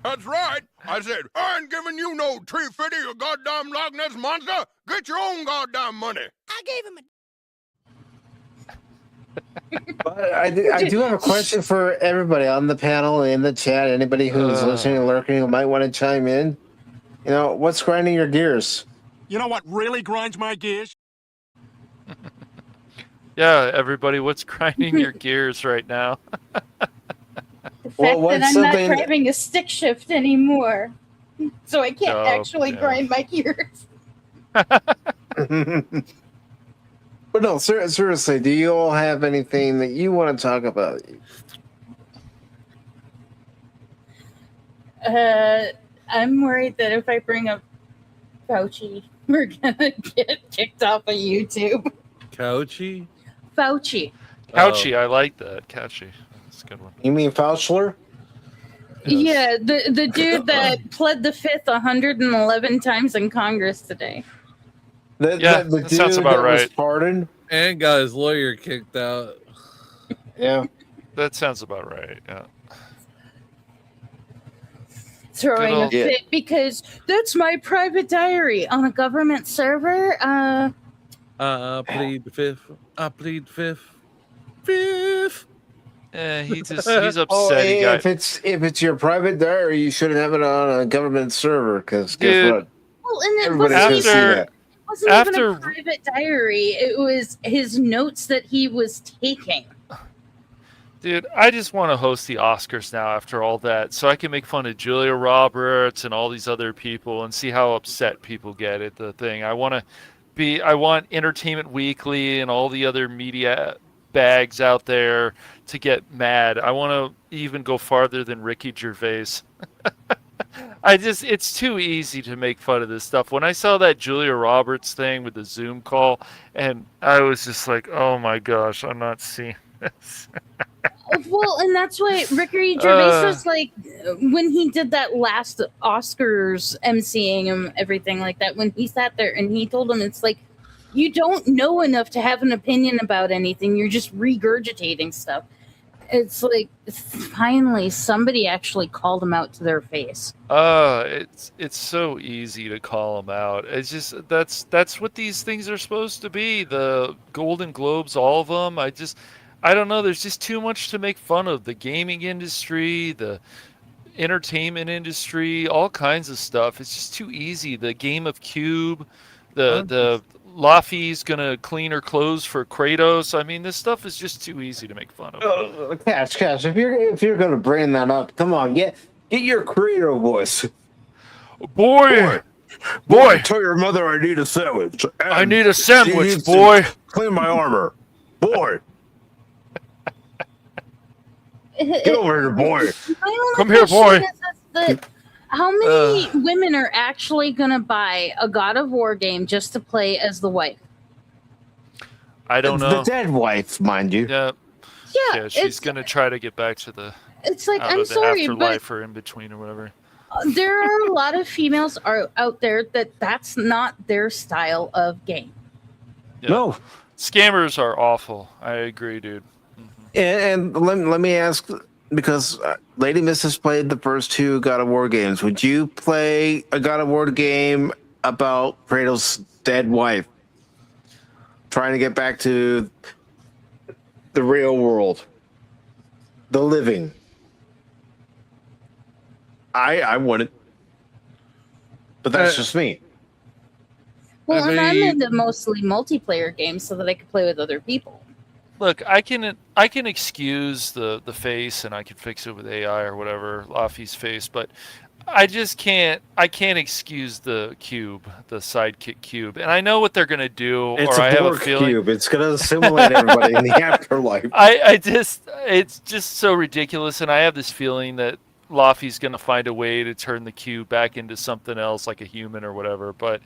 That's right. I said, I ain't giving you no tree fitty, you goddamn Loch Ness monster. Get your own goddamn money. I gave him a... But I do have a question for everybody on the panel, in the chat, anybody who's listening and lurking who might want to chime in. What's grinding your gears? You know what really grinds my gears? Yeah, everybody, what's grinding your gears right now? The fact that I'm not driving a stick shift anymore, so I can't actually grind my gears. But no, seriously, do you all have anything that you want to talk about? I'm worried that if I bring up Fauci, we're gonna get kicked off of YouTube. Fauci? Fauci. Couchy, I like that. Couchy. That's a good one. You mean Fauchler? Yeah, the dude that pled the fifth 111 times in Congress today. The that dude sounds about that was right. pardoned And got his lawyer kicked out. Yeah. That sounds about right. Yeah. Throwing a old- fit because that's my private diary on a government server. I plead the fifth. I plead the fifth. Fifth. He's upset. Oh, he got, if it's your private diary, you shouldn't have it on a government server because guess Dude. what? Well, and it Everybody's wasn't gonna see even, that. wasn't even a private diary. It was his notes that he was taking. Dude, I just want to host the Oscars now after all that, so I can make fun of Julia Roberts and all these other people and see how upset people get at the thing. I want Entertainment Weekly and all the other media bags out there to get mad. I want to even go farther than Ricky Gervais. It's too easy to make fun of this stuff. When I saw that Julia Roberts thing with the Zoom call, and I was just like, oh my gosh, I'm not seeing this. Well, and that's why Ricky Gervais was like, when he did that last Oscars emceeing and everything like that, when he sat there and he told him, it's like, you don't know enough to have an opinion about anything. You're just regurgitating stuff. It's like, finally, somebody actually called him out to their face. It's so easy to call them out. It's just that's what these things are supposed to be. The Golden Globes, all of them. I don't know. There's just too much to make fun of. The gaming industry, the entertainment industry, all kinds of stuff. It's just too easy. The game of Cube, the Laffy's gonna clean her clothes for Kratos. I mean, this stuff is just too easy to make fun of. Cash. If you're gonna bring that up, come on, get your creator voice. Boy, tell your mother I need a sandwich. I need a sandwich, she needs boy. to clean my armor, boy. Get over here, boy. Come here, boy. How many women are actually going to buy a God of War game just to play as the wife? I don't know. The dead wife, mind you. Yeah. Yeah, She's going to try to get back to the. It's like, out I'm of the sorry, afterlife but or in between or whatever. There are a lot of females out there that's not their style of game. Yeah. No. Scammers are awful. I agree, dude. And let me ask, because Lady Miss has played the first two God of War games. Would you play a God of War game about Kratos' dead wife trying to get back to the real world, the living? I wouldn't, but that's just me. Well, and I'm into mostly multiplayer games so that I can play with other people. Look, I can excuse the face and I can fix it with AI or whatever, Laffy's face, but I can't excuse the cube, the sidekick cube. And I know what they're gonna do, It's or I have a Dork feeling cube. It's gonna assimilate everybody in the afterlife. It's just so ridiculous, and I have this feeling that Laffy's gonna find a way to turn the cube back into something else, like a human or whatever. But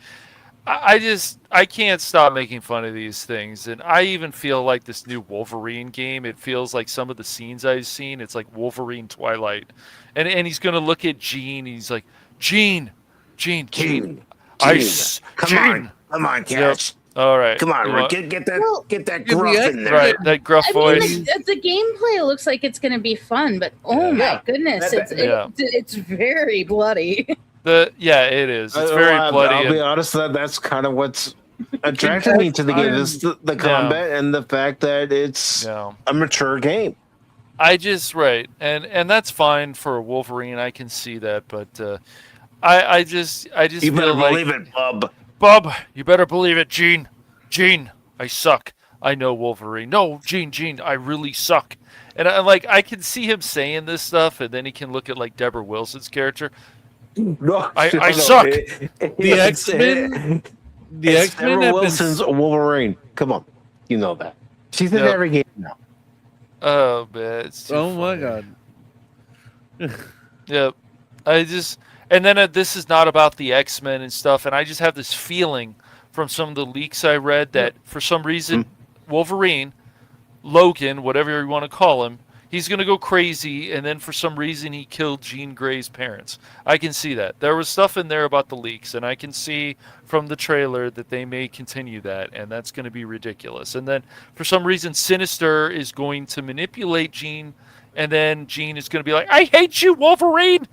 I can't stop making fun of these things, and I even feel like this new Wolverine game. It feels like some of the scenes I've seen. It's like Wolverine Twilight, and he's gonna look at Jean. And he's like, Jean, come on, Cash. Yep. All right, Come on, Rick, get that gruff in there. Right, that gruff voice. The gameplay looks like it's going to be fun, but oh my goodness, it's very bloody. It is. It's very bloody. I'll be honest, that's kind of what's attracted me to the game, is the combat and the fact that it's a mature game. And that's fine for Wolverine. I can see that, but I just you better believe it, Bub. Bub, you better believe it, Gene. Gene, I suck. I know Wolverine. No, Gene, I really suck. And I can see him saying this stuff, and then he can look at like Deborah Wilson's character. No, I suck. The X-Men. The X-Men. Deborah Wilson's Wolverine. Come on, you know that. She's in every game now. Oh man, it's too my god. Yep. And then this is not about the X-Men and stuff, and I just have this feeling from some of the leaks I read that for some reason Wolverine, Logan, whatever you want to call him, he's going to go crazy, and then for some reason he killed Jean Grey's parents. I can see that. There was stuff in there about the leaks, and I can see from the trailer that they may continue that, and that's going to be ridiculous. And then for some reason Sinister is going to manipulate Jean, and then Jean is going to be like, I hate you, Wolverine!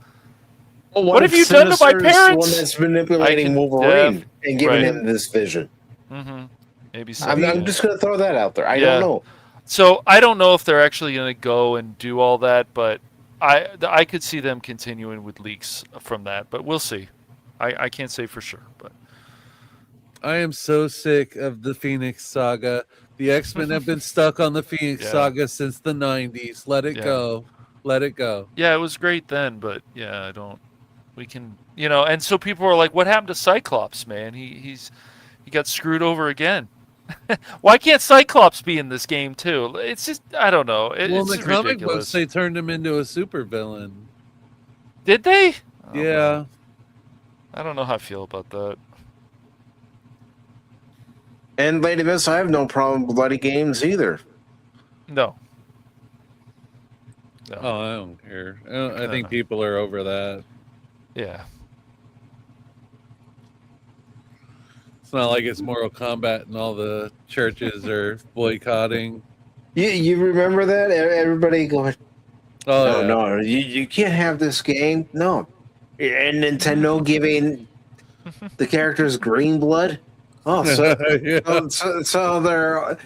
Well, what have you done to my Sinister's the parents? one that's manipulating Wolverine and giving him this vision. Mm-hmm. Maybe so. I'm just going to throw that out there. I don't know. So I don't know if they're actually going to go and do all that, but I could see them continuing with leaks from that, but we'll see. I can't say for sure, but I am so sick of the Phoenix saga. The X-Men have been stuck on the Phoenix saga since the 90s. Let it go. Let it go. Yeah, it was great then, but we can, and so people are like, what happened to Cyclops, man? He got screwed over again. Why can't Cyclops be in this game too? It's just, I don't know. Well, in the comic ridiculous. books, they turned him into a supervillain. Did they? Yeah. I don't know how I feel about that. And Lady Miss, I have no problem with bloody games either. No. Oh, I don't care. I think people are over that. Yeah. It's not like it's Mortal Kombat and all the churches are boycotting. You remember that? Everybody going, no, you can't have this game. No. And Nintendo giving the characters green blood. Oh, so they're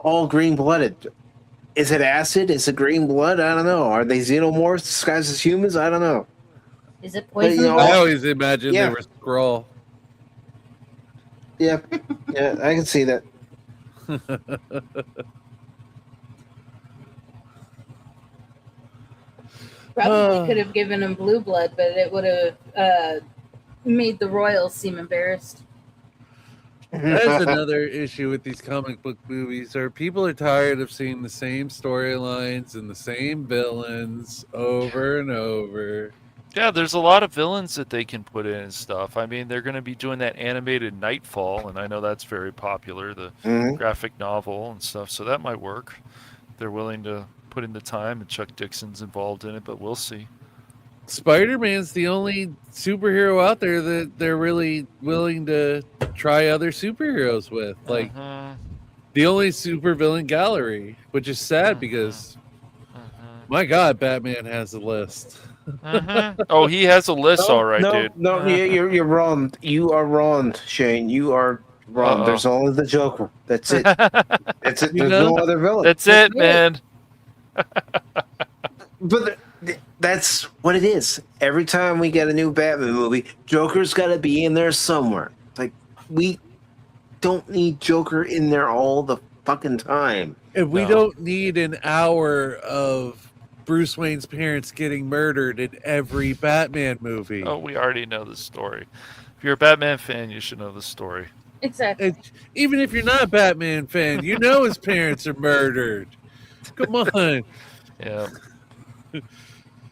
all green-blooded. Is it acid? Is it green blood? I don't know. Are they xenomorphs disguised as humans? I don't know. Is it poison? I always imagined they were Skrull. Yeah, I can see that. Probably could have given him blue blood, but it would have made the royals seem embarrassed. That's another issue with these comic book movies. People are tired of seeing the same storylines and the same villains over and over. Yeah, there's a lot of villains that they can put in and stuff. I mean, they're going to be doing that animated Nightfall, and I know that's very popular, the graphic novel and stuff, so that might work. They're willing to put in the time, and Chuck Dixon's involved in it, but we'll see. Spider-Man's the only superhero out there that they're really willing to try other superheroes with. Like, the only supervillain gallery, which is sad because, my God, Batman has a list. Oh, he has a list, all right, dude. No, you're wrong. You are wrong, Shane. You are wrong. There's only the Joker. That's it. That's it. There's no other villain. That's it, man. But that's what it is. Every time we get a new Batman movie, Joker's got to be in there somewhere. Like, we don't need Joker in there all the fucking time. And we don't need an hour of Bruce Wayne's parents getting murdered in every Batman movie. Oh, we already know the story. If you're a Batman fan, you should know the story. Exactly. Even if you're not a Batman fan, you know his parents are murdered. Come on. Yeah.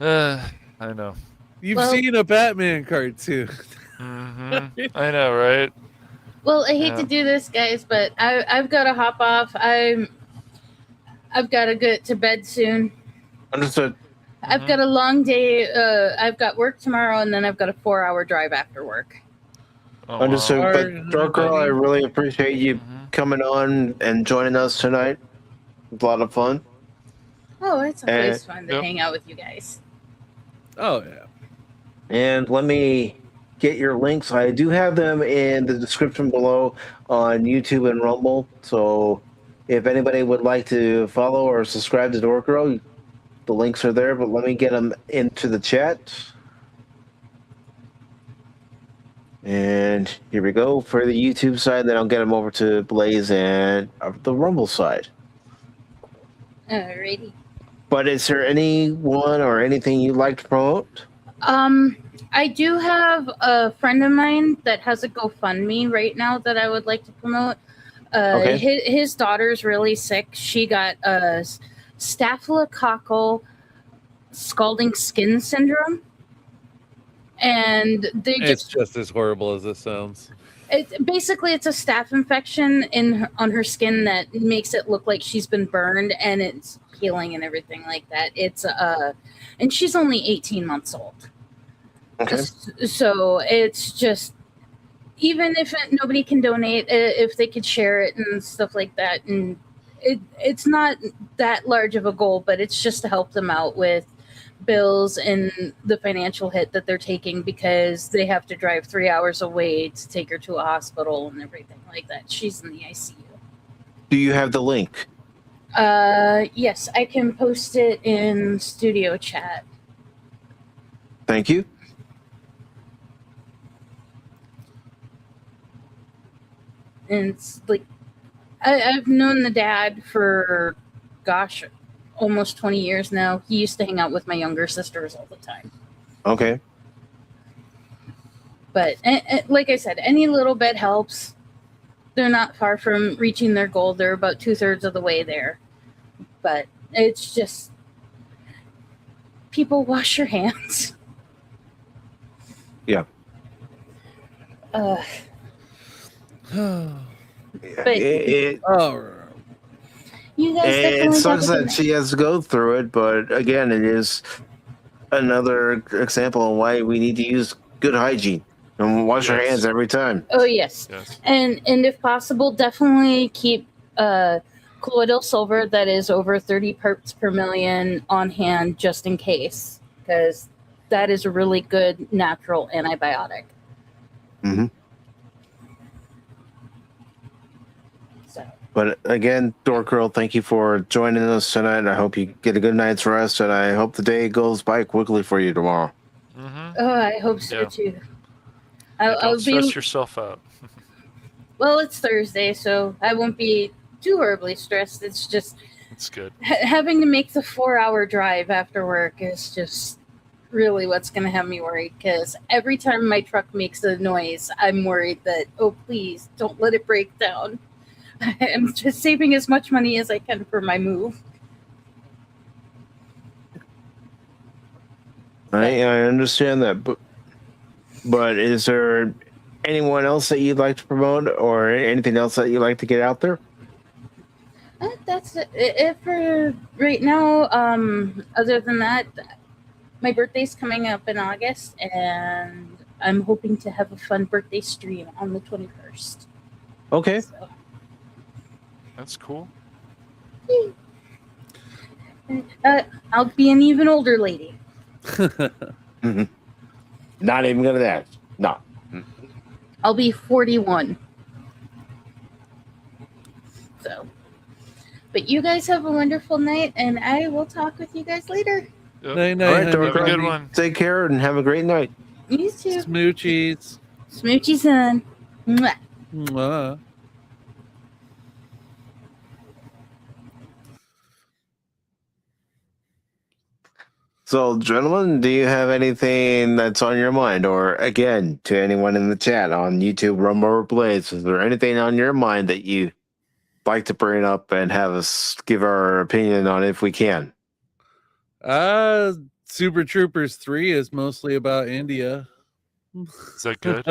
I know. You've seen a Batman cartoon. I know, right? Well, I hate to do this, guys, but I've got to hop off. I've got to get to bed soon. Understood. I've got a long day. I've got work tomorrow, and then I've got a 4-hour drive after work. Oh, understood. Wow. But Dork Girl, I really appreciate you coming on and joining us tonight. It was a lot of fun. Oh, it's always fun to hang out with you guys. Oh, yeah. And let me get your links. I do have them in the description below on YouTube and Rumble. So if anybody would like to follow or subscribe to Dork Girl, the links are there. But let me get them into the chat. And here we go for the YouTube side. Then I'll get them over to Blaze and the Rumble side. Alrighty. But is there anyone or anything you'd like to promote? I do have a friend of mine that has a GoFundMe right now that I would like to promote. His daughter's really sick. She got staphylococcal scalding skin syndrome. and they It's just as horrible as it sounds. it's a staph infection on her skin that makes it look like she's been burned, and it's peeling and everything like that. And she's only 18 months old. Okay. So it's just, even if nobody can donate, if they could share it and stuff like that, and it's not that large of a goal, but it's just to help them out with bills and the financial hit that they're taking because they have to drive 3 hours away to take her to a hospital and everything like that. She's in the ICU. Do you have the link? Yes, I can post it in studio chat. Thank you. And it's like, I've known the dad for, gosh, almost 20 years now. He used to hang out with my younger sisters all the time. Okay. But like I said, any little bit helps. They're not far from reaching their goal. They're about 2/3 of the way there. But it's just, people wash your hands. Yeah. But you guys it definitely sucks have a that she has to go through it, but again, it is another example of why we need to use good hygiene and wash our hands every time. Oh yes. And if possible, definitely keep colloidal silver that is over 30 parts per million on hand just in case, because that is a really good natural antibiotic. Mm-hmm. But again, Dork Girl, thank you for joining us tonight. I hope you get a good night's rest, and I hope the day goes by quickly for you tomorrow. Oh, I hope so too. Don't stress yourself out. Well, it's Thursday, so I won't be too horribly stressed. It's just it's good. Having to make the 4-hour drive after work is just really what's going to have me worried, because every time my truck makes a noise, I'm worried that, oh, please don't let it break down. I'm just saving as much money as I can for my move. I understand that, but is there anyone else that you'd like to promote, or anything else that you'd like to get out there? That's it for right now. Other than that, my birthday's coming up in August, and I'm hoping to have a fun birthday stream on the 21st. Okay. So. That's cool. I'll be an even older lady. Mm-hmm. Not even gonna that. No. I'll be 41. So, but you guys have a wonderful night, and I will talk with you guys later. Night, All right, have Dork a Girl, good one. Take care and have a great night. You too. Smoochies. Smoochie son. Mwah. Mwah. So, gentlemen, do you have anything that's on your mind? Or, again, to anyone in the chat on YouTube, Rumble Replays, is there anything on your mind that you like to bring up and have us give our opinion on if we can? Super Troopers 3 is mostly about India. Is that good?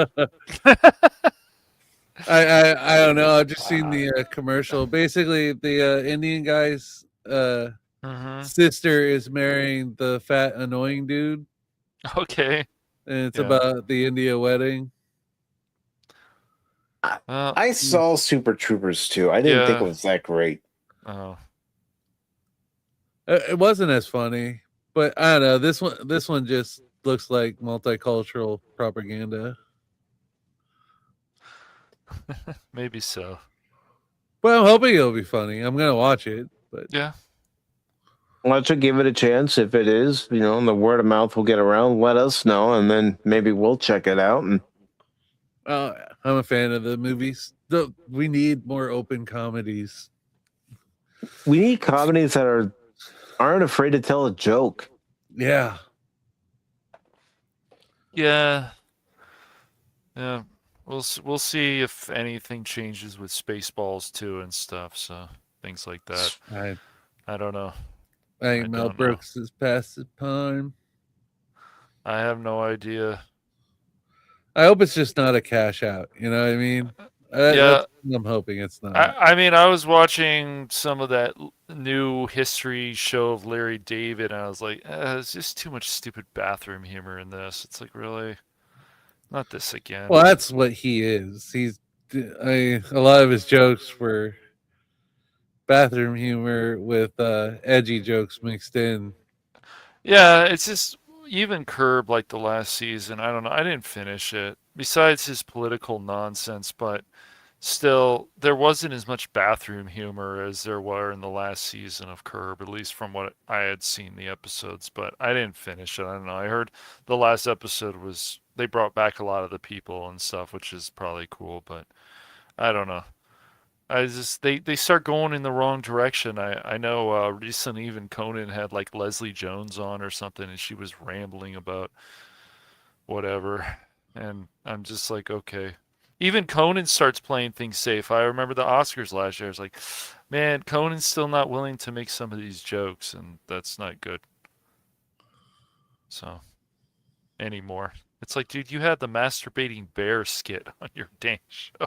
I don't know. I've just seen the commercial. Basically, the Indian guy's sister is marrying the fat, annoying dude. Okay. And it's about the India wedding. I saw Super Troopers 2. I didn't think it was that great. Oh. It wasn't as funny, but I don't know. This one just looks like multicultural propaganda. Maybe so. Well, I'm hoping it'll be funny. I'm gonna watch it, but yeah. Let's give it a chance. If it is, the word of mouth will get around. Let us know, and then maybe we'll check it out. And I'm a fan of the movies. We need more open comedies. We need comedies that aren't afraid to tell a joke. Yeah. Yeah. Yeah. We'll see if anything changes with Spaceballs 2 and stuff. So things like that. I don't know. I think Mel Brooks is past his prime. I have no idea. I hope it's just not a cash out. You know what I mean? Yeah. I'm hoping it's not. I mean, I was watching some of that new history show of Larry David, and I was like, there's just too much stupid bathroom humor in this. It's like, really? Not this again. Well, that's what he is. A lot of his jokes were bathroom humor with edgy jokes mixed in. Yeah, it's just even Curb, like the last season. I don't know. I didn't finish it. Besides his political nonsense, but still, there wasn't as much bathroom humor as there were in the last season of Curb, at least from what I had seen the episodes. But I didn't finish it. I don't know. I heard the last episode was they brought back a lot of the people and stuff, which is probably cool. But I don't know. I just they start going in the wrong direction. I know recently even Conan had like Leslie Jones on or something, and she was rambling about whatever, and I'm just like, okay. Even Conan starts playing things safe. I remember the Oscars last year. I was like, man, Conan's still not willing to make some of these jokes, and that's not good. So, anymore. It's like, dude, you had the masturbating bear skit on your dang show.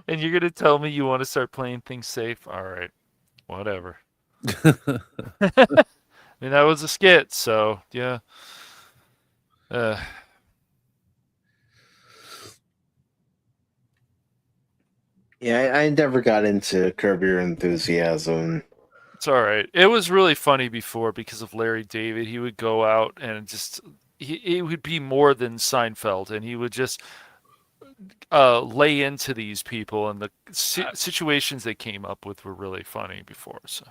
And you're going to tell me you want to start playing things safe? All right. Whatever. I mean, that was a skit, so, yeah. Yeah, I never got into Curb Your Enthusiasm. It's all right. It was really funny before because of Larry David. He would go out and just it would be more than Seinfeld, and he would just lay into these people, and the situations they came up with were really funny before. So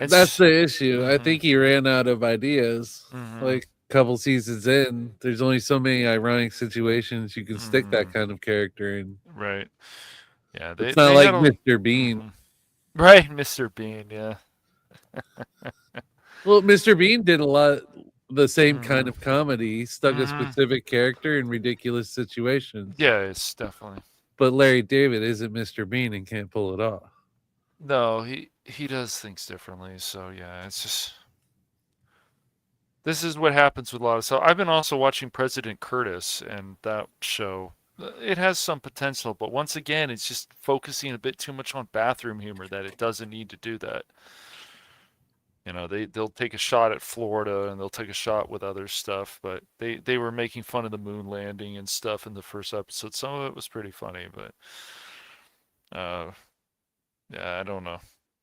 that's the issue. I think he ran out of ideas. Like a couple seasons in, there's only so many ironic situations you can stick that kind of character in. Right. Yeah, it's not like Mr. Bean. Right, Mr. Bean, yeah. Well, Mr. Bean did a lot the same kind of comedy. He stuck a specific character in ridiculous situations. Yeah, it's definitely. But Larry David isn't Mr. Bean and can't pull it off. No, he does things differently. So yeah, it's just this is what happens with a lot of stuff. I've been also watching President Curtis, and that show. It has some potential, but once again, it's just focusing a bit too much on bathroom humor that it doesn't need to do that. You know, they'll take a shot at Florida and they'll take a shot with other stuff, but they were making fun of the moon landing and stuff in the first episode. Some of it was pretty funny, but yeah, I don't know.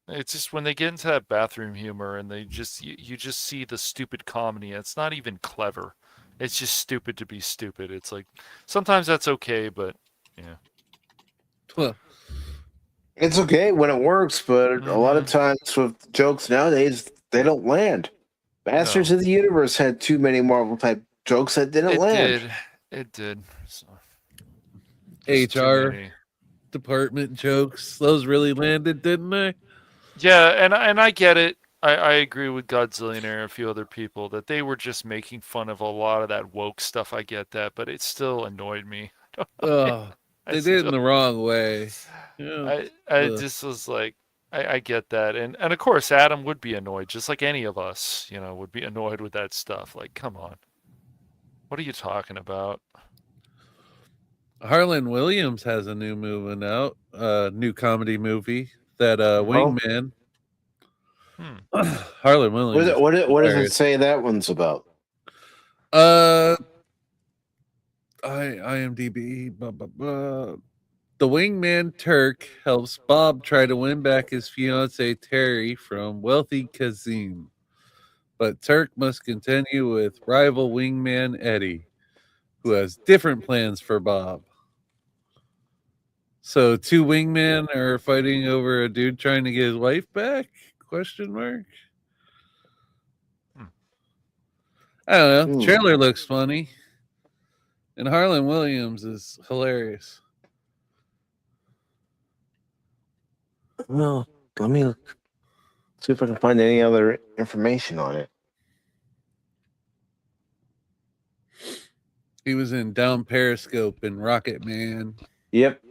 It's just when they get into that bathroom humor and they just you just see the stupid comedy. It's not even clever. It's just stupid to be stupid. It's like sometimes that's okay, but yeah. Well, it's okay when it works, but a lot of times with jokes nowadays, they don't land. Masters of the Universe had too many Marvel type jokes that didn't land. It did. So, HR department jokes, those really landed, didn't they? Yeah, and I get it. I agree with Godzillionaire and a few other people that they were just making fun of a lot of that woke stuff. I get that, but it still annoyed me. They did it in the wrong way. Yeah. I just was like, I get that. And of course, Adam would be annoyed, just like any of us, you know, would be annoyed with that stuff. Like, come on. What are you talking about? Harlan Williams has a new movie out, new comedy movie, that Wingman. Harlan Williams. What does it say that one's about? IMDb. The wingman Turk helps Bob try to win back his fiancée Terry from wealthy Kazim, but Turk must continue with rival wingman Eddie, who has different plans for Bob. So two wingmen are fighting over a dude trying to get his wife back? Question mark. I don't know. The trailer looks funny. And Harlan Williams is hilarious. Well, let me see if I can find any other information on it. He was in Down Periscope and Rocket Man. Yep.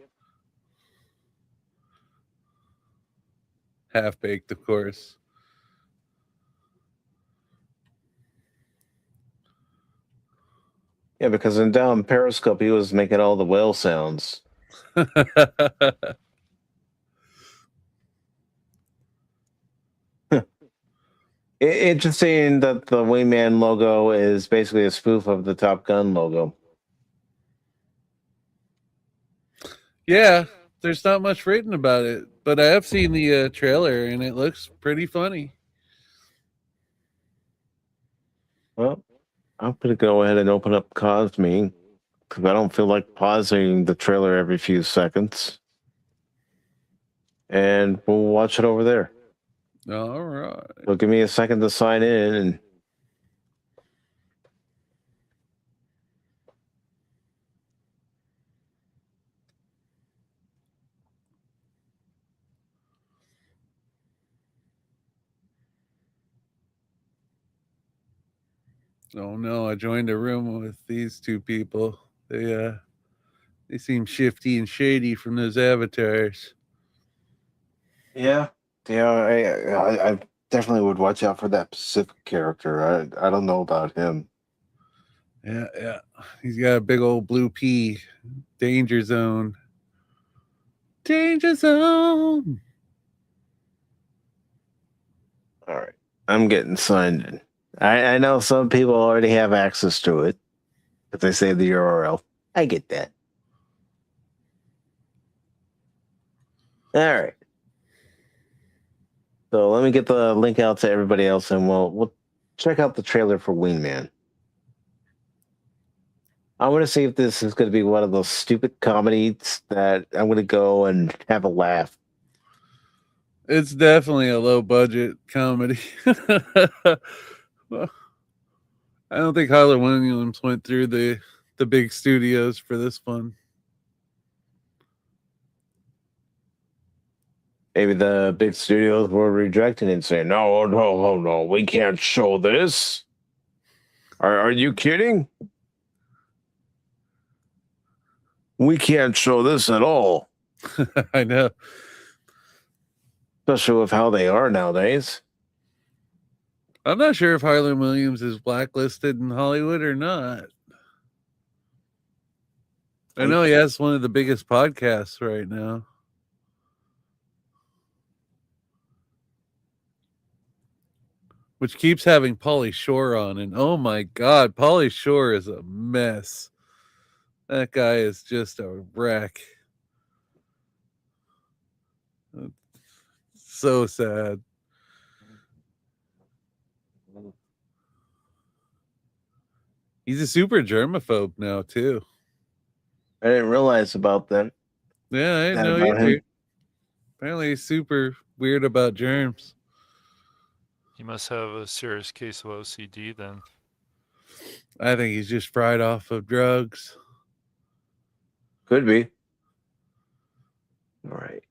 Half Baked, of course. Yeah, because down Periscope, he was making all the whale sounds. Interesting that the Wingman logo is basically a spoof of the Top Gun logo. Yeah, there's not much written about it, but I have seen the trailer and it looks pretty funny. Well, I'm going to go ahead and open up Cosme because I don't feel like pausing the trailer every few seconds. And we'll watch it over there. All right. So give me a second to sign in. And Oh no, I joined a room with these two people. They seem shifty and shady from those avatars. yeah, I definitely would watch out for that Pacific character. I don't know about him. Yeah. He's got a big old blue P. Danger zone. Danger zone. All right. I'm getting signed in. I know some people already have access to it, but they say the URL. I get that. All right. So let me get the link out to everybody else, and we'll check out the trailer for Wingman. I want to see if this is going to be one of those stupid comedies that I'm going to go and have a laugh. It's definitely a low budget comedy. Well, I don't think Harlan Williams went through the big studios for this one. Maybe the big studios were rejecting it and saying, no, we can't show this. Are you kidding? We can't show this at all. I know. Especially with how they are nowadays. I'm not sure if Harlan Williams is blacklisted in Hollywood or not. I know he has one of the biggest podcasts right now. Which keeps having Pauly Shore on. And oh my God, Pauly Shore is a mess. That guy is just a wreck. So sad. He's a super germaphobe now, too. I didn't realize about that. Yeah, I didn't know either. Apparently he's super weird about germs. He must have a serious case of OCD then. I think he's just fried off of drugs. Could be. All right.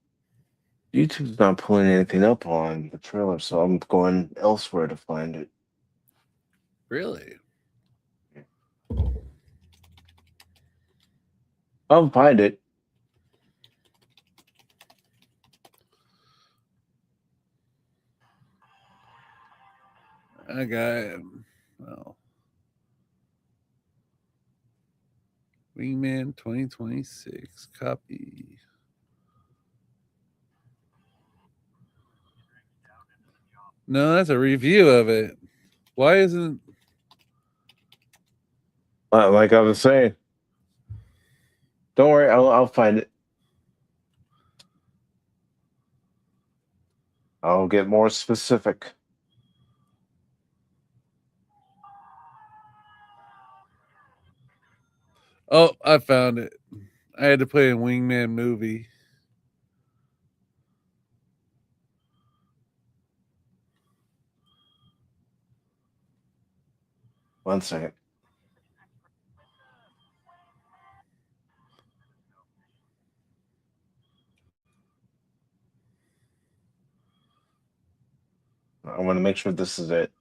YouTube's not pulling anything up on the trailer, so I'm going elsewhere to find it. Really? I'll find it. I got him. Well, Wingman 2026 copy. No, that's a review of it. Why isn't... Like I was saying. Don't worry, I'll find it. I'll get more specific. Oh, I found it. I had to play a Wingman movie. One second. I want to make sure this is it.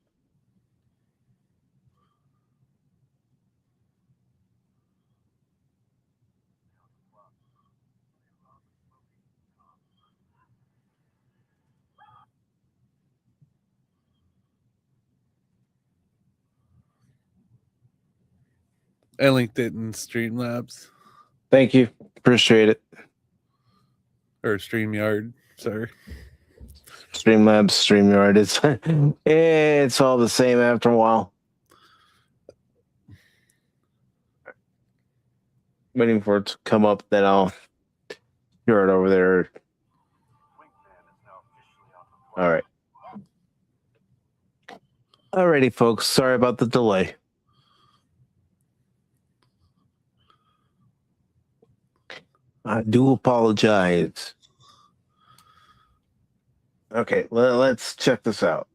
I linked it in Streamlabs. Thank you. Appreciate it. Or StreamYard. Sorry. Streamlabs, StreamYard. It's all the same after a while. Waiting for it to come up, then I'll hear it over there. All right. Alrighty, folks. Sorry about the delay. I do apologize. Okay, let's check this out.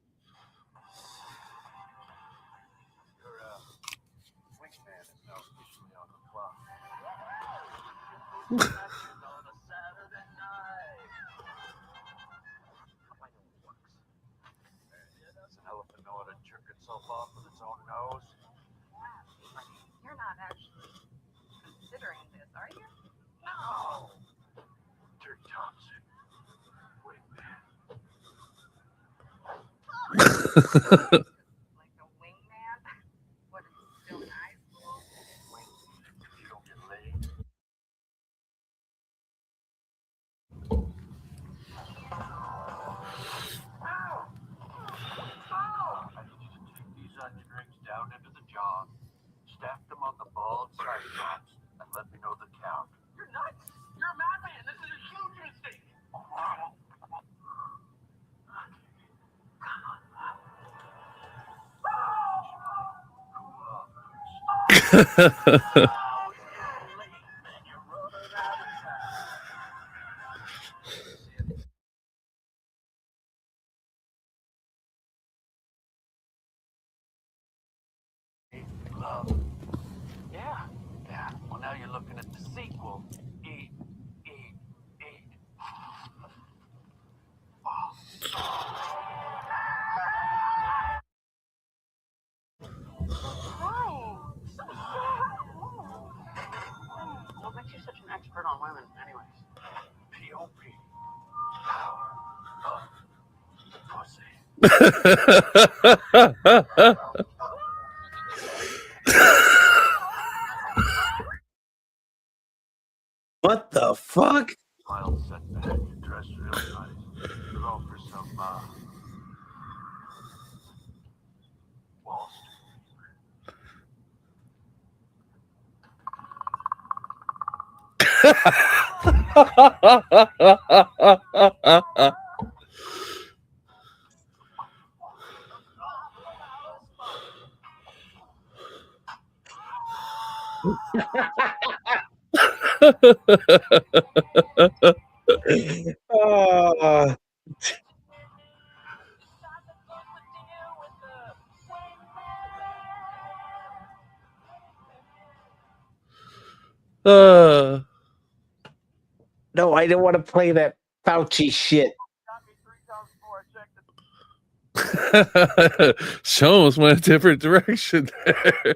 You're not actually considering this, are you? No. Dirk Thompson. Wingman. Like a wingman? What, is he still in high school? If you don't get laid. Down into the jaw, stack them on the bald side shots, and let me know the count. You're nuts! You're a madman! This is a huge mistake! Yeah. Well, now you're looking at the sequel. Eat. What makes you such an expert on women, anyways? P.O.P. What the fuck? Mild setback. You dress real nice. Go for some, Wall Street. No, I don't want to play that Fauci shit. Show almost went a different direction there.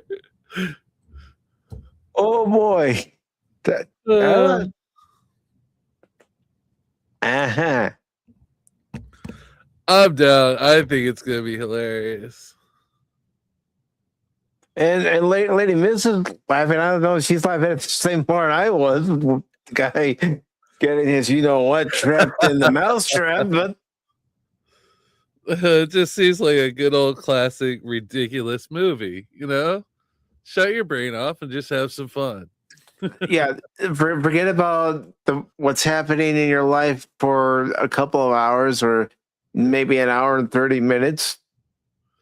Oh boy. I'm down. I think it's gonna be hilarious. And Lady Miss is laughing. I don't know if she's laughing at the same part I was. The guy getting his, you know what, trapped in the mousetrap, but it just seems like a good old classic ridiculous movie, you know? Shut your brain off and just have some fun. Yeah, forget about what's happening in your life for a couple of hours or maybe an hour and 30 minutes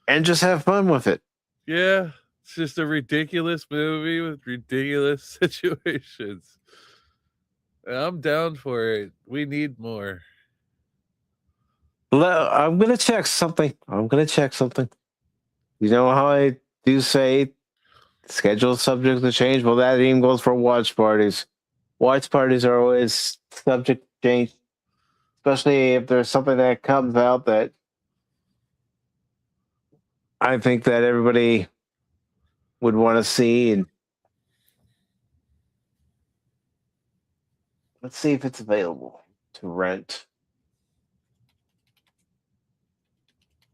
and just have fun with it. Yeah, it's just a ridiculous movie with ridiculous situations. I'm down for it. We need more. I'm going to check something. You know how I do say schedule subject to change? Well, that even goes for watch parties. Watch parties are always subject to change, especially if there's something that comes out that I think that everybody would want to see. And let's see if it's available to rent.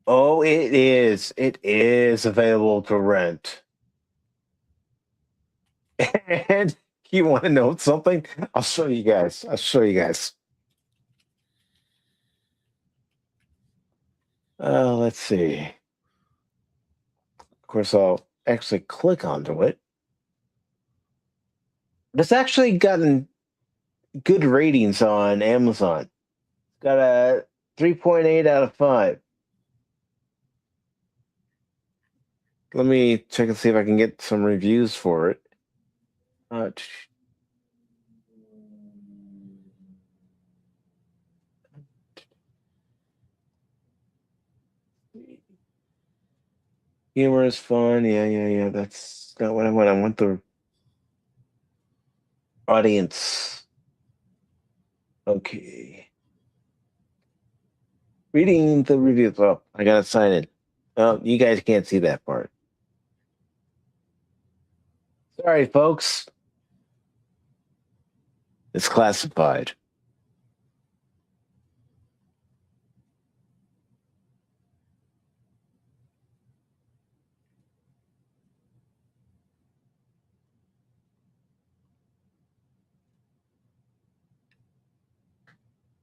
Oh, it is. It is available to rent. And you want to know something? I'll show you guys. Let's see. Of course, I'll actually click onto it. It's actually gotten good ratings on Amazon. It's got a 3.8 out of 5. Let me check and see if I can get some reviews for it. Humor is fun. Yeah. That's not what I want. I want the audience. Okay. Reading the reviews. Oh, I gotta sign in. Oh, you guys can't see that part. Sorry, folks. It's classified.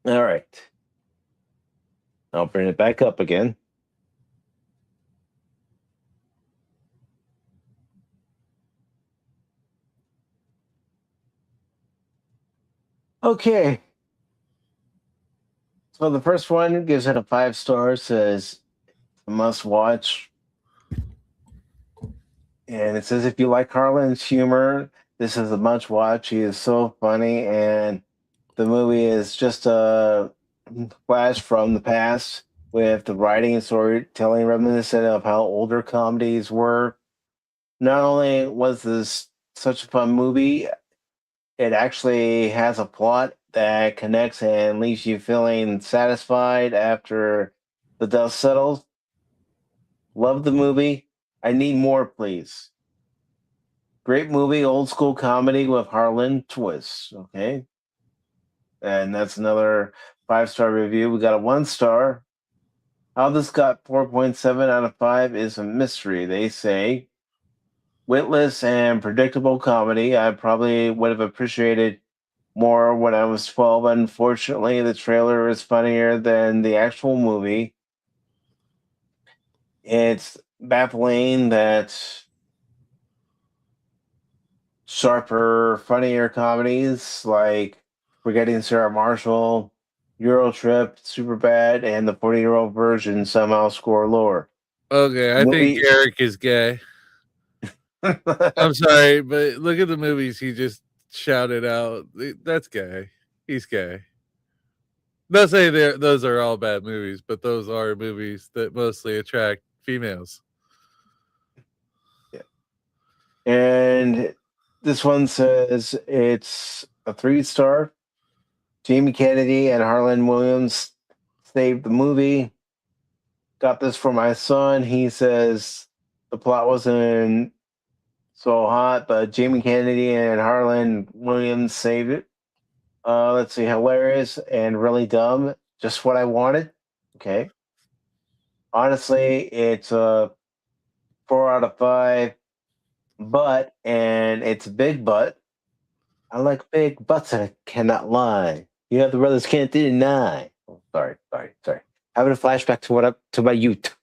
All right. I'll bring it back up again. Okay. So the first one gives it a 5 stars, says a must watch. And it says if you like Harlan's humor, this is a must watch. He is so funny, and the movie is just a flash from the past with the writing and storytelling reminiscent of how older comedies were. Not only was this such a fun movie, it actually has a plot that connects and leaves you feeling satisfied after the dust settles. Love the movie. I need more, please. Great movie, old school comedy with Harlan twists. Okay. And that's another 5-star review. We got a 1 star. How this got 4.7 out of 5 is a mystery, they say. Witless and predictable comedy. I probably would have appreciated more when I was 12. Unfortunately, the trailer is funnier than the actual movie. It's baffling that sharper, funnier comedies like Forgetting Sarah Marshall, Eurotrip, Superbad, and the 40-year-old version somehow score lower. Okay, I think Eric is gay. I'm sorry, but look at the movies he just shouted out. That's gay. He's gay. Not saying those are all bad movies, but those are movies that mostly attract females. Yeah. And this one says it's a 3-star. Jamie Kennedy and Harlan Williams saved the movie. Got this for my son. He says the plot wasn't so hot, but Jamie Kennedy and Harlan Williams saved it. Let's see, hilarious and really dumb. Just what I wanted. Okay. Honestly, it's a 4 out of 5. But, and it's a big butt. I like big butts and I cannot lie. You have the brothers can't deny. Oh, sorry. Having a flashback to my youth.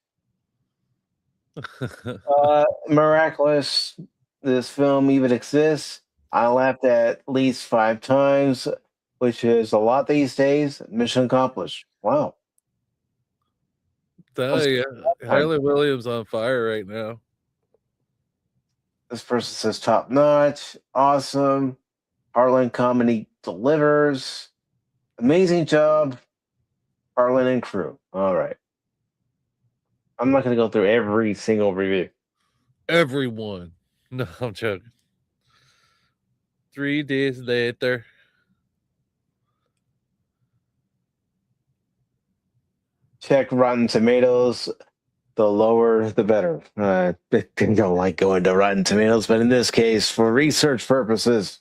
Miraculous. This film even exists. I laughed at least 5 times, which is a lot these days. Mission accomplished. Wow. Yeah. Harlan Williams on fire right now. This person says top notch, awesome. Harlan comedy delivers. Amazing job, Harlan and crew. All right. I'm not going to go through every single review. Everyone. No, I'm joking. 3 days later. Check Rotten Tomatoes. The lower, the better. I don't like going to Rotten Tomatoes, but in this case, for research purposes,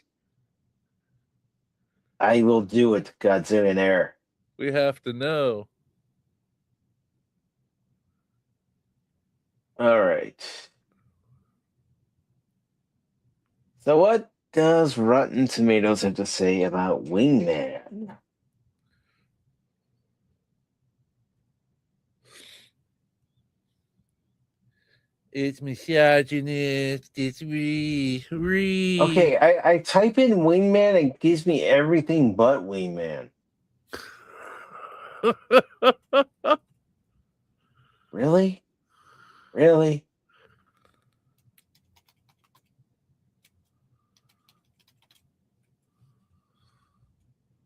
I will do it. Godzillionaire. We have to know. All right. So what does Rotten Tomatoes have to say about Wingman? It's misogynist. It's Okay, I type in Wingman and it gives me everything but Wingman. Really? Really?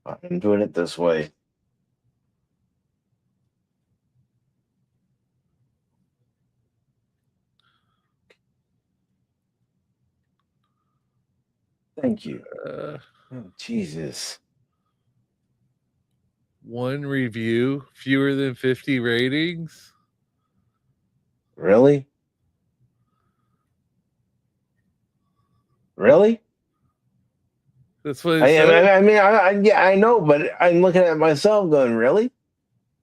I'm doing it this way. Thank you. Oh, Jesus. One review, fewer than 50 ratings. Really? Really? That's what it said. I mean, yeah, I know, but I'm looking at myself going, really?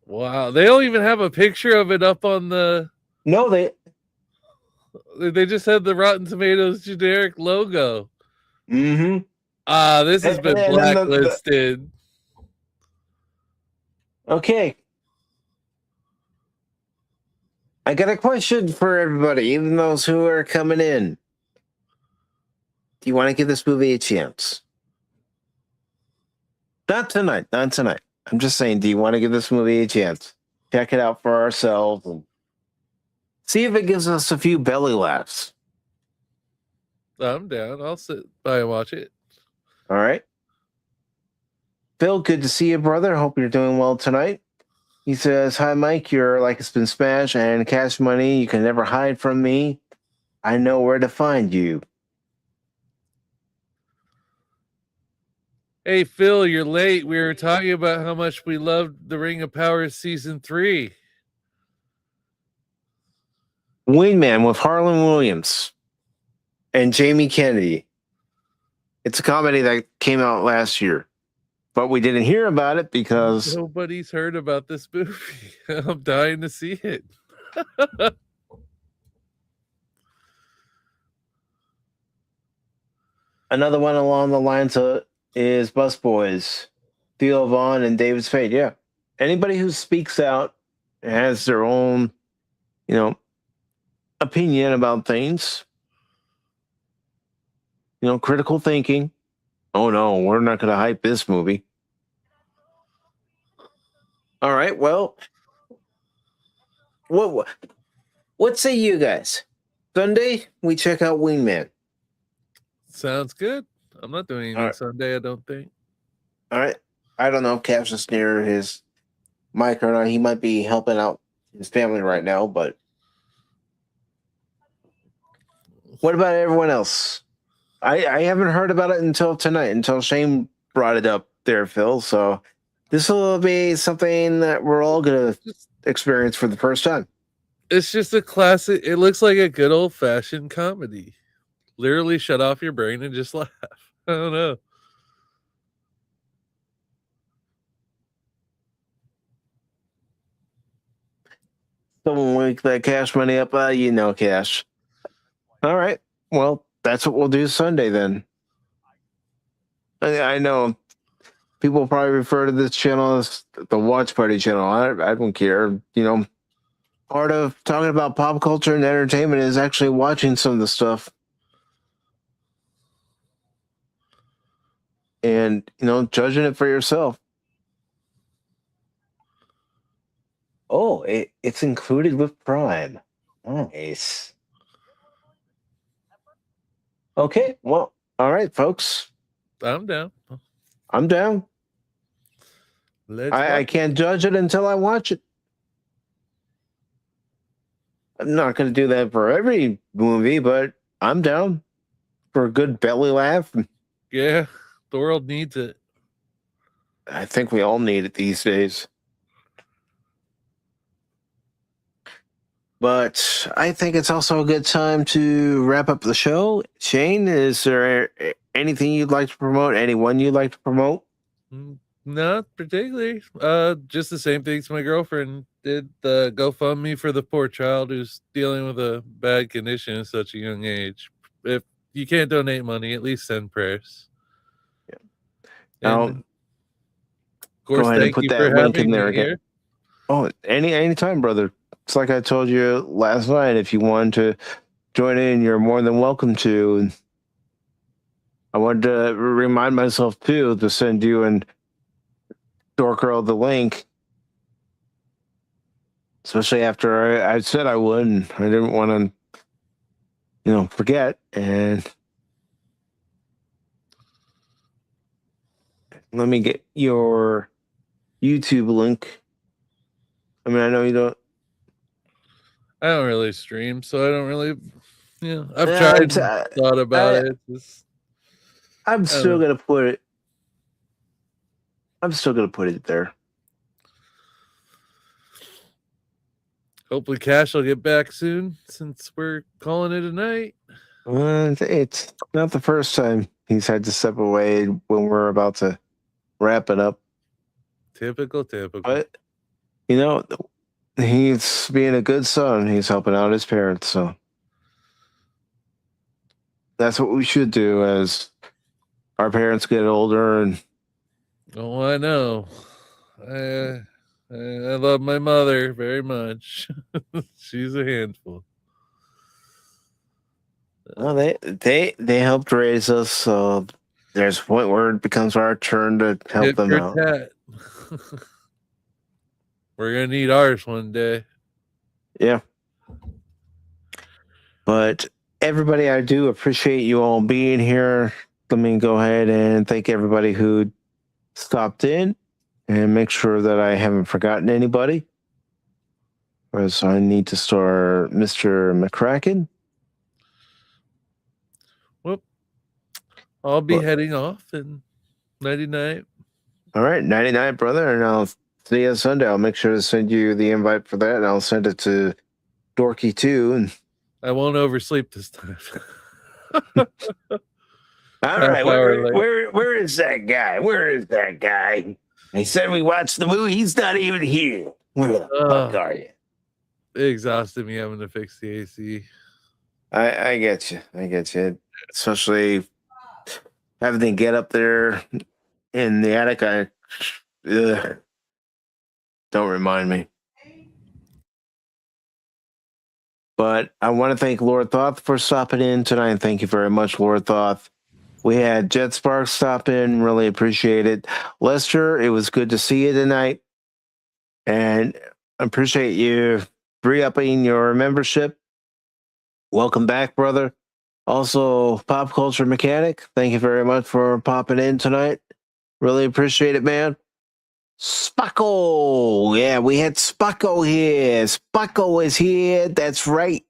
Wow, they don't even have a picture of it up on the. No, they just had the Rotten Tomatoes generic logo. Mm-hmm. This has been blacklisted. Okay. I got a question for everybody, even those who are coming in. Do you want to give this movie a chance? Not tonight. Not tonight. I'm just saying, do you want to give this movie a chance? Check it out for ourselves and see if it gives us a few belly laughs. I'm down. I'll sit by and watch it. All right. Phil, good to see you, brother. Hope you're doing well tonight. He says, hi, Mike. You're like it's been smashed and cash money. You can never hide from me. I know where to find you. Hey, Phil, you're late. We were talking about how much we loved The Ring of Power Season 3. Wingman with Harlan Williams and Jamie Kennedy. It's a comedy that came out last year, but we didn't hear about it because nobody's heard about this movie. I'm dying to see it. Another one along the lines of is Busboys, Theo Vaughn and David Spade. Yeah. Anybody who speaks out has their own, opinion about things. Critical thinking. Oh no, we're not going to hype this movie. All right, well, what say you guys? Sunday, we check out Wingman. Sounds good. I'm not doing anything Sunday, I don't think. All right. I don't know if Cash is near his mic or not. He might be helping out his family right now, but what about everyone else? I haven't heard about it until tonight, until Shane brought it up there, Phil. So this will be something that we're all going to experience for the first time. It's just a classic. It looks like a good old-fashioned comedy. Literally shut off your brain and just laugh. I don't know. Someone wake that Cash money up. Cash. All right. Well, that's what we'll do Sunday then. I know people probably refer to this channel as the Watch Party channel. I don't care. Part of talking about pop culture and entertainment is actually watching some of the stuff. And, judging it for yourself. Oh, it's included with Prime. Nice. Okay, well, all right, folks. I'm down. I'm down. I can't judge it until I watch it. I'm not going to do that for every movie, but I'm down for a good belly laugh. Yeah, the world needs it. I think we all need it these days. But I think it's also a good time to wrap up the show. Shane, is there anything you'd like to promote? Anyone you'd like to promote? Not particularly. Just the same things my girlfriend did. The GoFundMe for the poor child who's dealing with a bad condition at such a young age. If you can't donate money, at least send prayers. Yeah. And Now, of course, go ahead and thank put you that for link in having there me again. here. Oh, anytime, brother. It's like I told you last night. If you want to join in, you're more than welcome to. And I wanted to remind myself too to send you and Dork the link, especially after I said I would, and I didn't want to, forget. And let me get your YouTube link. I mean, I know you don't. I don't really stream, so I don't really, I've tried and thought about it. I'm still gonna put it. I'm still gonna put it there. Hopefully, Cash will get back soon, since we're calling it a night. It's not the first time he's had to step away when we're about to wrap it up. Typical. But he's being a good son. He's helping out his parents, so that's what we should do as our parents get older. And oh, I know. I love my mother very much. She's a handful. well, they helped raise us, so there's a point where it becomes our turn to help them out. We're gonna need ours one day. Yeah. But everybody, I do appreciate you all being here. Let me go ahead and thank everybody who stopped in and make sure that I haven't forgotten anybody. Whereas I need to start Mr. McCracken. Well, I'll be heading off in 99. All right, 99, brother, and I'll see you Sunday. I'll make sure to send you the invite for that, and I'll send it to Dorky too. And I won't oversleep this time. All right, where is that guy? Where is that guy? He said we watched the movie. He's not even here. Where the fuck are you? It exhausted me having to fix the AC. I get you. Especially having to get up there in the attic. Don't remind me. But I want to thank Lord Thoth for stopping in tonight. Thank you very much, Lord Thoth. We had Jet Sparks stop in. Really appreciate it. Lester, it was good to see you tonight. And I appreciate you re-upping your membership. Welcome back, brother. Also, Pop Culture Mechanic, thank you very much for popping in tonight. Really appreciate it, man. Spucko. Yeah, we had Spucko here. Spucko is here. That's right.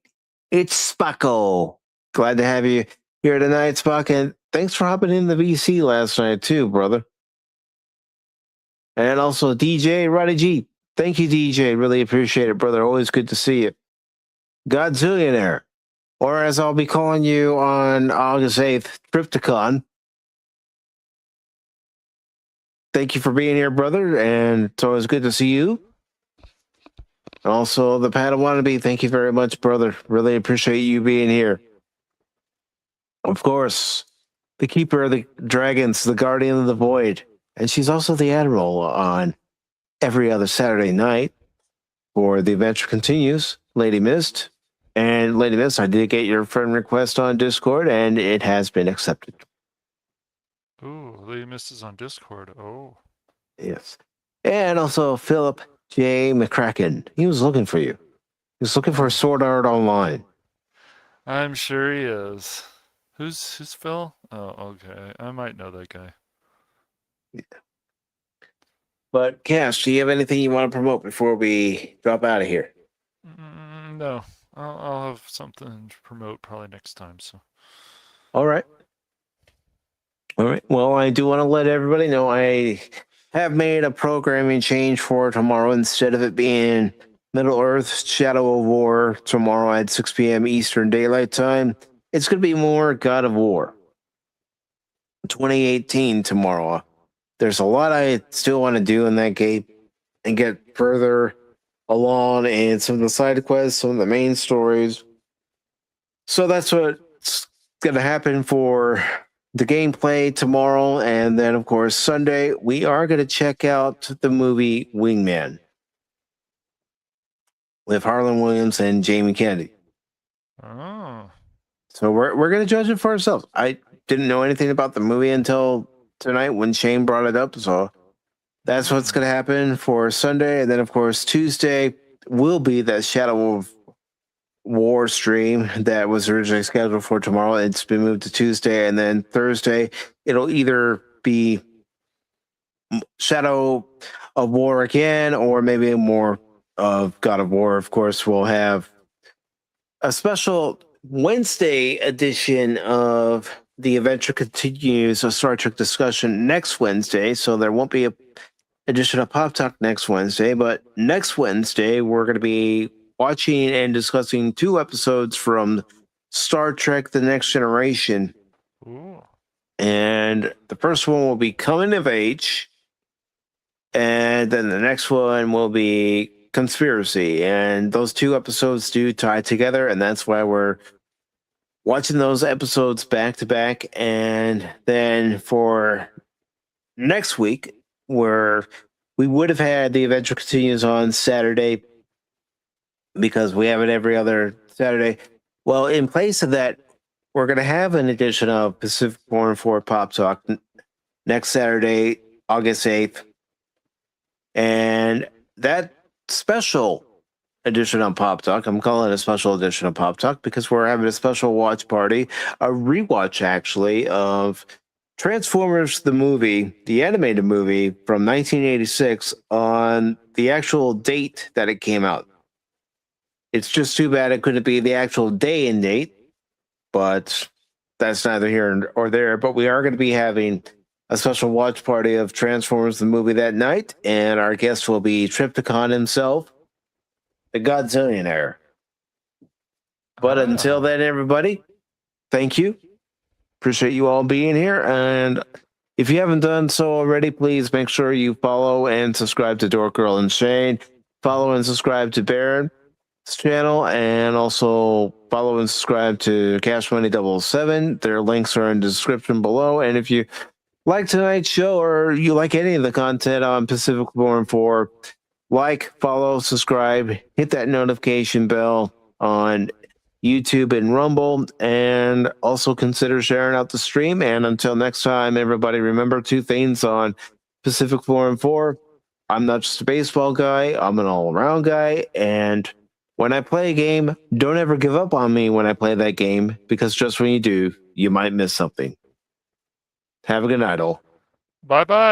It's Spucko. Glad to have you here tonight, Spock. And thanks for hopping in the VC last night, too, brother. And also, DJ Roddy G. Thank you, DJ. Really appreciate it, brother. Always good to see you. Godzillionaire. Or as I'll be calling you on August 8th, Tripticon. Thank you for being here, brother, and it's always good to see you. And also, the Padawannabe, thank you very much, brother. Really appreciate you being here. Of course, the Keeper of the Dragons, the Guardian of the Void, and she's also the Admiral on every other Saturday night for The Adventure Continues, Lady Mist. And Lady Mist, I did get your friend request on Discord, and it has been accepted. Ooh, Lady Mist is on Discord. Oh. Yes. And also Philip J. McCracken. He was looking for you. He was looking for Sword Art Online. I'm sure he is. Who's Phil? Oh, okay. I might know that guy. Yeah. But Cash, do you have anything you want to promote before we drop out of here? No. I'll have something to promote probably next time. So. All right. Well, I do want to let everybody know I have made a programming change for tomorrow. Instead of it being Middle Earth Shadow of War tomorrow at 6 p.m. Eastern Daylight Time, it's going to be more God of War 2018 tomorrow. There's a lot I still want to do in that game and get further along in some of the side quests, some of the main stories. So that's what's going to happen for the gameplay tomorrow. And then, of course, Sunday, we are going to check out the movie Wingman with Harlan Williams and Jamie Kennedy. Oh. So we're going to judge it for ourselves. I didn't know anything about the movie until tonight when Shane brought it up. So that's what's going to happen for Sunday. And then, of course, Tuesday will be that Shadow of War stream that was originally scheduled for tomorrow. It's been moved to Tuesday. And then Thursday, it'll either be Shadow of War again, or maybe more of God of War. Of course, we'll have a special Wednesday edition of The Adventure Continues, a Star Trek discussion next Wednesday. So there won't be a edition of Pop Talk next Wednesday, but next Wednesday we're going to be watching and discussing 2 episodes from Star Trek The Next Generation. Ooh. And the first one will be Coming of Age, and then the next one will be Conspiracy. And those 2 episodes do tie together, and that's why we're watching those episodes back to back. And then for next week, where we would have had The Adventure Continues on Saturday because we have it every other Saturday. Well, in place of that, we're going to have an edition of Pacific414 Pop Talk next Saturday, August 8th. And that special edition of Pop Talk, I'm calling it a special edition of Pop Talk because we're having a special watch party, a rewatch actually, of Transformers the movie, the animated movie from 1986, on the actual date that it came out. It's just too bad it couldn't be the actual day and date, but that's neither here or there. But we are going to be having a special watch party of Transformers the movie that night, and our guest will be Triptychon himself, the Godzillionaire. But until then, everybody, thank you. Appreciate you all being here. And if you haven't done so already, please make sure you follow and subscribe to Dork Girl and Shane. Follow and subscribe to Baron's channel, and also follow and subscribe to Cashmoney007. Their links are in the description below. And if you like tonight's show, or you like any of the content on Pacific414, like, follow, subscribe, hit that notification bell on YouTube and Rumble, and also consider sharing out the stream. And until next time, everybody, remember 2 things on Pacific414. I'm not just a baseball guy, I'm an all-around guy, and when I play a game, don't ever give up on me when I play that game, because just when you do, you might miss something. Have a good night, all. Bye-bye.